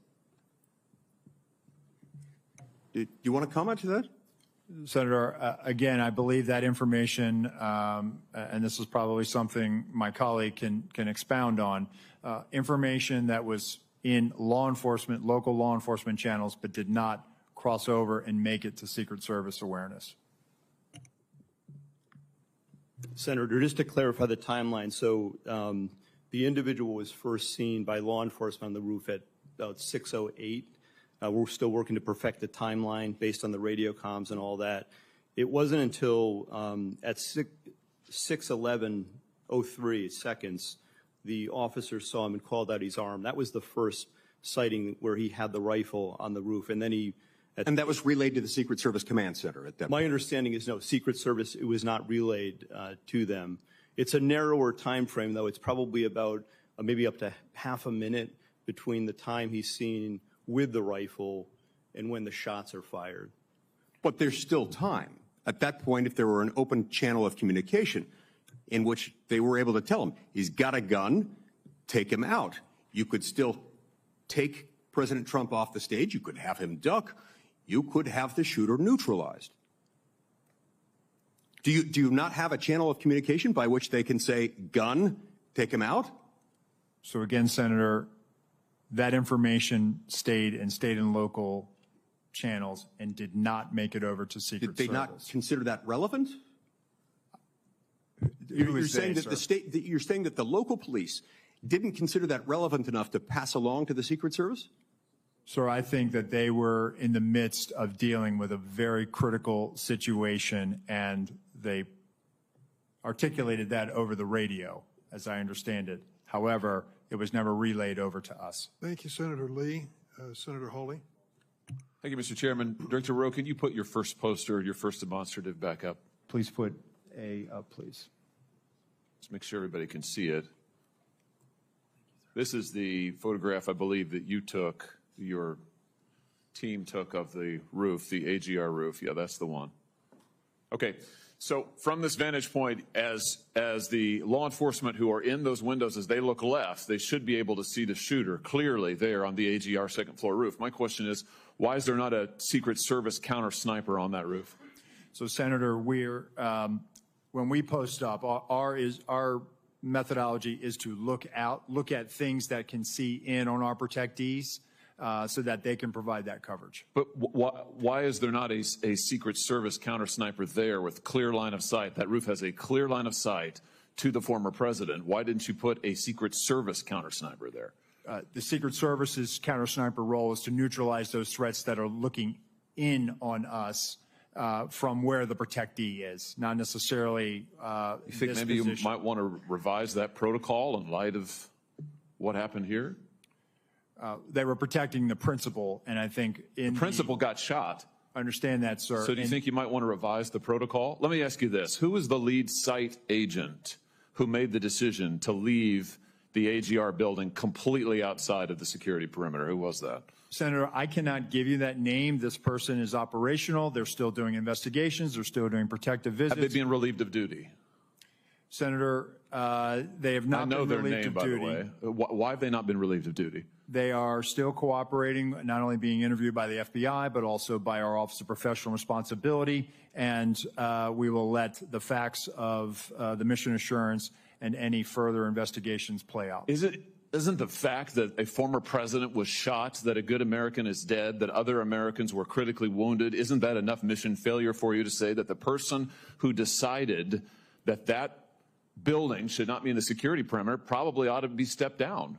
Do you want to comment to that? Senator, again, I believe that information, and this is probably something my colleague can expound on, information that was in law enforcement, local law enforcement channels, but did not cross over and make it to Secret Service awareness. Senator, just to clarify the timeline, so the individual was first seen by law enforcement on the roof at about 6:08. We're still working to perfect the timeline based on the radio comms and all that. It wasn't until at 6:11:03 seconds the officer saw him and called out his arm. That was the first sighting where he had the rifle on the roof, and then he. And that was relayed to the Secret Service Command Center at that point. My understanding is no, Secret Service, it was not relayed to them. It's a narrower time frame, though. It's probably about maybe up to half a minute between the time he's seen with the rifle and when the shots are fired. But there's still time. At that point, if there were an open channel of communication in which they were able to tell him, he's got a gun, take him out. You could still take President Trump off the stage. You could have him duck. You could have the shooter neutralized. Do you not have a channel of communication by which they can say, gun, take him out? So again, Senator, that information stayed in state and local channels and did not make it over to Secret Service. Did they not consider that relevant? You're saying that you're saying that the local police didn't consider that relevant enough to pass along to the Secret Service? Sir, I think that they were in the midst of dealing with a very critical situation, and they articulated that over the radio, as I understand it. However, it was never relayed over to us. Thank you, Senator Lee. Senator Hawley. Thank you, Mr. Chairman. Director Rowe, can you put your first poster, your first demonstrative back up? Please put A up, please. Let's make sure everybody can see it. This is the photograph, I believe, that you took, your team took of the roof, the AGR roof. Yeah, that's the one. Okay, so from this vantage point, as the law enforcement who are in those windows, as they look left, they should be able to see the shooter clearly there on the AGR second floor roof. My question is, why is there not a Secret Service counter sniper on that roof? So, Senator, we're when we post up, our methodology is to look at things that can see in on our protectees so that they can provide that coverage. But why is there not a Secret Service counter sniper there with clear line of sight? That roof has a clear line of sight to the former president. Why didn't you put a Secret Service counter sniper there? The Secret Service's counter sniper role is to neutralize those threats that are looking in on us from where the protectee is, not necessarily you think maybe you might want to revise that protocol in light of what happened here? They were protecting the principal, and I think the principal got shot. I understand that, sir. So do you think you might want to revise the protocol? Let me ask you this. Who was the lead site agent who made the decision to leave the AGR building completely outside of the security perimeter? Who was that? Senator, I cannot give you that name. This person is operational. They're still doing investigations. They're still doing protective visits. Have they been relieved of duty? Senator, they have not been relieved of duty. I know their name, by the way. Why have they not been relieved of duty? They are still cooperating, not only being interviewed by the FBI, but also by our Office of Professional Responsibility. And we will let the facts of the mission assurance and any further investigations play out. Isn't the fact that a former president was shot, that a good American is dead, that other Americans were critically wounded, isn't that enough mission failure for you to say that the person who decided that that building should not be in the security perimeter probably ought to be stepped down?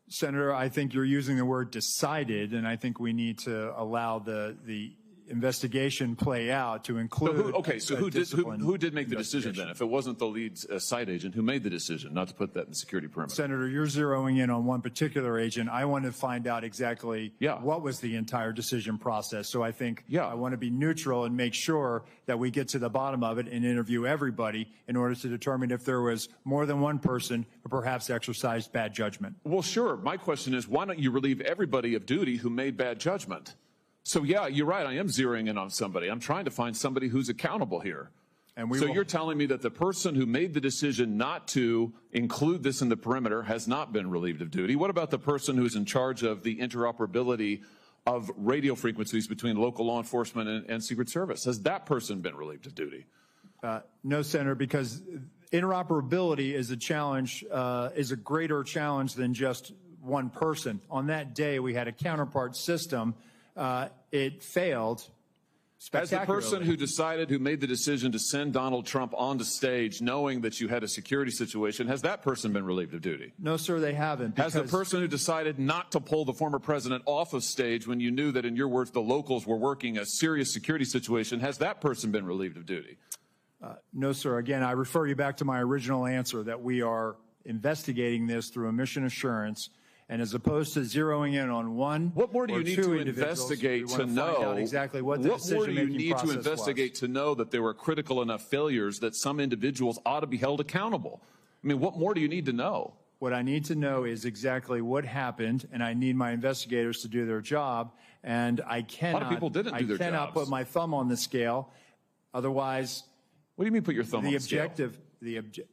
Senator, I think you're using the word decided, and I think we need to allow the investigation play out to include. So who did make the decision then? If it wasn't the lead site agent, who made the decision not to put that in the security perimeter? Senator, you're zeroing in on one particular agent. I want to find out exactly what was the entire decision process. So I think I want to be neutral and make sure that we get to the bottom of it and interview everybody in order to determine if there was more than one person who perhaps exercised bad judgment. Well, sure. My question is, why don't you relieve everybody of duty who made bad judgment? So, yeah, you're right. I am zeroing in on somebody. I'm trying to find somebody who's accountable here. So you're telling me that the person who made the decision not to include this in the perimeter has not been relieved of duty. What about the person who's in charge of the interoperability of radio frequencies between local law enforcement and Secret Service? Has that person been relieved of duty? No, Senator, because interoperability is a challenge, is a greater challenge than just one person. On that day, we had a counterpart system. It failed As the person who made the decision to send Donald Trump onto stage knowing that you had a security situation, has that person been relieved of duty? No, sir, they haven't. Has the person who decided not to pull the former president off of stage when you knew that, in your words, the locals were working a serious security situation, has that person been relieved of duty? No, sir. Again, I refer you back to my original answer that we are investigating this through a mission assurance. And as opposed to zeroing in on one, what more do you need to investigate to know exactly what the decision-making process was? What more do you need to investigate to know that there were critical enough failures that some individuals ought to be held accountable? I mean, what more do you need to know? What I need to know is exactly what happened, and I need my investigators to do their job. And I cannot. A lot of people didn't do their jobs. I cannot put my thumb on the scale. Otherwise, what do you mean put your thumb on the scale?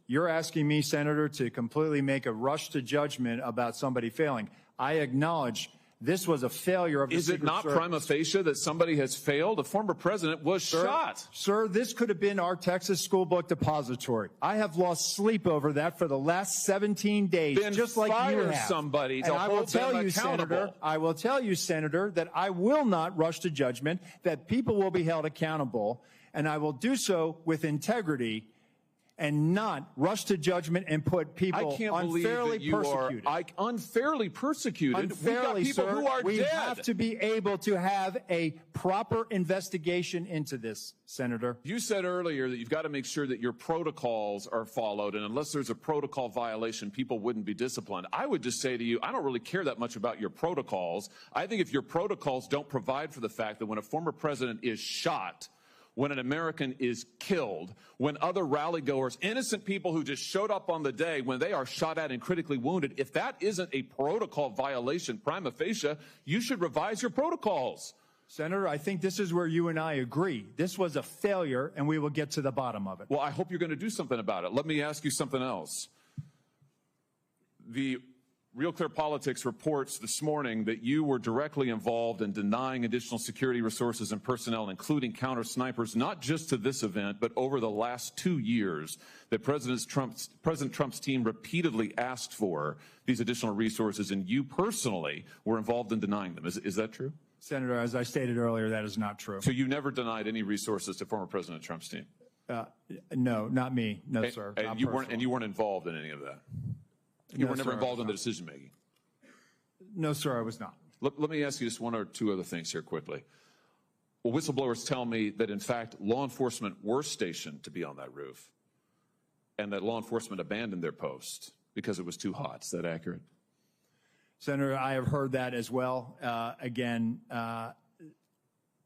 You're asking me, Senator, to completely make a rush to judgment about somebody failing. I acknowledge This was a failure of the Is it Secret not Service. prima facie that somebody has failed? A former president was shot. Sir, this could have been our Texas school book depository. I have lost sleep over that for the last 17 days, Then just like you fire have. somebody to And I will hold tell them you, accountable. Senator, I will tell you, Senator, that I will not rush to judgment, that people will be held accountable, and I will do so with integrity and not rush to judgment and put people I can't believe unfairly that you persecuted. are unfairly persecuted. Unfairly, We've got people sir, who are we dead. have to be able to have a proper investigation into this, Senator. You said earlier that you've got to make sure that your protocols are followed, and unless there's a protocol violation, people wouldn't be disciplined. I would just say to you, I don't really care that much about your protocols. I think if your protocols don't provide for the fact that when a former president is shot, when an American is killed, when other rally-goers, innocent people who just showed up on the day, when they are shot at and critically wounded, if that isn't a protocol violation prima facie, you should revise your protocols. Senator, I think this is where you and I agree. This was a failure, and we will get to the bottom of it. Well, I hope you're going to do something about it. Let me ask you something else. The Real Clear Politics reports this morning that you were directly involved in denying additional security resources and personnel, including counter snipers, not just to this event, but over the last 2 years, that President Trump's team repeatedly asked for these additional resources, and you personally were involved in denying them. Is that true? Senator, as I stated earlier, that is not true. So you never denied any resources to former President Trump's team? No, not me. No, sir. And not you personally. weren't involved in any of that? You No, were never sir, I involved was in the not. decision-making? No, sir, I was not. Let me ask you just one or two other things here quickly. Well, whistleblowers tell me that, in fact, law enforcement were stationed to be on that roof and that law enforcement abandoned their post because it was too hot. Is that accurate? Senator, I have heard that as well. Again,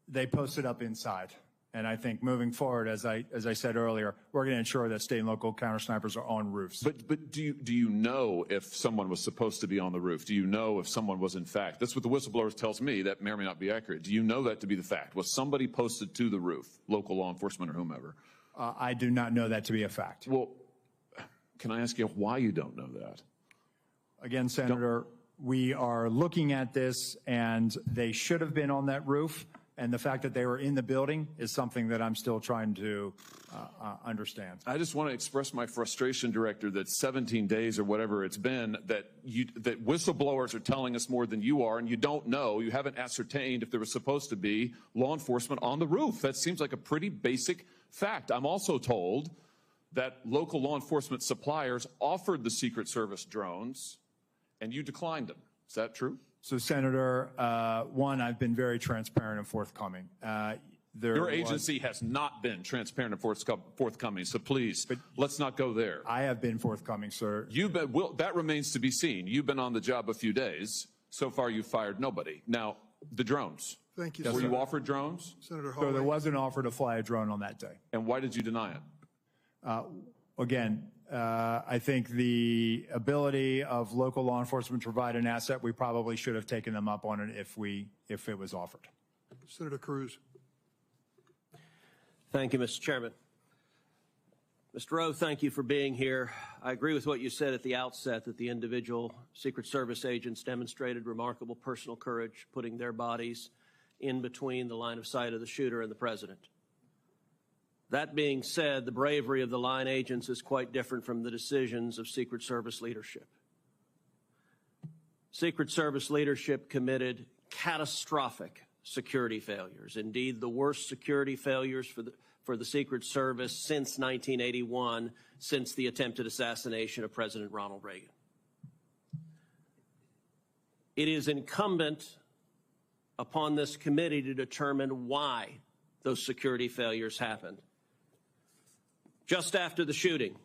they posted up inside. And I think moving forward, as I said earlier, we're going to ensure that state and local counter snipers are on roofs. But do you know if someone was supposed to be on the roof? Do you know if someone was in fact? That's what the whistleblowers tells me. That may or may not be accurate. Do you know that to be the fact? Was somebody posted to the roof, local law enforcement or whomever? I do not know that to be a fact. Well, can I ask you why you don't know that? Again, Senator, we are looking at this, and they should have been on that roof. And the fact that they were in the building is something that I'm still trying to understand. I just want to express my frustration, Director, that 17 days or whatever it's been, that whistleblowers are telling us more than you are, and you don't know, you haven't ascertained if there was supposed to be law enforcement on the roof. That seems like a pretty basic fact. I'm also told that local law enforcement suppliers offered the Secret Service drones, and you declined them. Is that true? So, Senator, one, I've been very transparent and forthcoming. Your agency has not been transparent and forthcoming, so please, let's not go there. I have been forthcoming, sir. That remains to be seen. You've been on the job a few days. So far, you've fired nobody. Now, the drones. Thank you, Were Senator. you offered drones? Senator So Hawley. there was an offer to fly a drone on that day. And why did you deny it? Again, I think the ability of local law enforcement to provide an asset, we probably should have taken them up on it if it was offered. Senator Cruz. Thank you, Mr. Chairman. Mr. Rowe, thank you for being here. I agree with what you said at the outset, that the individual Secret Service agents demonstrated remarkable personal courage, putting their bodies in between the line of sight of the shooter and the president. That being said, the bravery of the line agents is quite different from the decisions of Secret Service leadership. Secret Service leadership committed catastrophic security failures, indeed the worst security failures for the Secret Service since 1981, since the attempted assassination of President Ronald Reagan. It is incumbent upon this committee to determine why those security failures happened. Just after the shooting,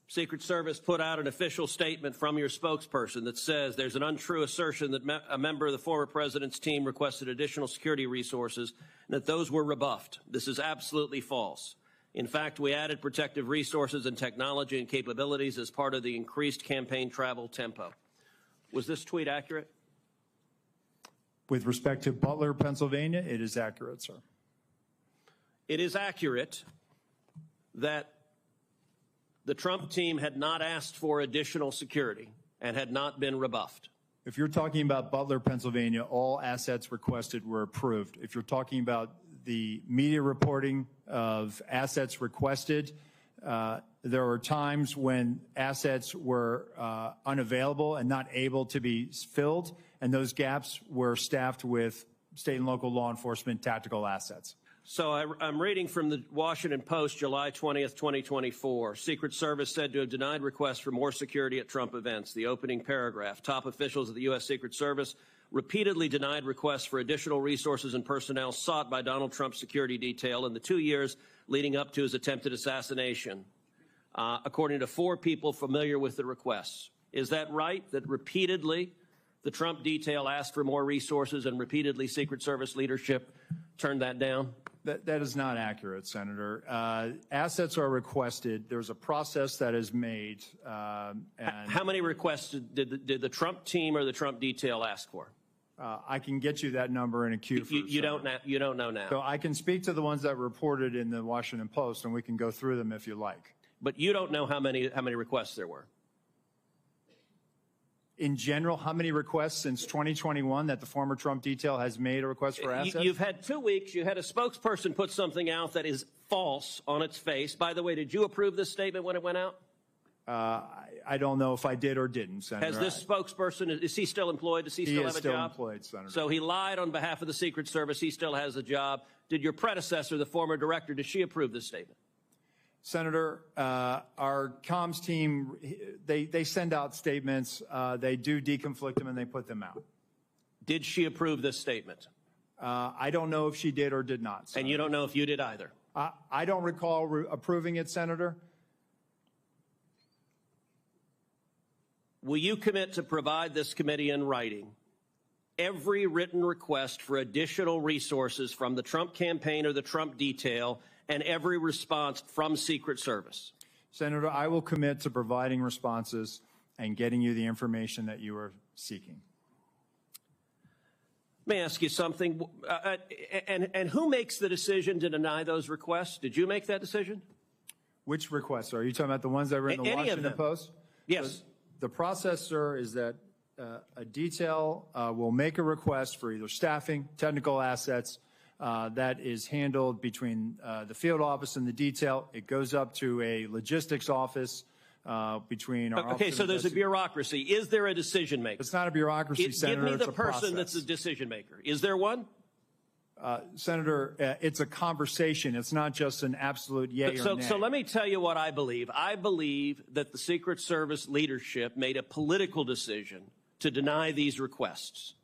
Secret Service put out an official statement from your spokesperson that says there's an untrue assertion that a member of the former president's team requested additional security resources and that those were rebuffed. This is absolutely false. In fact, we added protective resources and technology and capabilities as part of the increased campaign travel tempo. Was this tweet accurate? With respect to Butler, Pennsylvania, it is accurate, sir. It is accurate that the Trump team had not asked for additional security and had not been rebuffed. If you're talking about Butler, Pennsylvania, all assets requested were approved. If you're talking about the media reporting of assets requested, there were times when assets were unavailable and not able to be filled, and those gaps were staffed with state and local law enforcement tactical assets. So I'm reading from the Washington Post, July 20th, 2024. Secret Service said to have denied requests for more security at Trump events. The opening paragraph, top officials of the U.S. Secret Service repeatedly denied requests for additional resources and personnel sought by Donald Trump's security detail in the 2 years leading up to his attempted assassination, according to 4 people familiar with the requests. Is that right, that repeatedly the Trump detail asked for more resources and repeatedly Secret Service leadership turned that down? That is not accurate, Senator. Assets are requested. There's a process that is made. And how many requests did the Trump team or the Trump detail ask for? I can get you that number in a queue. You don't know now. So I can speak to the ones that reported in the Washington Post, and we can go through them if you like. But you don't know how many requests there were. In general, how many requests since 2021 that the former Trump detail has made a request for assets? You've had 2 weeks. You had a spokesperson put something out that is false on its face. By the way, did you approve this statement when it went out? I don't know if I did or didn't, Senator. Has this spokesperson, is he still employed? Does he still have a job? He is still employed, Senator. So he lied on behalf of the Secret Service. He still has a job. Did your predecessor, the former director, did she approve this statement? Senator, our comms team, they send out statements, they do deconflict them, and they put them out. Did she approve this statement? I don't know if she did or did not, Senator. And you don't know if you did either? I don't recall approving it, Senator. Will you commit to provide this committee in writing every written request for additional resources from the Trump campaign or the Trump detail and every response from Secret Service? Senator, I will commit to providing responses and getting you the information that you are seeking. Let me ask you something. And who makes the decision to deny those requests? Did you make that decision? Which requests? Are you talking about the ones that were in the Washington Post? Yes. The process, sir, is that a detail will make a request for either staffing, technical assets, that is handled between the field office and the detail. It goes up to a logistics office between our Okay, so there's a bureaucracy. Is there a decision maker? It's not a bureaucracy, Senator. Give me the it's a person process. that's a decision maker. Is there one? Senator, it's a conversation. It's not just an absolute yay or nay. So let me tell you what I believe. I believe that the Secret Service leadership made a political decision to deny these requests.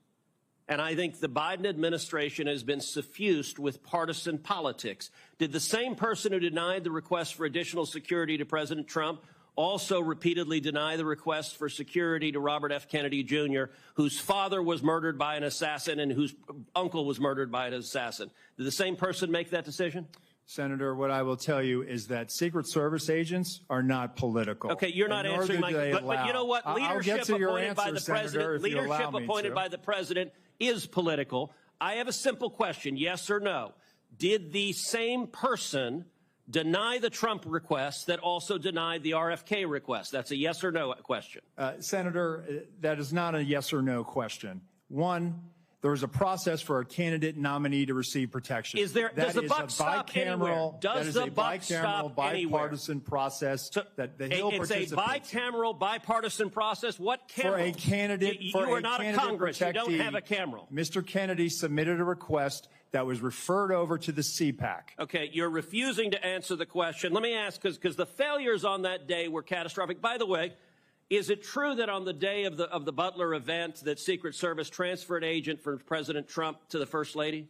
And I think the Biden administration has been suffused with partisan politics. Did the same person who denied the request for additional security to President Trump also repeatedly deny the request for security to Robert F. Kennedy Jr., whose father was murdered by an assassin and whose uncle was murdered by an assassin? Did the same person make that decision? Senator, what I will tell you is that Secret Service agents are not political. Okay, you're not answering my question. But you know what? Leadership appointed by the president, leadership appointed by the president is political. I have a simple question, yes or no. Did the same person deny the Trump request that also denied the RFK request? That's a yes or no question. Senator, that is not a yes or no question. One, there is a process for a candidate nominee to receive protection. Does the buck stop anywhere? Does the buck stop anywhere? Bipartisan process that the Hill participates. It's a bicameral, bipartisan process. What camera? For a candidate, you are not a Congress. You don't have a camera. Mr. Kennedy submitted a request that was referred over to the CPAC. Okay, you're refusing to answer the question. Let me ask, because the failures on that day were catastrophic. By the way, is it true that on the day of the Butler event that Secret Service transferred agent from President Trump to the First Lady?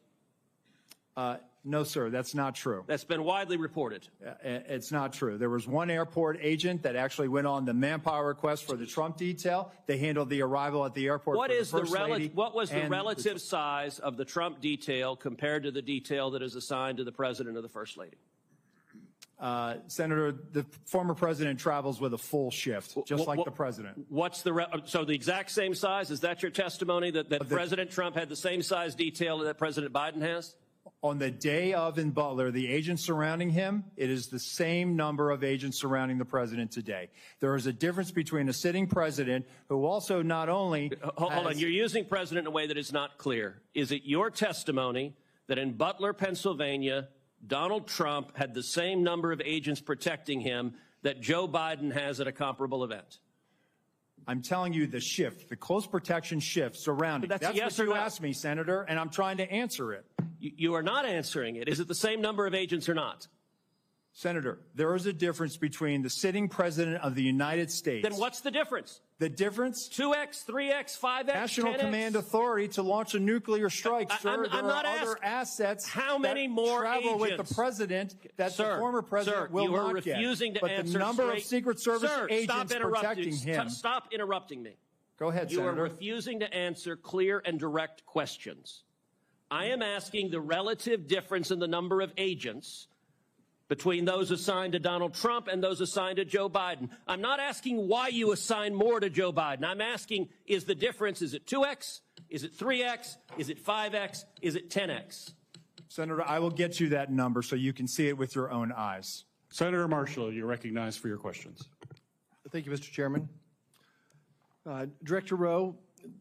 No, sir, that's not true. That's been widely reported. It's not true. There was one airport agent that actually went on the manpower request for the Trump detail. They handled the arrival at the airport for the First Lady. What was the relative size of the Trump detail compared to the detail that is assigned to the President or the First Lady? Senator, the former president travels with a full shift, just like the president. So the exact same size? Is that your testimony, that President Trump had the same size detail that President Biden has? On the day of in Butler, the agents surrounding him, it is the same number of agents surrounding the president today. There is a difference between a sitting president who also not only Hold on, you're using president in a way that is not clear. Is it your testimony that in Butler, Pennsylvania, Donald Trump had the same number of agents protecting him that Joe Biden has at a comparable event? I'm telling you the shift, the close protection shift surrounding. That's a yes what you or no. asked me, Senator, and I'm trying to answer it. You are not answering it. Is it the same number of agents or not? Senator, there is a difference between the sitting president of the United States. Then what's the difference? The difference? 2x, 3x, 5x, National 10x? Command Authority to launch a nuclear strike. Sir, I'm not there are other asking assets how many more travel agents? with the president that Sir, the former president sir, will you are not get. refusing to but answer the number straight. of Secret Service Sir, agents protecting him. Stop interrupting me. Go ahead, You Senator. are refusing to answer clear and direct questions. I am asking the relative difference in the number of agents between those assigned to Donald Trump and those assigned to Joe Biden. I'm not asking why you assign more to Joe Biden. I'm asking, is the difference, is it 2x? Is it 3x? Is it 5x? Is it 10x? Senator, I will get you that number so you can see it with your own eyes. Senator Marshall, you're recognized for your questions. Thank you, Mr. Chairman. Director Rowe,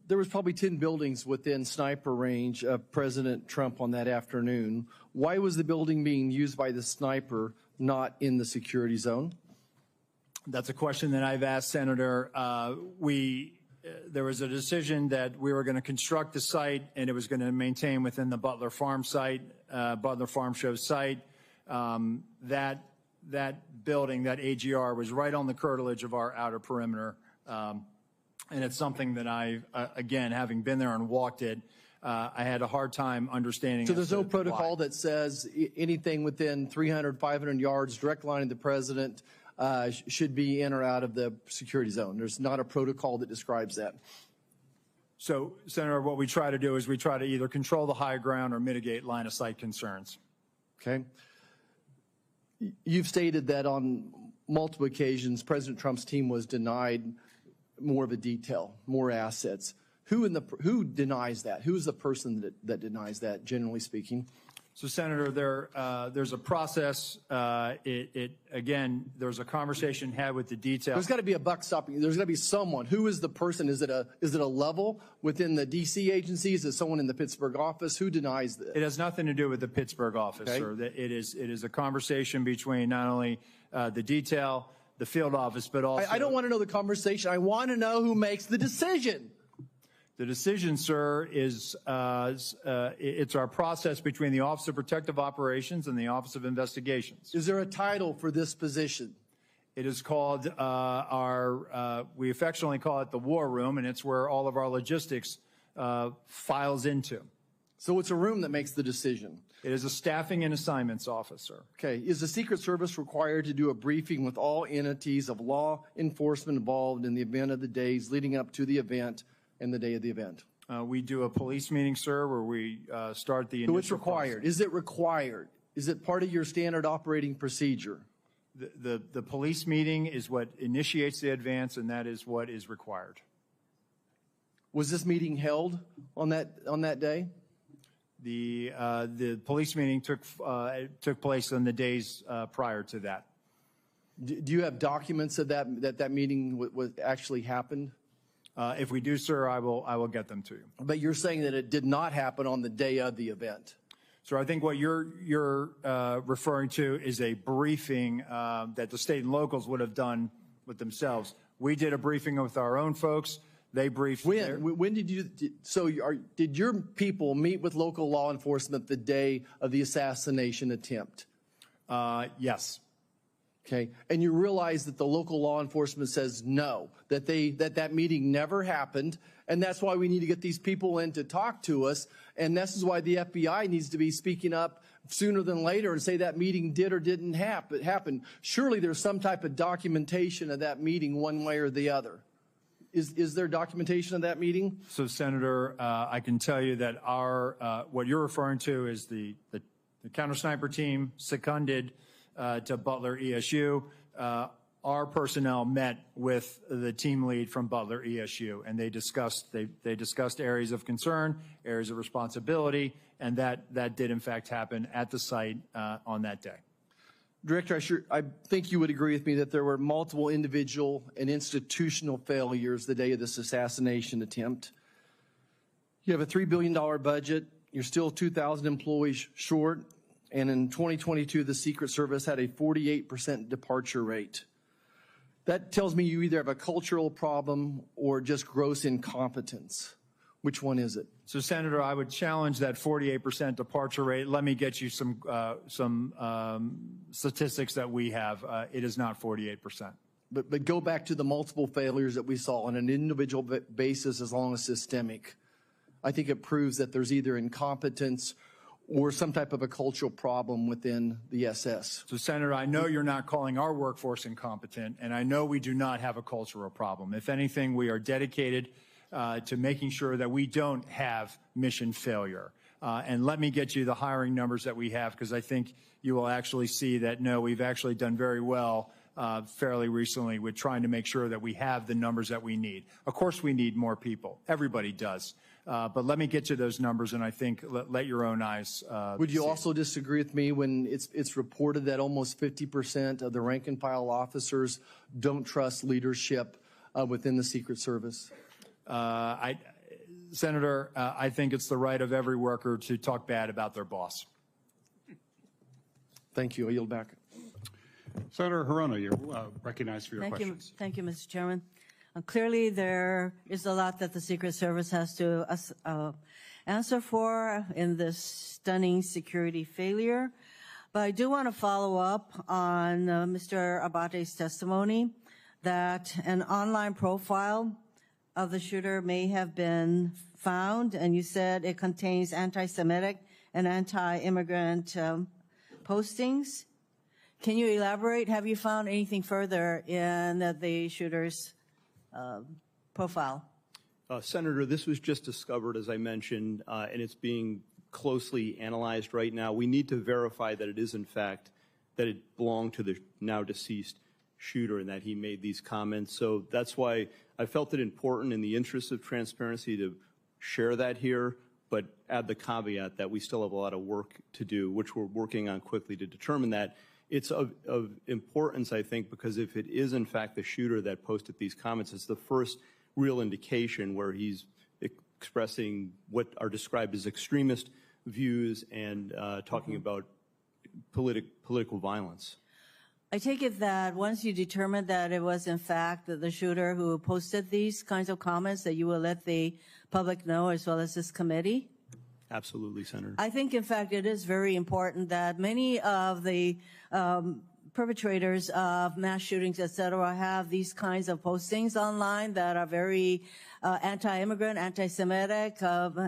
there was probably 10 buildings within sniper range of President Trump on that afternoon. Why was the building being used by the sniper not in the security zone? That's a question that I've asked, Senator. There was a decision that we were going to construct the site and it was going to maintain within the Butler Farm site, Butler Farm Show site. That building, that AGR, was right on the curtilage of our outer perimeter. And it's something that I, again, having been there and walked it, I had a hard time understanding. So there's no protocol that says anything within 300, 500 yards, direct line of the president, should be in or out of the security zone. There's not a protocol that describes that. So, Senator, what we try to do is we try to either control the high ground or mitigate line of sight concerns. Okay. You've stated that on multiple occasions, President Trump's team was denied more of a detail, more assets. Who denies that? Who is the person that denies that, generally speaking? So, Senator, there's a process. Again, there's a conversation had with the detail. There's got to be a buck stopping. There's got to be someone. Who is the person? Is it a level within the D.C. agency? Is it someone in the Pittsburgh office? Who denies this? It has nothing to do with the Pittsburgh office, Okay. sir. It is a conversation between not only the detail, the field office, but also. I don't want to know the conversation. I want to know who makes the decision. The decision, sir, is it's our process between the Office of Protective Operations and the Office of Investigations. Is there a title for this position? It is called we affectionately call it the War Room, and it's where all of our logistics files into. So it's a room that makes the decision. It is a staffing and assignments officer. Okay. Is the Secret Service required to do a briefing with all entities of law enforcement involved in the event of the days leading up to the event and the day of the event? We do a police meeting, sir, where we start the initial. So it's required. Process. Is it required? Is it part of your standard operating procedure? The police meeting is what initiates the advance, and that is what is required. Was this meeting held on that day? The police meeting took place on the days prior to that. Do you have documents of that meeting actually happened? If we do, sir, I will get them to you. But you're saying that it did not happen on the day of the event. So I think what you're referring to is a briefing that the state and locals would have done with themselves. We did a briefing with our own folks. They briefed. When did you? Did your people meet with local law enforcement the day of the assassination attempt? Yes. Okay, and you realize that the local law enforcement says no, that meeting never happened, and that's why we need to get these people in to talk to us, and this is why the FBI needs to be speaking up sooner than later and say that meeting did or didn't happen. Surely there's some type of documentation of that meeting one way or the other. Is there documentation of that meeting? So, Senator, I can tell you that what you're referring to is the counter sniper team seconded to Butler ESU. our personnel met with the team lead from Butler ESU, and they discussed areas of concern, areas of responsibility, and that did in fact happen at the site on that day. Director, I think you would agree with me that there were multiple individual and institutional failures the day of this assassination attempt. You have a $3 billion budget. You're still 2,000 employees short. And in 2022, the Secret Service had a 48% departure rate. That tells me you either have a cultural problem or just gross incompetence. Which one is it? So, Senator, I would challenge that 48% departure rate. Let me get you some statistics that we have. It is not 48%. But go back to the multiple failures that we saw on an individual basis as long as systemic. I think it proves that there's either incompetence or some type of a cultural problem within the SS. So, Senator, I know you're not calling our workforce incompetent, and I know we do not have a cultural problem. If anything, we are dedicated to making sure that we don't have mission failure. And let me get you the hiring numbers that we have, because I think you will actually see that, no, we've actually done very well fairly recently with trying to make sure that we have the numbers that we need. Of course, we need more people. Everybody does. But let me get you those numbers, and I think let your own eyes Would you also disagree with me when it's reported that almost 50% of the rank and file officers don't trust leadership within the Secret Service? Senator, I think it's the right of every worker to talk bad about their boss. Thank you. I yield back. Senator Hirono, you're recognized for your questions. Thank you, Mr. Chairman. Clearly, there is a lot that the Secret Service has to answer for in this stunning security failure. But I do want to follow up on Mr. Abate's testimony that an online profile of the shooter may have been found, and you said it contains anti-Semitic and anti-immigrant postings. Can you elaborate? Have you found anything further in the shooter's profile? Senator, this was just discovered, as I mentioned, and it's being closely analyzed right now. We need to verify that it is, in fact, that it belonged to the now deceased shooter and that he made these comments. So that's why I felt it important in the interest of transparency to share that here, but add the caveat that we still have a lot of work to do, which we're working on quickly to determine that. It's of importance, I think, because if it is, in fact, the shooter that posted these comments, it's the first real indication where he's expressing what are described as extremist views and talking about political violence. I take it that once you determine that it was, in fact, the shooter who posted these kinds of comments, that you will let the public know as well as this committee? Absolutely, Senator. I think, in fact, it is very important that many of the perpetrators of mass shootings, et cetera, have these kinds of postings online that are very anti-immigrant, anti-Semitic,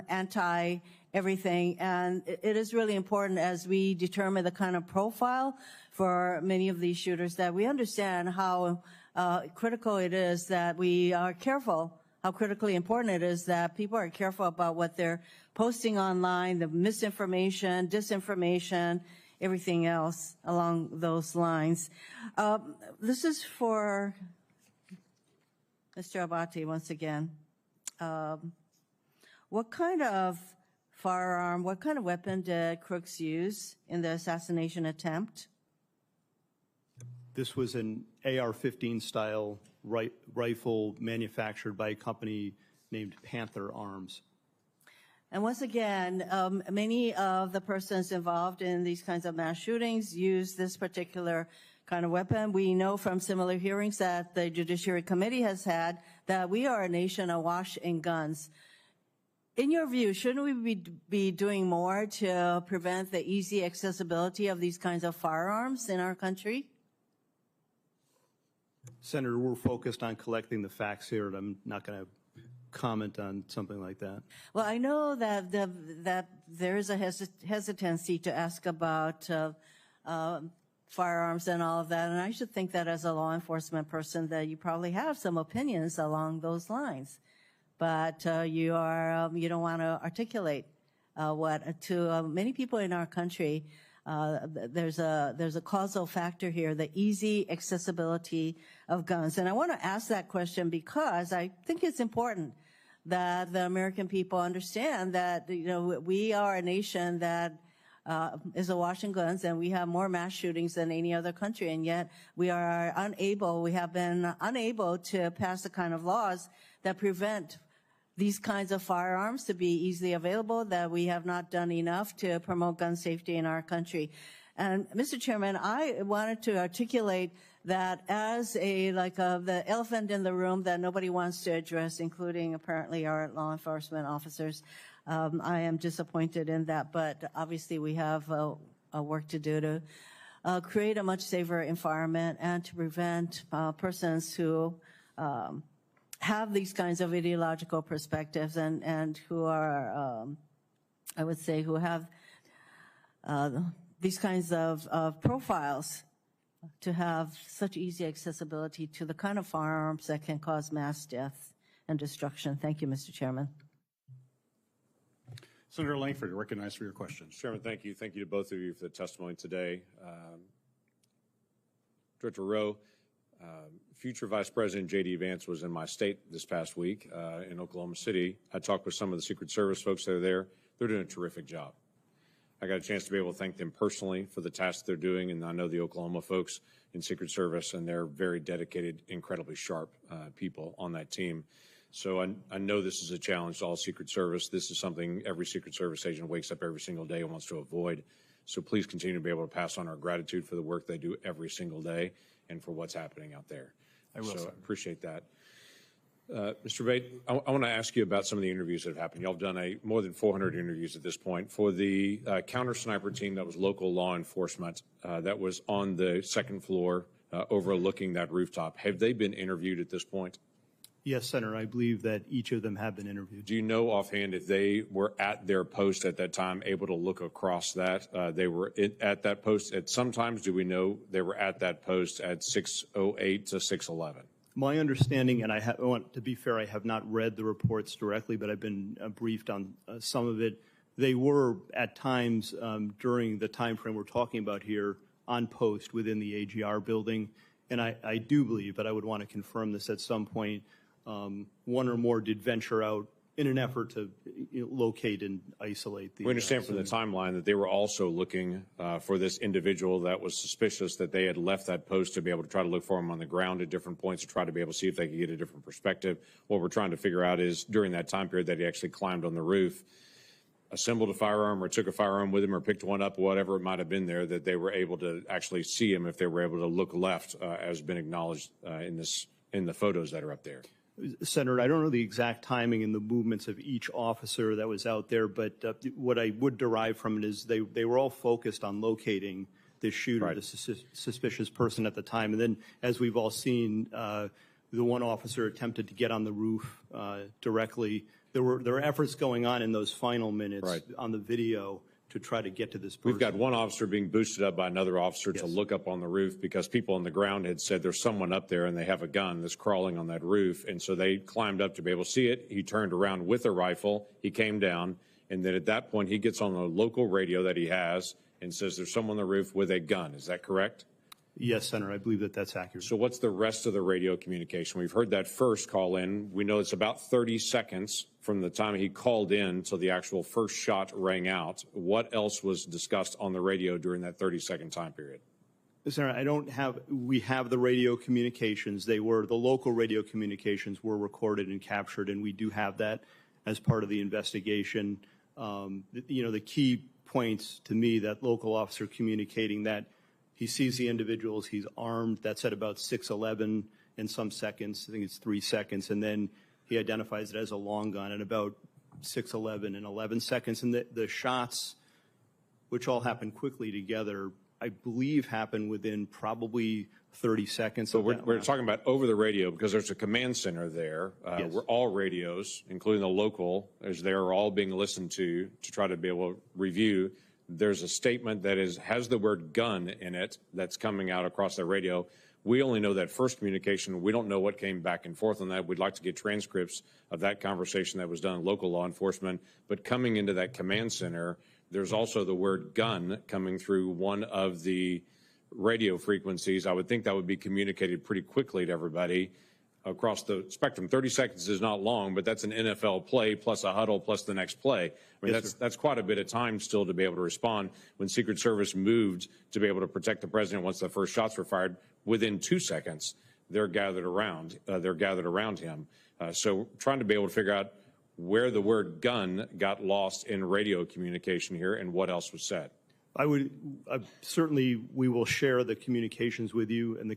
anti-everything. And it is really important as we determine the kind of profile for many of these shooters that we understand how critical it is that we are careful, how critically important it is that people are careful about what they're posting online, the misinformation, disinformation, everything else along those lines. This is for Mr. Abate once again. What kind of firearm, what kind of weapon did crooks use in the assassination attempt? This was an AR-15 style rifle manufactured by a company named Panther Arms. And once again, many of the persons involved in these kinds of mass shootings use this particular kind of weapon. We know from similar hearings that the Judiciary Committee has had that we are a nation awash in guns. In your view, shouldn't we be doing more to prevent the easy accessibility of these kinds of firearms in our country? Senator, we're focused on collecting the facts here, and I'm not going to comment on something like that. Well, I know that there is a hesitancy to ask about firearms and all of that, and I should think that as a law enforcement person that you probably have some opinions along those lines, but you don't want to articulate what to many people in our country. there's a causal factor here, the easy accessibility of guns. And I want to ask that question because I think it's important that the American people understand that, we are a nation that is awash in guns, and we have more mass shootings than any other country, and yet we have been unable to pass the kind of laws that prevent these kinds of firearms to be easily available, that we have not done enough to promote gun safety in our country. And Mr. Chairman, I wanted to articulate that as the elephant in the room that nobody wants to address, including apparently our law enforcement officers. I am disappointed in that, but obviously we have work to do to create a much safer environment and to prevent persons who have these kinds of ideological perspectives and who are, I would say, who have these kinds of profiles to have such easy accessibility to the kind of firearms that can cause mass death and destruction. Thank you, Mr. Chairman. Senator Langford, recognized for your questions. Chairman, thank you. Thank you to both of you for the testimony today. Director Rowe, future Vice President J.D. Vance was in my state this past week in Oklahoma City. I talked with some of the Secret Service folks that are there. They're doing a terrific job. I got a chance to be able to thank them personally for the tasks they're doing, and I know the Oklahoma folks in Secret Service, and they're very dedicated, incredibly sharp people on that team. So I know this is a challenge to all Secret Service. This is something every Secret Service agent wakes up every single day and wants to avoid. So please continue to be able to pass on our gratitude for the work they do every single day and for what's happening out there. I will, so I appreciate that. Mr. Bate, I want to ask you about some of the interviews that have happened. Y'all have done more than 400 interviews at this point. For the counter sniper team that was local law enforcement that was on the second floor overlooking that rooftop, have they been interviewed at this point? Yes, Senator. I believe that each of them have been interviewed. Do you know offhand if they were at their post at that time, able to look across that? They were at that post at sometimes. Do we know they were at that post at 6:08 to 6:11? My understanding, and I want to be fair, I have not read the reports directly, but I've been briefed on some of it. They were at times during the time frame we're talking about here on post within the AGR building. And I do believe, but I would want to confirm this at some point, one or more did venture out in an effort to locate and isolate the. We understand from the timeline that they were also looking for this individual that was suspicious, that they had left that post to be able to try to look for him on the ground at different points to try to be able to see if they could get a different perspective. What we're trying to figure out is during that time period that he actually climbed on the roof, assembled a firearm or took a firearm with him or picked one up, whatever it might have been there, that they were able to actually see him if they were able to look left, as been acknowledged in the photos that are up there. Senator, I don't know the exact timing and the movements of each officer that was out there, but what I would derive from it is they were all focused on locating the shooter, right, the suspicious person at the time. And then, as we've all seen, the one officer attempted to get on the roof directly. There were efforts going on in those final minutes, right, on the video to try to get to this person. We've got one officer being boosted up by another officer, yes, to look up on the roof because people on the ground had said there's someone up there and they have a gun that's crawling on that roof. And so they climbed up to be able to see it. He turned around with a rifle. He came down. And then at that point, he gets on the local radio that he has and says there's someone on the roof with a gun. Is that correct? Yes, Senator. I believe that that's accurate. So what's the rest of the radio communication? We've heard that first call in. We know it's about 30 seconds from the time he called in till the actual first shot rang out. What else was discussed on the radio during that 30-second time period? Senator, we have the radio communications. The local radio communications were recorded and captured, and we do have that as part of the investigation. The key points to me, that local officer communicating that he sees the individuals, he's armed, that's at about 6:11 in some seconds, I think it's 3 seconds, and then he identifies it as a long gun at about 6:11 and 11 seconds. And the shots, which all happen quickly together, I believe happen within probably 30 seconds. So we're talking about over the radio because there's a command center there yes, where all radios, including the local, are all being listened to try to be able to review. There's a statement that has the word gun in it that's coming out across the radio. We only know that first communication. We don't know what came back and forth on that. We'd like to get transcripts of that conversation that was done in local law enforcement. But coming into that command center, there's also the word gun coming through one of the radio frequencies. I would think that would be communicated pretty quickly to everybody across the spectrum. 30 seconds is not long, but that's an NFL play plus a huddle plus the next play. I mean, that's quite a bit of time still to be able to respond. When Secret Service moved to be able to protect the president once the first shots were fired, within 2 seconds, they're gathered around him. So trying to be able to figure out where the word gun got lost in radio communication here and what else was said. Certainly we will share the communications with you and the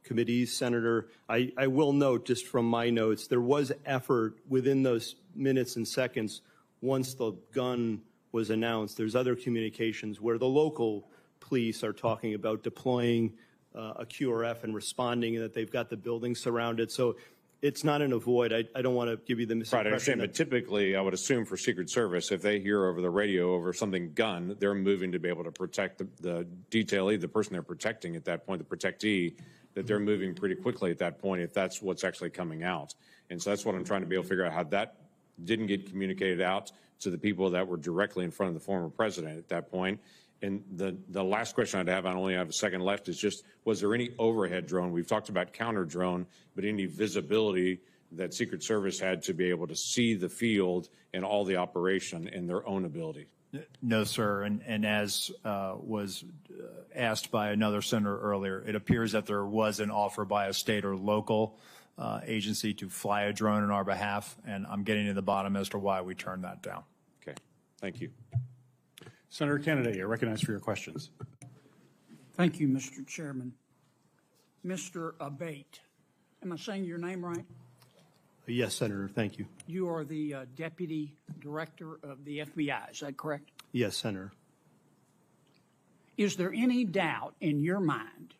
committees, Senator. I will note just from my notes, there was effort within those minutes and seconds once the gun was announced. There's other communications where the local police are talking about deploying a QRF and responding, and that they've got the building surrounded. So it's not an avoid. I don't want to give you the misimpression. Right, I understand, but typically I would assume for Secret Service, if they hear over the radio over something gun, they're moving to be able to protect the detailee, the person they're protecting at that point, the protectee, that they're moving pretty quickly at that point if that's what's actually coming out. And so that's what I'm trying to be able to figure out, how that didn't get communicated out to the people that were directly in front of the former president at that point. And the last question I'd have, I only have a second left, is just, was there any overhead drone? We've talked about counter drone, but any visibility that Secret Service had to be able to see the field and all the operation in their own ability? No, sir. And as was asked by another senator earlier, it appears that there was an offer by a state or local agency to fly a drone on our behalf, and I'm getting to the bottom as to why we turned that down. Okay. Thank you. Senator Kennedy, you're recognized for your questions. Thank you, Mr. Chairman. Mr. Abate, am I saying your name right? Yes, Senator, thank you. You are the Deputy Director of the FBI, is that correct? Yes, Senator. Is there any doubt in your mind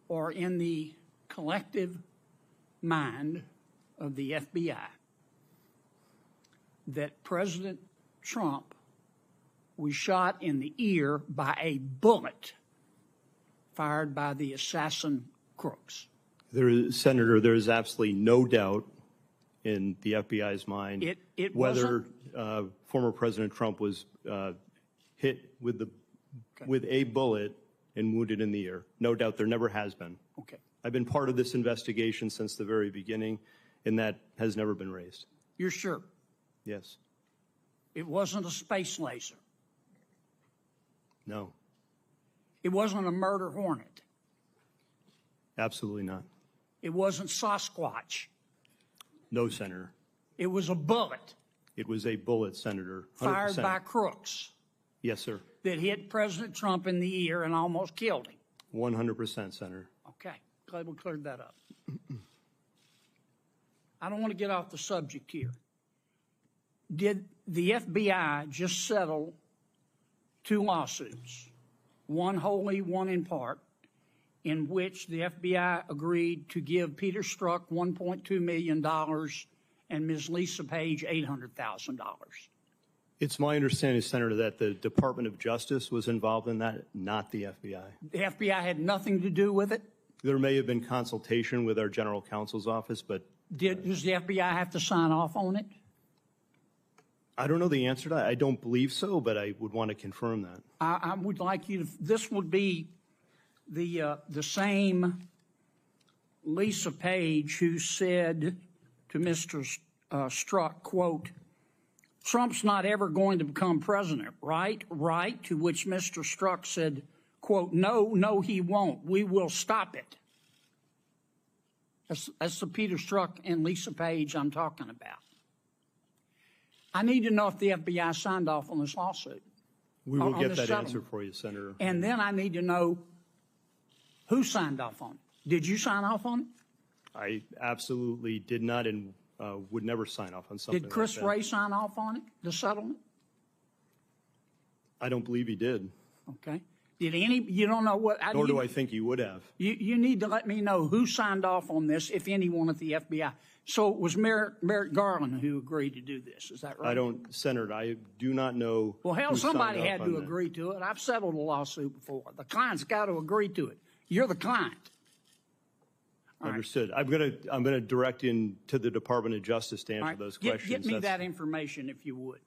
or in the collective mind of the FBI that President Trump was shot in the ear by a bullet fired by the assassin crooks? Senator, there is absolutely no doubt in the FBI's mind whether former President Trump was hit with a bullet and wounded in the ear. No doubt, there never has been. Okay. I've been part of this investigation since the very beginning, and that has never been raised. You're sure? Yes. It wasn't a space laser? No. It wasn't a murder hornet? Absolutely not. It wasn't Sasquatch? No, Senator. It was a bullet? It was a bullet, Senator. 100%. Fired by crooks? Yes, sir. That hit President Trump in the ear and almost killed him? 100%, Senator. Okay. Glad we cleared that up. I don't want to get off the subject here. Did the FBI just settle 2 lawsuits, one wholly, one in part, in which the FBI agreed to give Peter Strzok $1.2 million and Ms. Lisa Page $800,000? It's my understanding, Senator, that the Department of Justice was involved in that, not the FBI. The FBI had nothing to do with it? There may have been consultation with our general counsel's office, but... Does the FBI have to sign off on it? I don't know the answer to that. I don't believe so, but I would want to confirm that. I would like you to, this would be the same Lisa Page who said to Mr. Strzok, quote, Trump's not ever going to become president, right? Right, to which Mr. Strzok said, quote, no, he won't. We will stop it. That's the Peter Strzok and Lisa Page I'm talking about. I need to know if the FBI signed off on this lawsuit. We will get that answer for you, Senator. And then I need to know who signed off on it. Did you sign off on it? I absolutely did not and would never sign off on something Did Chris like that. Wray sign off on it, the settlement? I don't believe he did. Okay. Did any, you don't know what? Nor do I think he would have. You need to let me know who signed off on this, if anyone at the FBI. So it was Merrick Garland who agreed to do this, is that right? I don't, Senator, I do not know. Well, hell, who signed somebody off had on to that. agree to it. I've settled a lawsuit before. The client's got to agree to it. You're the client. Understood. I'm gonna direct in to the Department of Justice to answer those questions. Get me that information if you would.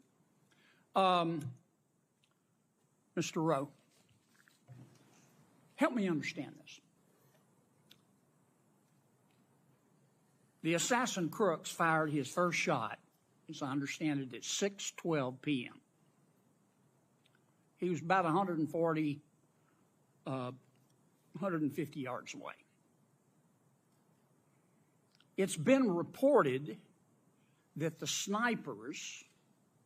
Mr. Rowe, help me understand this. The assassin Crooks fired his first shot, as I understand it, at 6:12 p.m. He was about 150 yards away. It's been reported that the snipers,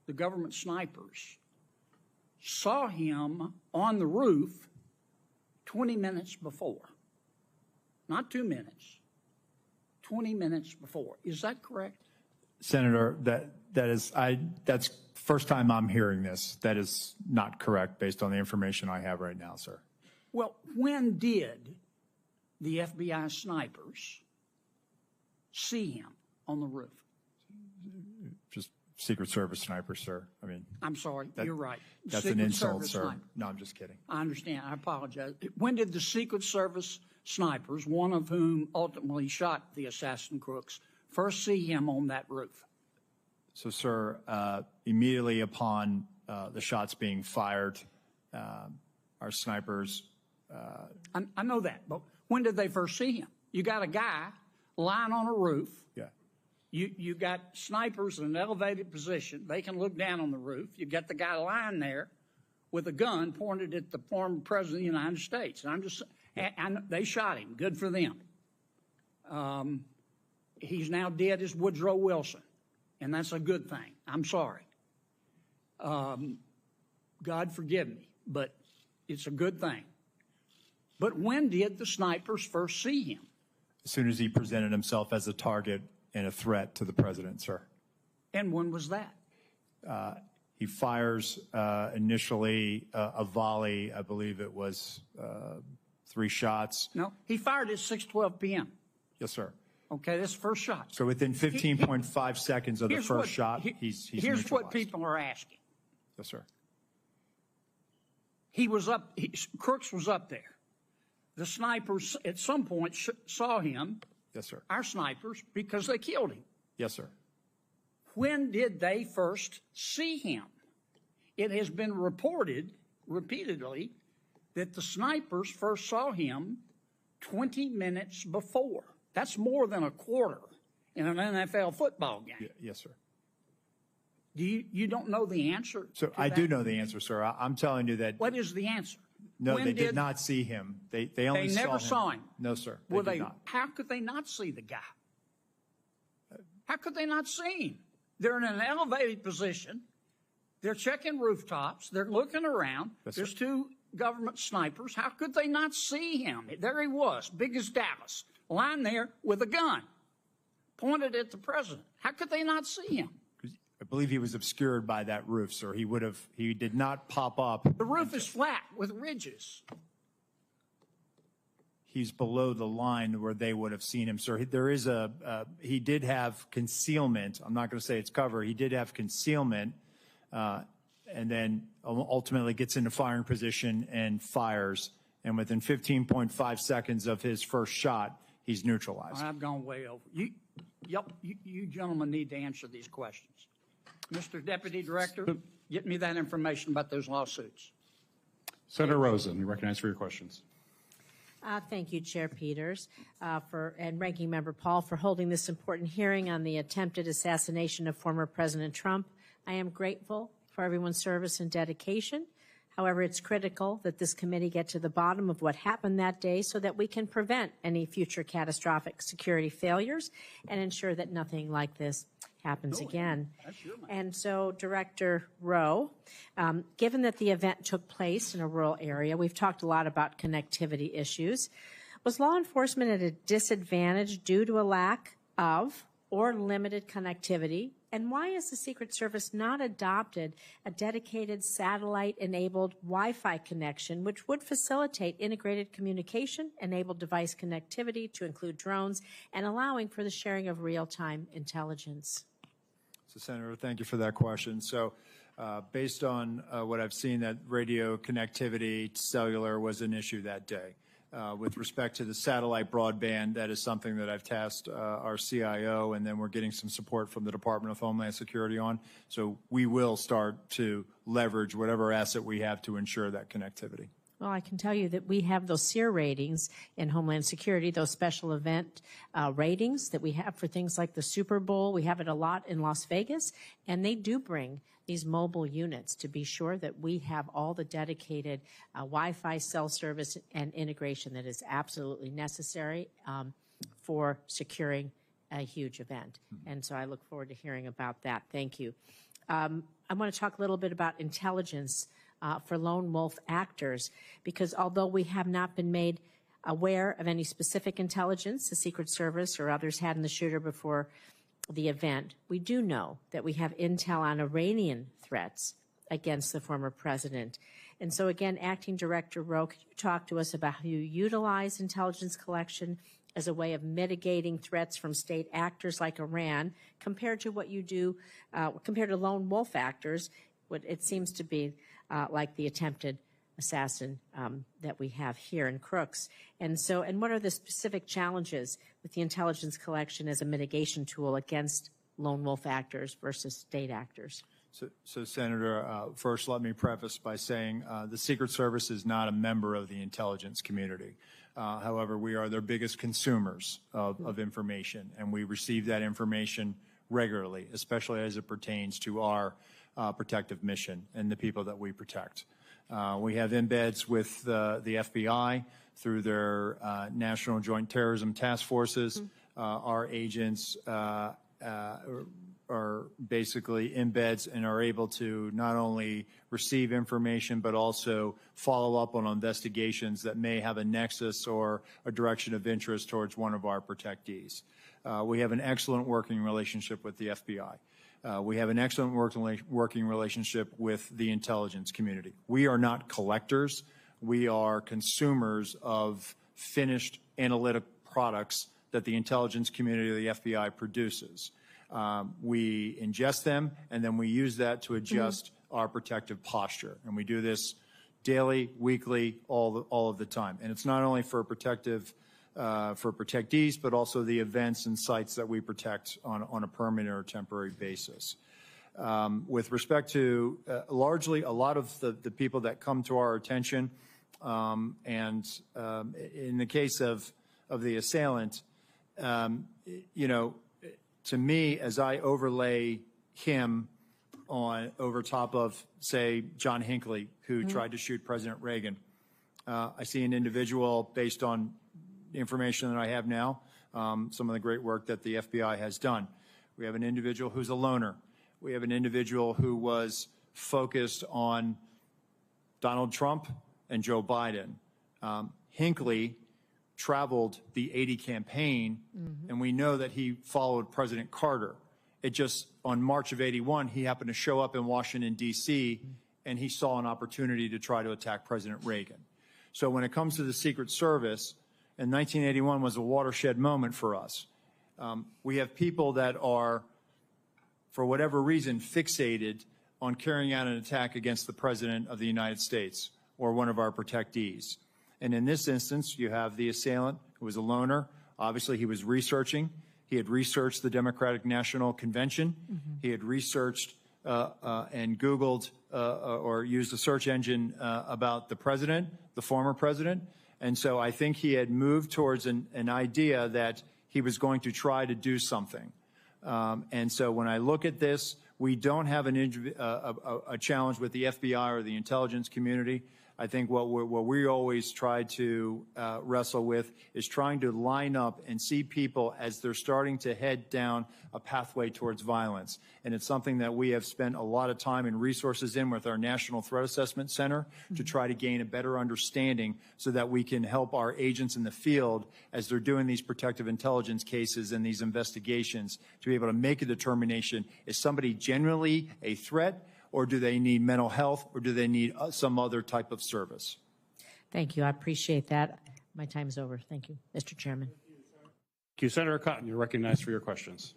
the government snipers, saw him on the roof 20 minutes before. Not 2 minutes, 20 minutes before. Is that correct? Senator, that's first time I'm hearing this. That is not correct based on the information I have right now, sir. Well, when did the FBI snipers see him on the roof? Just Secret Service snipers, sir. I mean, I'm sorry, you're right. That's Secret an insult, Service sir. sniper. No, I'm just kidding. I understand. I apologize. When did the Secret Service snipers, one of whom ultimately shot the assassin Crooks, first see him on that roof? So, sir, immediately upon the shots being fired, our snipers. I know that, but when did they first see him? You got a guy lying on a roof. Yeah. You got snipers in an elevated position. They can look down on the roof. You got the guy lying there with a gun pointed at the former president of the United States. And they shot him. Good for them. He's now dead as Woodrow Wilson, and that's a good thing. I'm sorry. God forgive me, but it's a good thing. But when did the snipers first see him? As soon as he presented himself as a target and a threat to the president, sir. And when was that? He fires initially a volley. I believe it was 3 shots. No, he fired at 6:12 p.m. Yes, sir. Okay, that's the first shot. So within 15.5 seconds of the first shot, he's Here's what neutralized. people are asking. Yes, sir. He was up, Crooks was up there. The snipers at some point saw him, Yes, sir. our snipers, because they killed him. Yes, sir. When did they first see him? It has been reported repeatedly that the snipers first saw him 20 minutes before. That's more than a quarter in an NFL football game. Yes, sir. You don't know the answer? So I do know the answer, sir. I'm telling you that. What is the answer? No, When they did not see him. They only They never saw him. No, sir. Well, They did not. How could they not see the guy? How could they not see him? They're in an elevated position. They're checking rooftops. They're looking around. Yes, There's sir. 2 government snipers. How could they not see him? There he was, big as Dallas, lying there with a gun pointed at the president. How could they not see him? I believe he was obscured by that roof, sir. He did not pop up. The roof is flat with ridges. He's below the line where they would have seen him, sir. There is he did have concealment. I'm not going to say it's cover. He did have concealment, and then ultimately gets into firing position and fires. And within 15.5 seconds of his first shot, he's neutralized. I've gone way over. You gentlemen need to answer these questions. Mr. Deputy Director, get me that information about those lawsuits. Senator Rosen, you recognize for your questions. Thank you, Chair Peters, and Ranking Member Paul for holding this important hearing on the attempted assassination of former President Trump. I am grateful for everyone's service and dedication. However, it's critical that this committee get to the bottom of what happened that day so that we can prevent any future catastrophic security failures and ensure that nothing like this happens again. And so, Director Rowe, given that the event took place in a rural area, we've talked a lot about connectivity issues. Was law enforcement at a disadvantage due to a lack of or limited connectivity? And why has the Secret Service not adopted a dedicated satellite-enabled Wi-Fi connection, which would facilitate integrated communication, enable device connectivity to include drones, and allowing for the sharing of real-time intelligence? So, Senator, thank you for that question. So, based on what I've seen, that radio connectivity, cellular was an issue that day. With respect to the satellite broadband, that is something that I've tasked our CIO, and then we're getting some support from the Department of Homeland Security on. So we will start to leverage whatever asset we have to ensure that connectivity. Well, I can tell you that we have those SEER ratings in Homeland Security, those special event ratings that we have for things like the Super Bowl. We have it a lot in Las Vegas, and they do bring these mobile units to be sure that we have all the dedicated Wi-Fi cell service and integration that is absolutely necessary for securing a huge event. And so I look forward to hearing about that. Thank you. I want to talk a little bit about intelligence for lone wolf actors, because although we have not been made aware of any specific intelligence the Secret Service or others had in the shooter before the event, we do know that we have intel on Iranian threats against the former president. And so again, Acting Director Rowe, could you talk to us about how you utilize intelligence collection as a way of mitigating threats from state actors like Iran compared to what you do, compared to lone wolf actors, what it seems to be like the attempted assassin that we have here in Crooks. And so, and what are the specific challenges with the intelligence collection as a mitigation tool against lone wolf actors versus state actors? So Senator, first let me preface by saying the Secret Service is not a member of the intelligence community. However, we are their biggest consumers of information, and we receive that information regularly, especially as it pertains to our protective mission and the people that we protect. We have embeds with the FBI through their National Joint Terrorism Task Forces. Our agents are basically embeds and are able to not only receive information but also follow up on investigations that may have a nexus or a direction of interest towards one of our protectees. We have an excellent working relationship with the FBI. We have an excellent working relationship with the intelligence community. We are not collectors. We are consumers of finished analytic products that the intelligence community of the FBI produces. We ingest them, and then we use that to adjust our protective posture. And we do this daily, weekly, all of the time. And it's not only for protective for protectees, but also the events and sites that we protect on a permanent or temporary basis. With respect to largely a lot of the people that come to our attention, and in the case of the assailant, you know, to me, as I overlay him over top of, say, John Hinckley, who tried to shoot President Reagan, I see an individual based on information that I have now, some of the great work that the FBI has done. We have an individual who's a loner. We have an individual who was focused on Donald Trump and Joe Biden. Hinckley traveled the 80 campaign, and we know that he followed President Carter. It just, on March of '81, he happened to show up in Washington, D.C., and he saw an opportunity to try to attack President Reagan. So when it comes to the Secret Service, and 1981 was a watershed moment for us. We have people that are, for whatever reason, fixated on carrying out an attack against the President of the United States or one of our protectees. And in this instance, you have the assailant who was a loner. Obviously, he was researching. He had researched the Democratic National Convention. He had researched and Googled or used a search engine about the president, the former president. And so I think he had moved towards an idea that he was going to try to do something. And so when I look at this, we don't have a challenge with the FBI or the intelligence community. I think what we always try to wrestle with is trying to line up and see people as they're starting to head down a pathway towards violence. And it's something that we have spent a lot of time and resources in with our National Threat Assessment Center to try to gain a better understanding so that we can help our agents in the field as they're doing these protective intelligence cases and these investigations to be able to make a determination, is somebody generally a threat, or do they need mental health, or do they need some other type of service? Thank you. I appreciate that. My time is over. Thank you, Mr. Chairman. Thank you. Senator Cotton, you're recognized for your questions.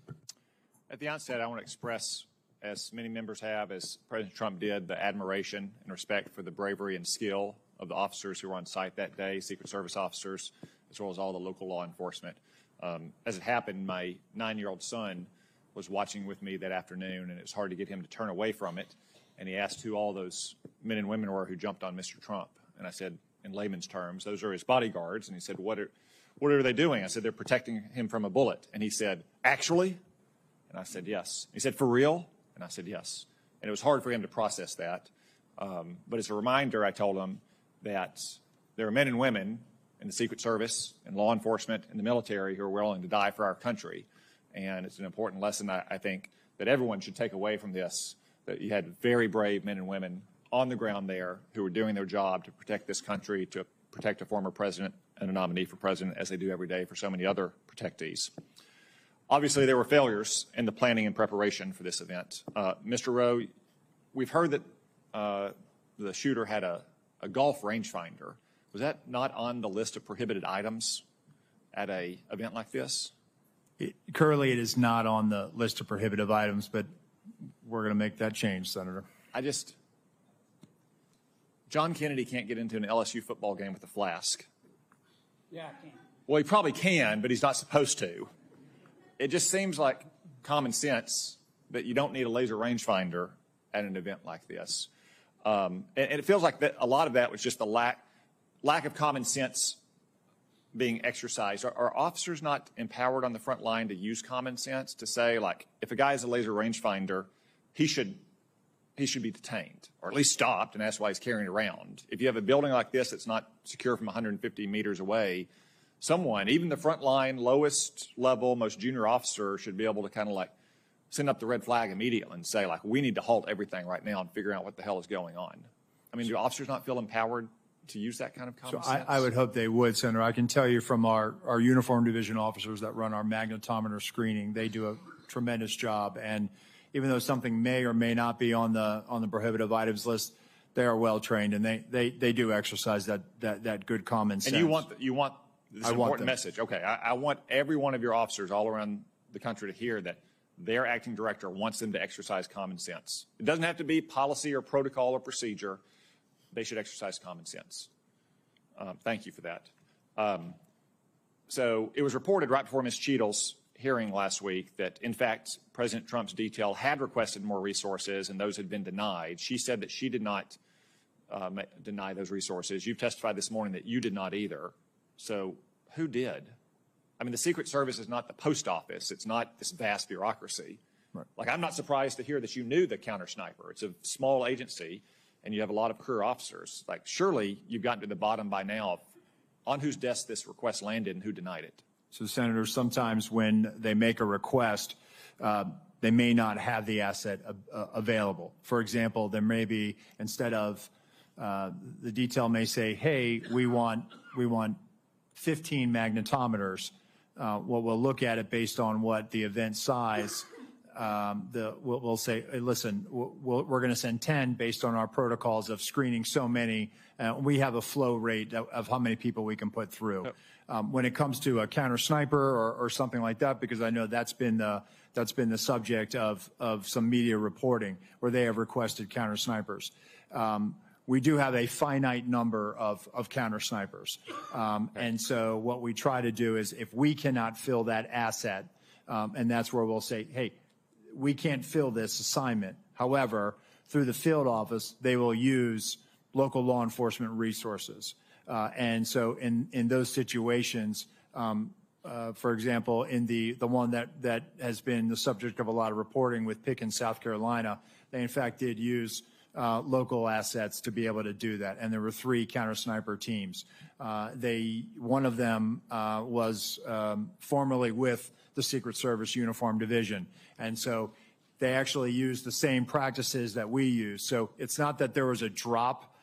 At the onset, I want to express, as many members have, as President Trump did, the admiration and respect for the bravery and skill of the officers who were on site that day, Secret Service officers, as well as all the local law enforcement. As it happened, my 9-year-old son was watching with me that afternoon, and it was hard to get him to turn away from it. And he asked who all those men and women were who jumped on Mr. Trump. And I said, in layman's terms, those are his bodyguards. And he said, what are they doing? I said, they're protecting him from a bullet. And he said, actually? And I said, yes. He said, for real? And I said, yes. And it was hard for him to process that. But as a reminder, I told him that there are men and women in the Secret Service and law enforcement and the military who are willing to die for our country. And it's an important lesson, I think, that everyone should take away from this, that you had very brave men and women on the ground there who were doing their job to protect this country, to protect a former president and a nominee for president, as they do every day for so many other protectees. Obviously, there were failures in the planning and preparation for this event. Mr. Rowe, we've heard that the shooter had a golf rangefinder. Was that not on the list of prohibited items at an event like this? Currently, it is not on the list of prohibitive items, but we're going to make that change, Senator. John Kennedy can't get into an LSU football game with a flask. Yeah, I can. Well, he probably can, but he's not supposed to. It just seems like common sense that you don't need a laser rangefinder at an event like this. And it feels like that a lot of that was just the lack of common sense being exercised. Are officers not empowered on the front line to use common sense to say, like, if a guy has a laser rangefinder, he should be detained, or at least stopped and asked why he's carrying it around. If you have a building like this that's not secure from 150 meters away, someone, even the front line, lowest level, most junior officer, should be able to kind of like send up the red flag immediately and say, like, we need to halt everything right now and figure out what the hell is going on. I mean, do officers not feel empowered to use that kind of common sense? I would hope they would, Senator. I can tell you from our uniform division officers that run our magnetometer screening, they do a tremendous job. And even though something may or may not be on the prohibitive items list, they are well trained and they do exercise that good common sense. And you want this important message. Okay, I want every one of your officers all around the country to hear that their acting director wants them to exercise common sense. It doesn't have to be policy or protocol or procedure. They should exercise common sense. Thank you for that. So it was reported right before Ms. Cheadle's hearing last week that, in fact, President Trump's detail had requested more resources and those had been denied. She said that she did not deny those resources. You've testified this morning that you did not either. So who did? I mean, the Secret Service is not the post office. It's not this vast bureaucracy. Right. Like, I'm not surprised to hear that you knew the counter sniper. It's a small agency and you have a lot of career officers. Like, surely you've gotten to the bottom by now of on whose desk this request landed and who denied it. So, Senator, sometimes when they make a request, they may not have the asset available. For example, there may be, instead of the detail may say, hey, we want 15 magnetometers. We'll look at it based on what the event size. We'll say, hey, listen, we're going to send 10 based on our protocols of screening so many. We have a flow rate of how many people we can put through. Yep. When it comes to a counter sniper or something like that, because I know that's been the subject of some media reporting where they have requested counter snipers. We do have a finite number of counter snipers. And so what we try to do is if we cannot fill that asset, and that's where we'll say, hey, we can't fill this assignment. However, through the field office, they will use local law enforcement resources. And so in those situations, for example, in the one that has been the subject of a lot of reporting with Pickens, South Carolina, they in fact did use local assets to be able to do that. And there were 3 counter sniper teams. One of them was formerly with the Secret Service Uniform Division. And so they actually used the same practices that we use. So it's not that there was a drop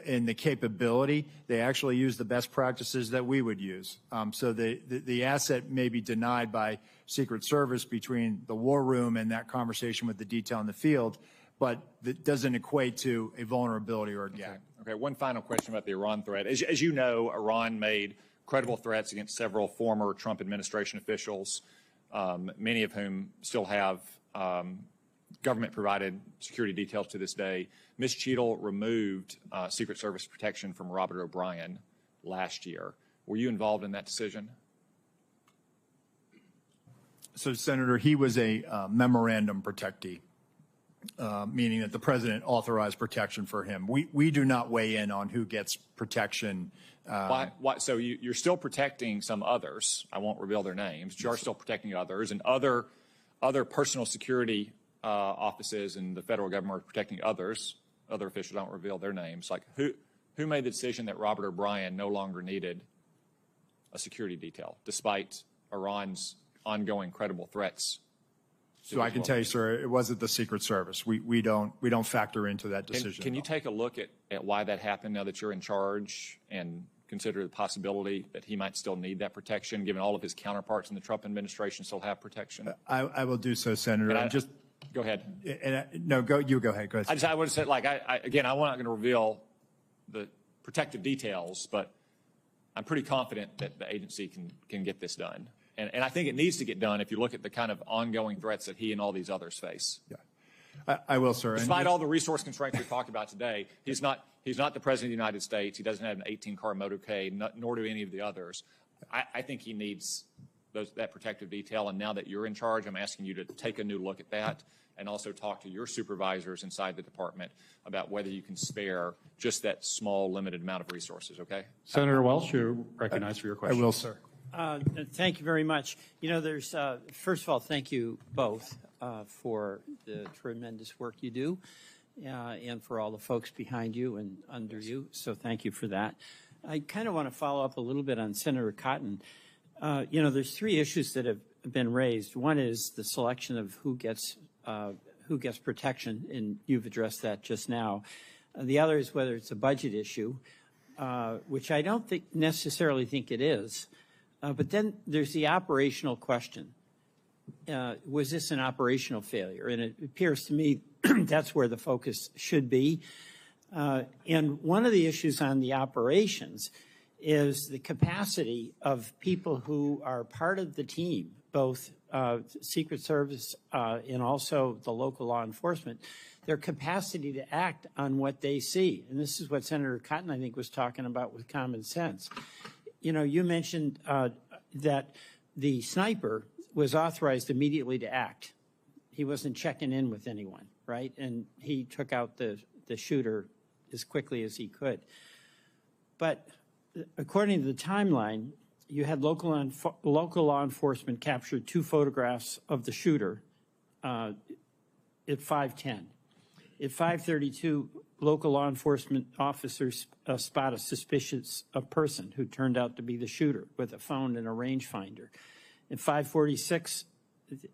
in the capability. They actually use the best practices that we would use. So the asset may be denied by Secret Service between the war room and that conversation with the detail in the field, but that doesn't equate to a vulnerability or a gap. Okay, one final question about the Iran threat. As you know, Iran made credible threats against several former Trump administration officials, many of whom still have government-provided security details to this day. Ms. Cheadle removed Secret Service protection from Robert O'Brien last year. Were you involved in that decision? So, Senator, he was a memorandum protectee, meaning that the president authorized protection for him. We do not weigh in on who gets protection. Why, so you're still protecting some others. I won't reveal their names. You are still protecting others, and other personal security offices in the federal government are protecting others. Other officials don't reveal their names. Like who made the decision that Robert O'Brien no longer needed a security detail, despite Iran's ongoing credible threats? So I can tell you, sir, it wasn't the Secret Service. We don't factor into that decision. Can you take a look at why that happened now that you're in charge, and consider the possibility that he might still need that protection, given all of his counterparts in the Trump administration still have protection? I will do so, Senator. Go ahead. No, go ahead. Go ahead. I would have said, like, again, I'm not going to reveal the protective details, but I'm pretty confident that the agency can get this done. And I think it needs to get done if you look at the kind of ongoing threats that he and all these others face. Yeah, I will, sir. Despite all the resource constraints we've talked about today, he's not the President of the United States. He doesn't have an 18-car motorcade, nor do any of the others. I think he needs that protective detail. And now that you're in charge, I'm asking you to take a new look at that, and also talk to your supervisors inside the department about whether you can spare just that small, limited amount of resources, okay? Senator Welch, you're recognized for your question. I will, sir. Thank you very much. You know, there's, first of all, thank you both for the tremendous work you do and for all the folks behind you and under you. So thank you for that. I kind of want to follow up a little bit on Senator Cotton. You know, there's three issues that have been raised. One is the selection of who gets protection, and you've addressed that just now. The other is whether it's a budget issue, which I don't necessarily think it is. But then there's the operational question. Was this an operational failure? And it appears to me that's where the focus should be. And one of the issues on the operations is the capacity of people who are part of the team, both Secret Service and also the local law enforcement, their capacity to act on what they see. And this is what Senator Cotton, I think, was talking about with common sense. You know, you mentioned that the sniper was authorized immediately to act. He wasn't checking in with anyone, right? And he took out the shooter as quickly as he could. But according to the timeline, you had local law enforcement captured 2 photographs of the shooter at 5:10. At 5:32, local law enforcement officers spot a suspicious person who turned out to be the shooter with a phone and a rangefinder. At 5:46,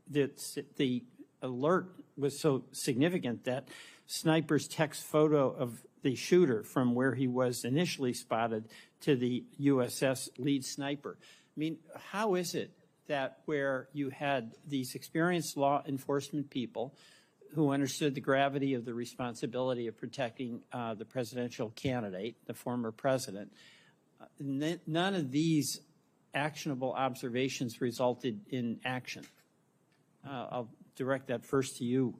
the alert was so significant that snipers text photo of the shooter from where he was initially spotted to the USS lead sniper. I mean, how is it that where you had these experienced law enforcement people who understood the gravity of the responsibility of protecting the presidential candidate, the former president, none of these actionable observations resulted in action? I'll direct that first to you,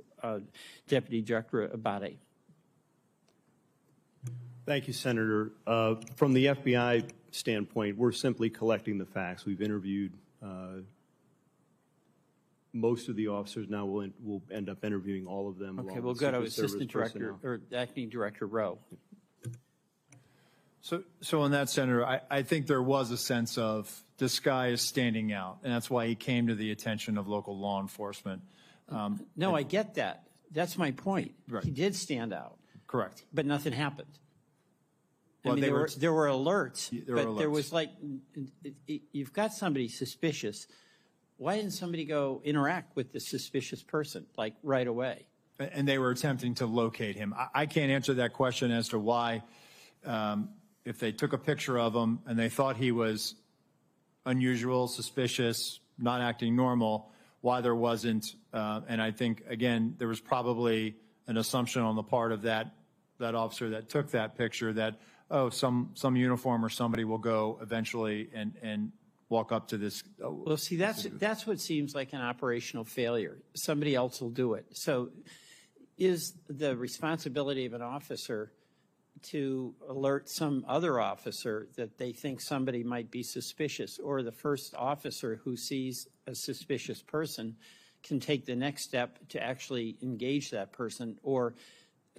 Deputy Director Abate. Thank you, Senator. From the FBI standpoint, we're simply collecting the facts. We've interviewed most of the officers. Now we'll end up interviewing all of them. Okay, well, good. I was Assistant Director or Acting Director Rowe. So on that, Senator, I think there was a sense of this guy is standing out, and that's why he came to the attention of local law enforcement. No, I get that. That's my point. Right. He did stand out. Correct. But nothing happened. Well, I mean, there were alerts, but there was like, you've got somebody suspicious. Why didn't somebody go interact with the suspicious person, like, right away? And they were attempting to locate him. I can't answer that question as to why, if they took a picture of him and they thought he was unusual, suspicious, not acting normal, why there wasn't. And I think, again, there was probably an assumption on the part of that officer that took that picture that, oh, some uniform or somebody will go eventually and walk up to this. Well, see, that's what seems like an operational failure. Somebody else will do it. So is the responsibility of an officer to alert some other officer that they think somebody might be suspicious, or the first officer who sees a suspicious person can take the next step to actually engage that person or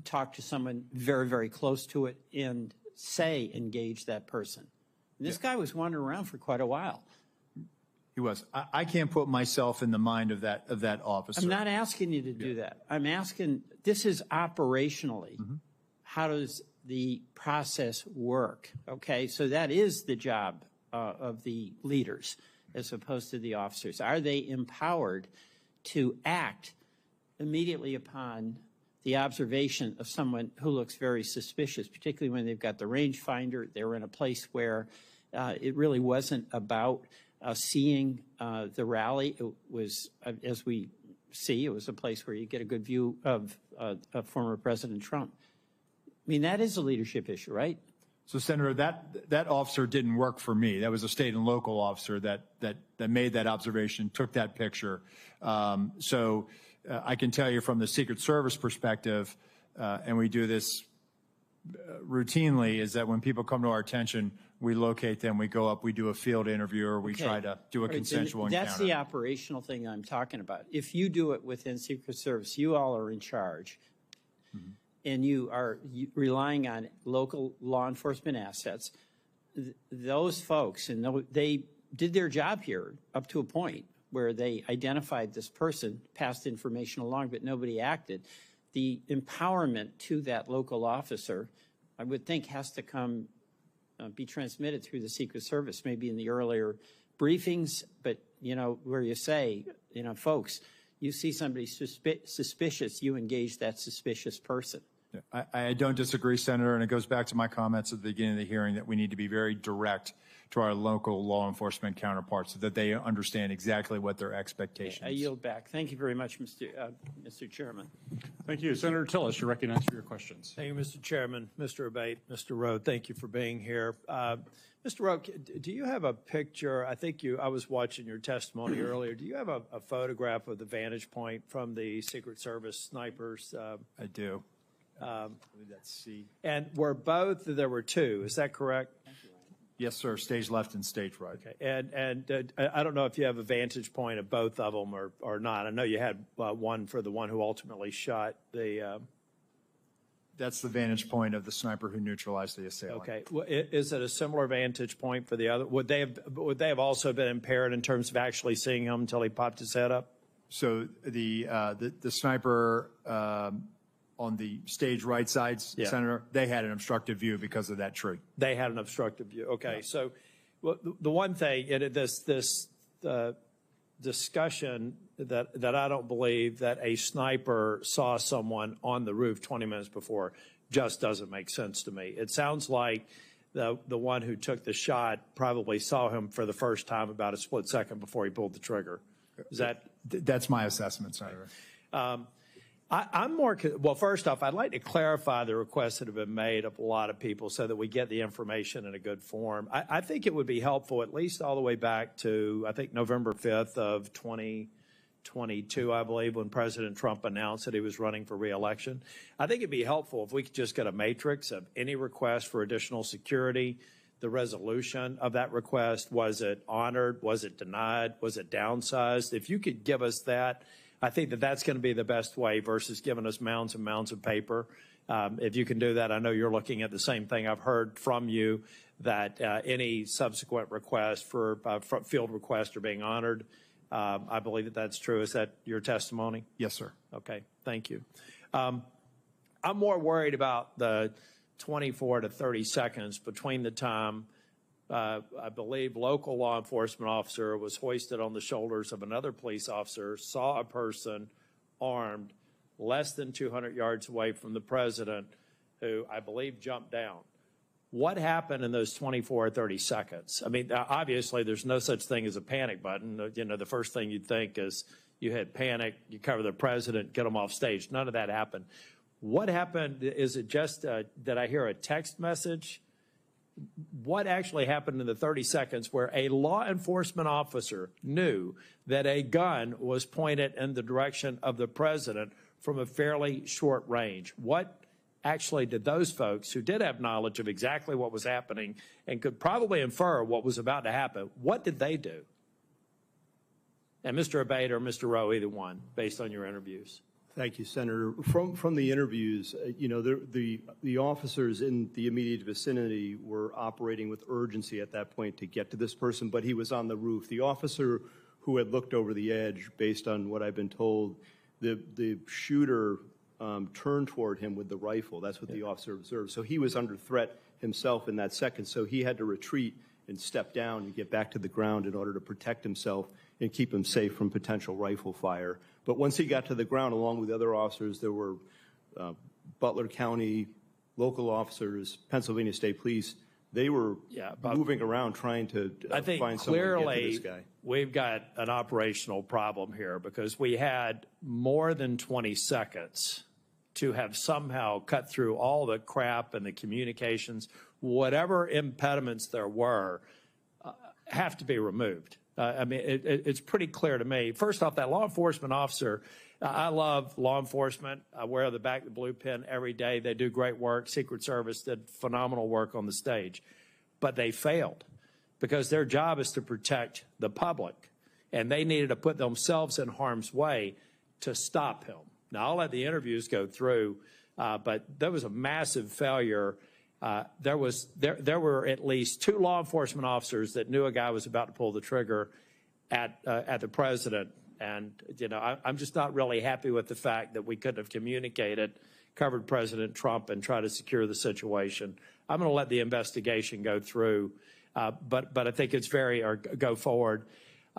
talk to someone very, very close to it and say engage that person. And this guy was wandering around for quite a while. He was. I can't put myself in the mind of that officer. I'm not asking you to do that. I'm asking, this is operationally, how does the process work? Okay, so that is the job of the leaders as opposed to the officers. Are they empowered to act immediately upon the observation of someone who looks very suspicious, particularly when they've got the rangefinder, they're in a place where it really wasn't about seeing the rally. It was, as we see, it was a place where you get a good view of former President Trump. I mean, that is a leadership issue, right? So, Senator, that officer didn't work for me. That was a state and local officer that made that observation, took that picture. I can tell you from the Secret Service perspective, and we do this routinely, is that when people come to our attention, we locate them, we go up, we do a field interview, or we try to do a consensual encounter. That's the operational thing I'm talking about. If you do it within Secret Service, you all are in charge, and you are relying on local law enforcement assets. Those folks, and they did their job here up to a point where they identified this person, passed information along, but nobody acted. The empowerment to that local officer, I would think, has to come, be transmitted through the Secret Service, maybe in the earlier briefings, but, where you say, folks, you see somebody suspicious, you engage that suspicious person. I don't disagree, Senator, and it goes back to my comments at the beginning of the hearing that we need to be very direct to our local law enforcement counterparts so that they understand exactly what their expectations are. I yield back. Thank you very much, Mr. Chairman. Thank you. Senator Tillis, you're recognized for your questions. Thank you, Mr. Chairman. Mr. Abate, Mr. Rowe, thank you for being here. Mr. Rowe, do you have a picture? I was watching your testimony earlier. Do you have a photograph of the vantage point from the Secret Service snipers? I do. Let's see. And there were two, is that correct? Yes, sir. Stage left and stage right. Okay. And I don't know if you have a vantage point of both of them or not. I know you had one for the one who ultimately shot the. That's the vantage point of the sniper who neutralized the assailant. Okay. Well, is it a similar vantage point for the other? Would they have also been impaired in terms of actually seeing him until he popped his head up? So the sniper on the stage right side, Senator, they had an obstructive view because of that tree. They had an obstructive view. Okay. Yeah. So the one thing, this discussion that I don't believe that a sniper saw someone on the roof 20 minutes before just doesn't make sense to me. It sounds like the one who took the shot probably saw him for the first time about a split second before he pulled the trigger. Is that? That's my assessment, Senator. Well, first off, I'd like to clarify the requests that have been made of a lot of people so that we get the information in a good form. I think it would be helpful, at least all the way back to, I think, November 5th of 2022, I believe, when President Trump announced that he was running for re-election. I think it'd be helpful if we could just get a matrix of any request for additional security, the resolution of that request. Was it honored? Was it denied? Was it downsized? If you could give us that, I think that that's going to be the best way versus giving us mounds and mounds of paper. If you can do that, I know you're looking at the same thing. I've heard from you that any subsequent requests for field requests are being honored. I believe that that's true. Is that your testimony? Yes, sir. Okay, thank you. I'm more worried about the 24 to 30 seconds between the time I believe local law enforcement officer was hoisted on the shoulders of another police officer, saw a person armed less than 200 yards away from the president, who I believe jumped down. What happened in those 24 or 30 seconds? I mean, obviously there's no such thing as a panic button. The first thing you'd think is you had panic, you cover the president, get him off stage. None of that happened. What happened? Is it just, did I hear a text message? What actually happened in the 30 seconds where a law enforcement officer knew that a gun was pointed in the direction of the president from a fairly short range. What actually did those folks who did have knowledge of exactly what was happening and could probably infer what was about to happen, what did they do? And Mr. Abate or Mr. Rowe, either one, based on your interviews. Thank you, Senator. From the interviews, you know, the officers in the immediate vicinity were operating with urgency at that point to get to this person, but he was on the roof. The officer who had looked over the edge, based on what I've been told, the shooter turned toward him with the rifle. That's what the officer observed. So he was under threat himself in that second. So he had to retreat and step down and get back to the ground in order to protect himself and keep him safe from potential rifle fire. But once he got to the ground, along with the other officers, there were Butler County local officers, Pennsylvania State Police. They were moving around trying to find someone to get to this guy. We've got an operational problem here because we had more than 20 seconds to have somehow cut through all the crap and the communications, whatever impediments there were, have to be removed. I mean, it's pretty clear to me. First off, that law enforcement officer, I love law enforcement. I wear the back of the blue pin every day. They do great work. Secret Service did phenomenal work on the stage. But they failed because their job is to protect the public. And they needed to put themselves in harm's way to stop him. Now, I'll let the interviews go through, but there was a massive failure. There were at least 2 law enforcement officers that knew a guy was about to pull the trigger at the president. And, you know, I'm just not really happy with the fact that we couldn't have communicated, covered President Trump, and try to secure the situation. I'm going to let the investigation go through, but I think it's go forward.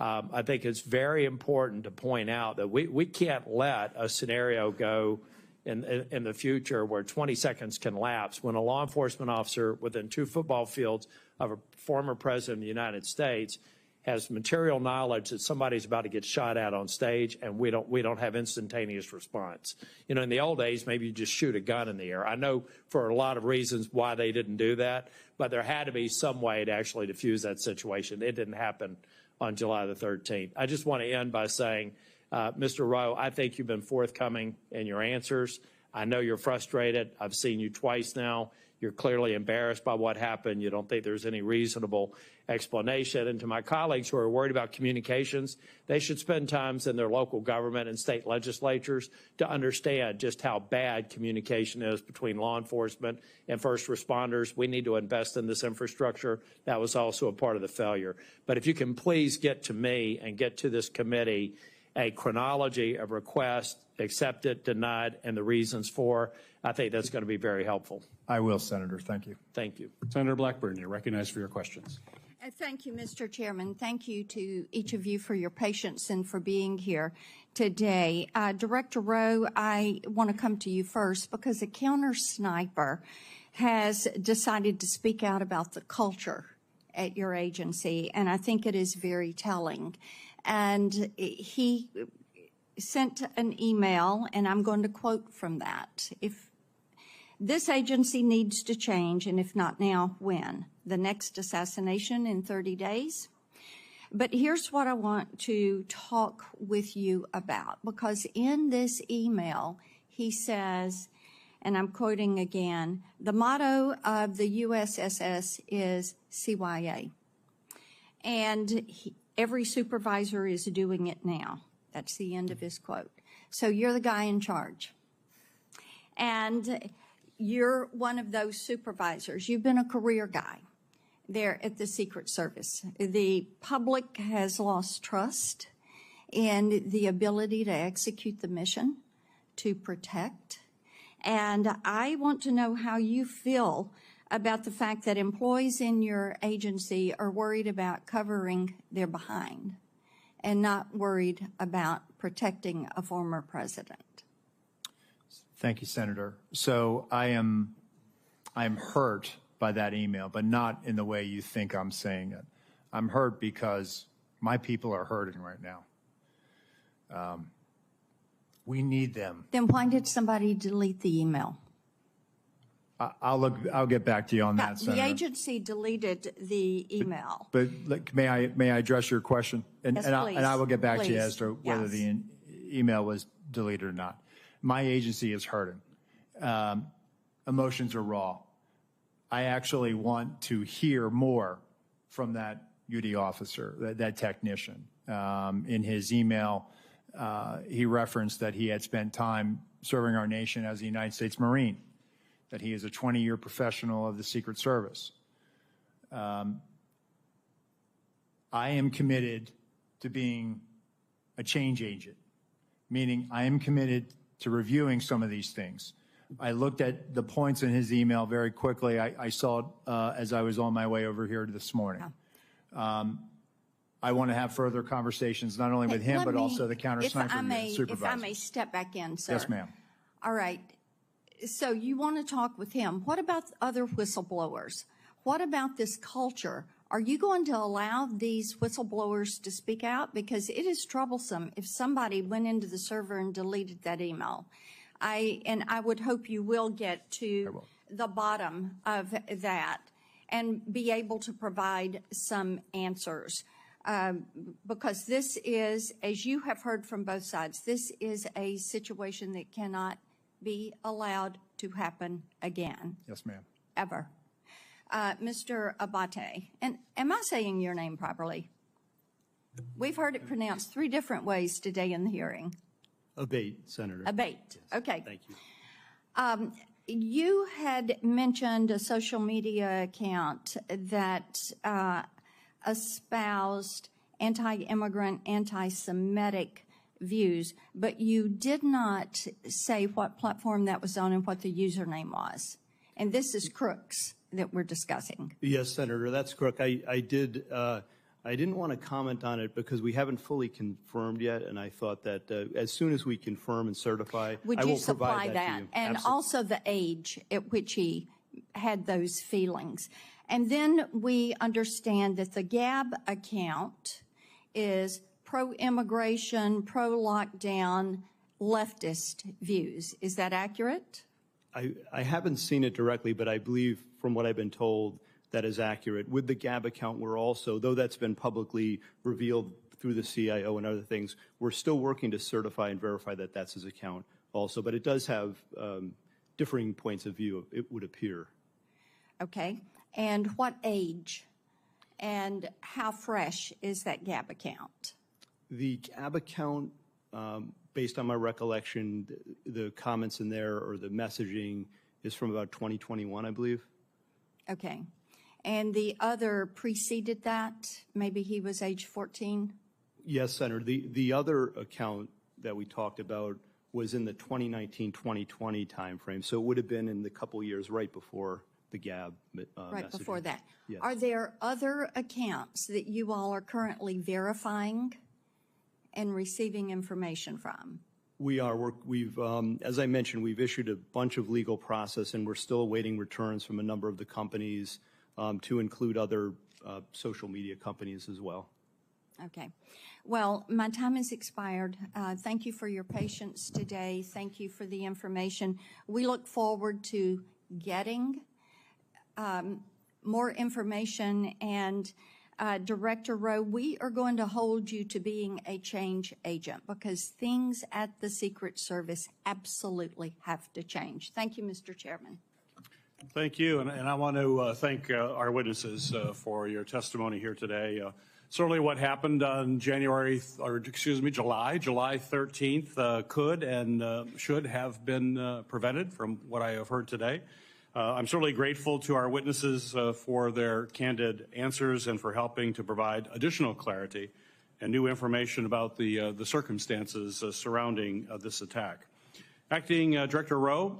I think it's very important to point out that we can't let a scenario go in the future where 20 seconds can lapse when a law enforcement officer within 2 football fields of a former president of the United States has material knowledge that somebody's about to get shot at on stage, and we don't have instantaneous response. You know, in the old days, maybe you just shoot a gun in the air. I know for a lot of reasons why they didn't do that, but there had to be some way to actually diffuse that situation. It didn't happen on July the 13th. I just want to end by saying, Mr. Rowe, I think you've been forthcoming in your answers. I know you're frustrated. I've seen you twice now. You're clearly embarrassed by what happened. You don't think there's any reasonable explanation. And to my colleagues who are worried about communications, they should spend time in their local government and state legislatures to understand just how bad communication is between law enforcement and first responders. We need to invest in this infrastructure. That was also a part of the failure. But if you can please get to me and get to this committee a chronology of requests, accepted, denied, and the reasons for, I think that's going to be very helpful. I will, Senator. Thank you. Thank you. Senator Blackburn, you're recognized for your questions. Thank you, Mr. Chairman. Thank you to each of you for your patience and for being here today. Director Rowe, I want to come to you first because a counter sniper has decided to speak out about the culture at your agency, and I think it is very telling. And he sent an email, and I'm going to quote from that. If this agency needs to change, and if not now, when? The next assassination in 30 days? But here's what I want to talk with you about, because in this email, he says, and I'm quoting again, the motto of the USSS is CYA. And every supervisor is doing it now. That's the end of his quote. So you're the guy in charge. And you're one of those supervisors. You've been a career guy there at the Secret Service. The public has lost trust in the ability to execute the mission, to protect. And I want to know how you feel about the fact that employees in your agency are worried about covering their behind and not worried about protecting a former president. Thank you, Senator. So I'm hurt by that email, but not in the way you think I'm saying it. I'm hurt because my people are hurting right now. We need them. Then why did somebody delete the email? I'll get back to you on that, Senator. The agency deleted the email. But may I address your question? Yes, please. And I will get back to you as to whether Yes. the email was deleted or not. My agency is hurting. Emotions are raw. I actually want to hear more from that UD officer, that technician. In his email, he referenced that he had spent time serving our nation as a United States Marine, that he is a 20-year professional of the Secret Service. I am committed to being a change agent, meaning I am committed to reviewing some of these things. I looked at the points in his email very quickly. I saw it as I was on my way over here this morning. I want to have further conversations, not only with him, but also the counter sniper supervisors. If I may step back in, sir. Yes, ma'am. All right. So you want to talk with him. What about other whistleblowers? What about this culture? Are you going to allow these whistleblowers to speak out? Because it is troublesome if somebody went into the server and deleted that email. I would hope you will get to the bottom of that and be able to provide some answers. Because this is, as you have heard from both sides, this is a situation that cannot be allowed to happen again. Yes, ma'am. Ever. Mr. Abate, and am I saying your name properly? We've heard it pronounced 3 different ways today in the hearing. Abate, Senator. Abate. Okay. Thank you. You had mentioned a social media account that espoused anti-immigrant, anti-Semitic views, but you did not say what platform that was on and what the username was. And this is Crooks that we're discussing. Yes, Senator, that's correct. I didn't want to comment on it because we haven't fully confirmed yet, and I thought that as soon as we confirm and certify, Would I you will supply provide that to that? you. And Absolutely. also the age at which he had those feelings. And then we understand that the Gab account is pro-immigration, pro-lockdown, leftist views. Is that accurate? I haven't seen it directly, but I believe from what I've been told, that is accurate. With the Gab account, we're also, though that's been publicly revealed through the CIO and other things, we're still working to certify and verify that that's his account also. But it does have differing points of view, it would appear. Okay. And what age and how fresh is that Gab account? The Gab account, based on my recollection, the comments in there or the messaging is from about 2021, I believe. Okay. And the other preceded that? Maybe he was age 14? Yes, Senator. The other account that we talked about was in the 2019-2020 timeframe. So it would have been in the couple years right before the Gab Right messaging. before that. Yes. Are there other accounts that you all are currently verifying and receiving information from? We are. We've, as I mentioned, we've issued a bunch of legal process, and we're still awaiting returns from a number of the companies, to include other social media companies as well. Okay. Well, my time has expired. Thank you for your patience today. Thank you for the information. We look forward to getting more information. And Director Rowe, we are going to hold you to being a change agent because things at the Secret Service absolutely have to change. Thank you, Mr. Chairman. Thank you, and I want to thank our witnesses for your testimony here today. Certainly what happened on July 13th could and should have been prevented from what I have heard today. I'm certainly grateful to our witnesses for their candid answers and for helping to provide additional clarity and new information about the circumstances surrounding this attack. Acting Director Rowe,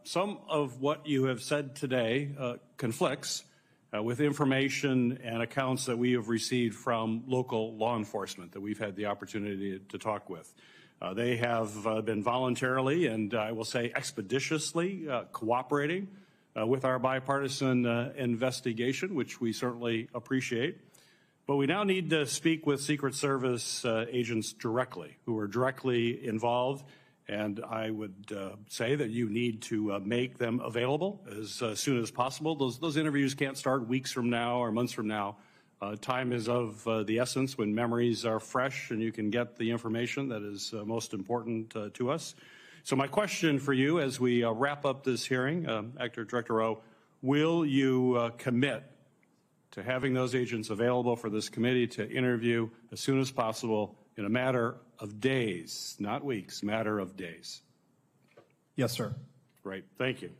some of what you have said today conflicts with information and accounts that we have received from local law enforcement that we've had the opportunity to talk with. They have been voluntarily and I will say expeditiously cooperating with our bipartisan investigation, which we certainly appreciate. But we now need to speak with Secret Service agents directly, who are directly involved. And I would say that you need to make them available as soon as possible. Those interviews can't start weeks from now or months from now. Time is of the essence when memories are fresh and you can get the information that is most important to us. So my question for you as we wrap up this hearing, Acting Director Rowe, will you commit to having those agents available for this committee to interview as soon as possible in a matter of days, not weeks, matter of days? Yes, sir. Great, thank you.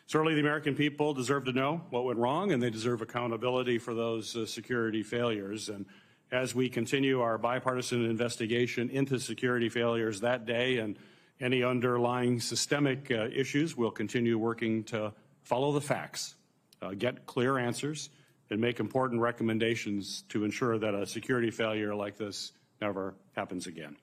Certainly the American people deserve to know what went wrong, and they deserve accountability for those security failures. And as we continue our bipartisan investigation into security failures that day and any underlying systemic issues, we'll continue working to follow the facts, get clear answers, and make important recommendations to ensure that a security failure like this never happens again.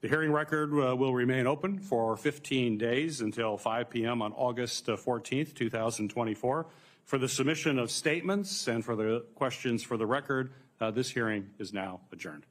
The hearing record will remain open for 15 days until 5 p.m. on August 14th, 2024. For the submission of statements and for the questions for the record, this hearing is now adjourned.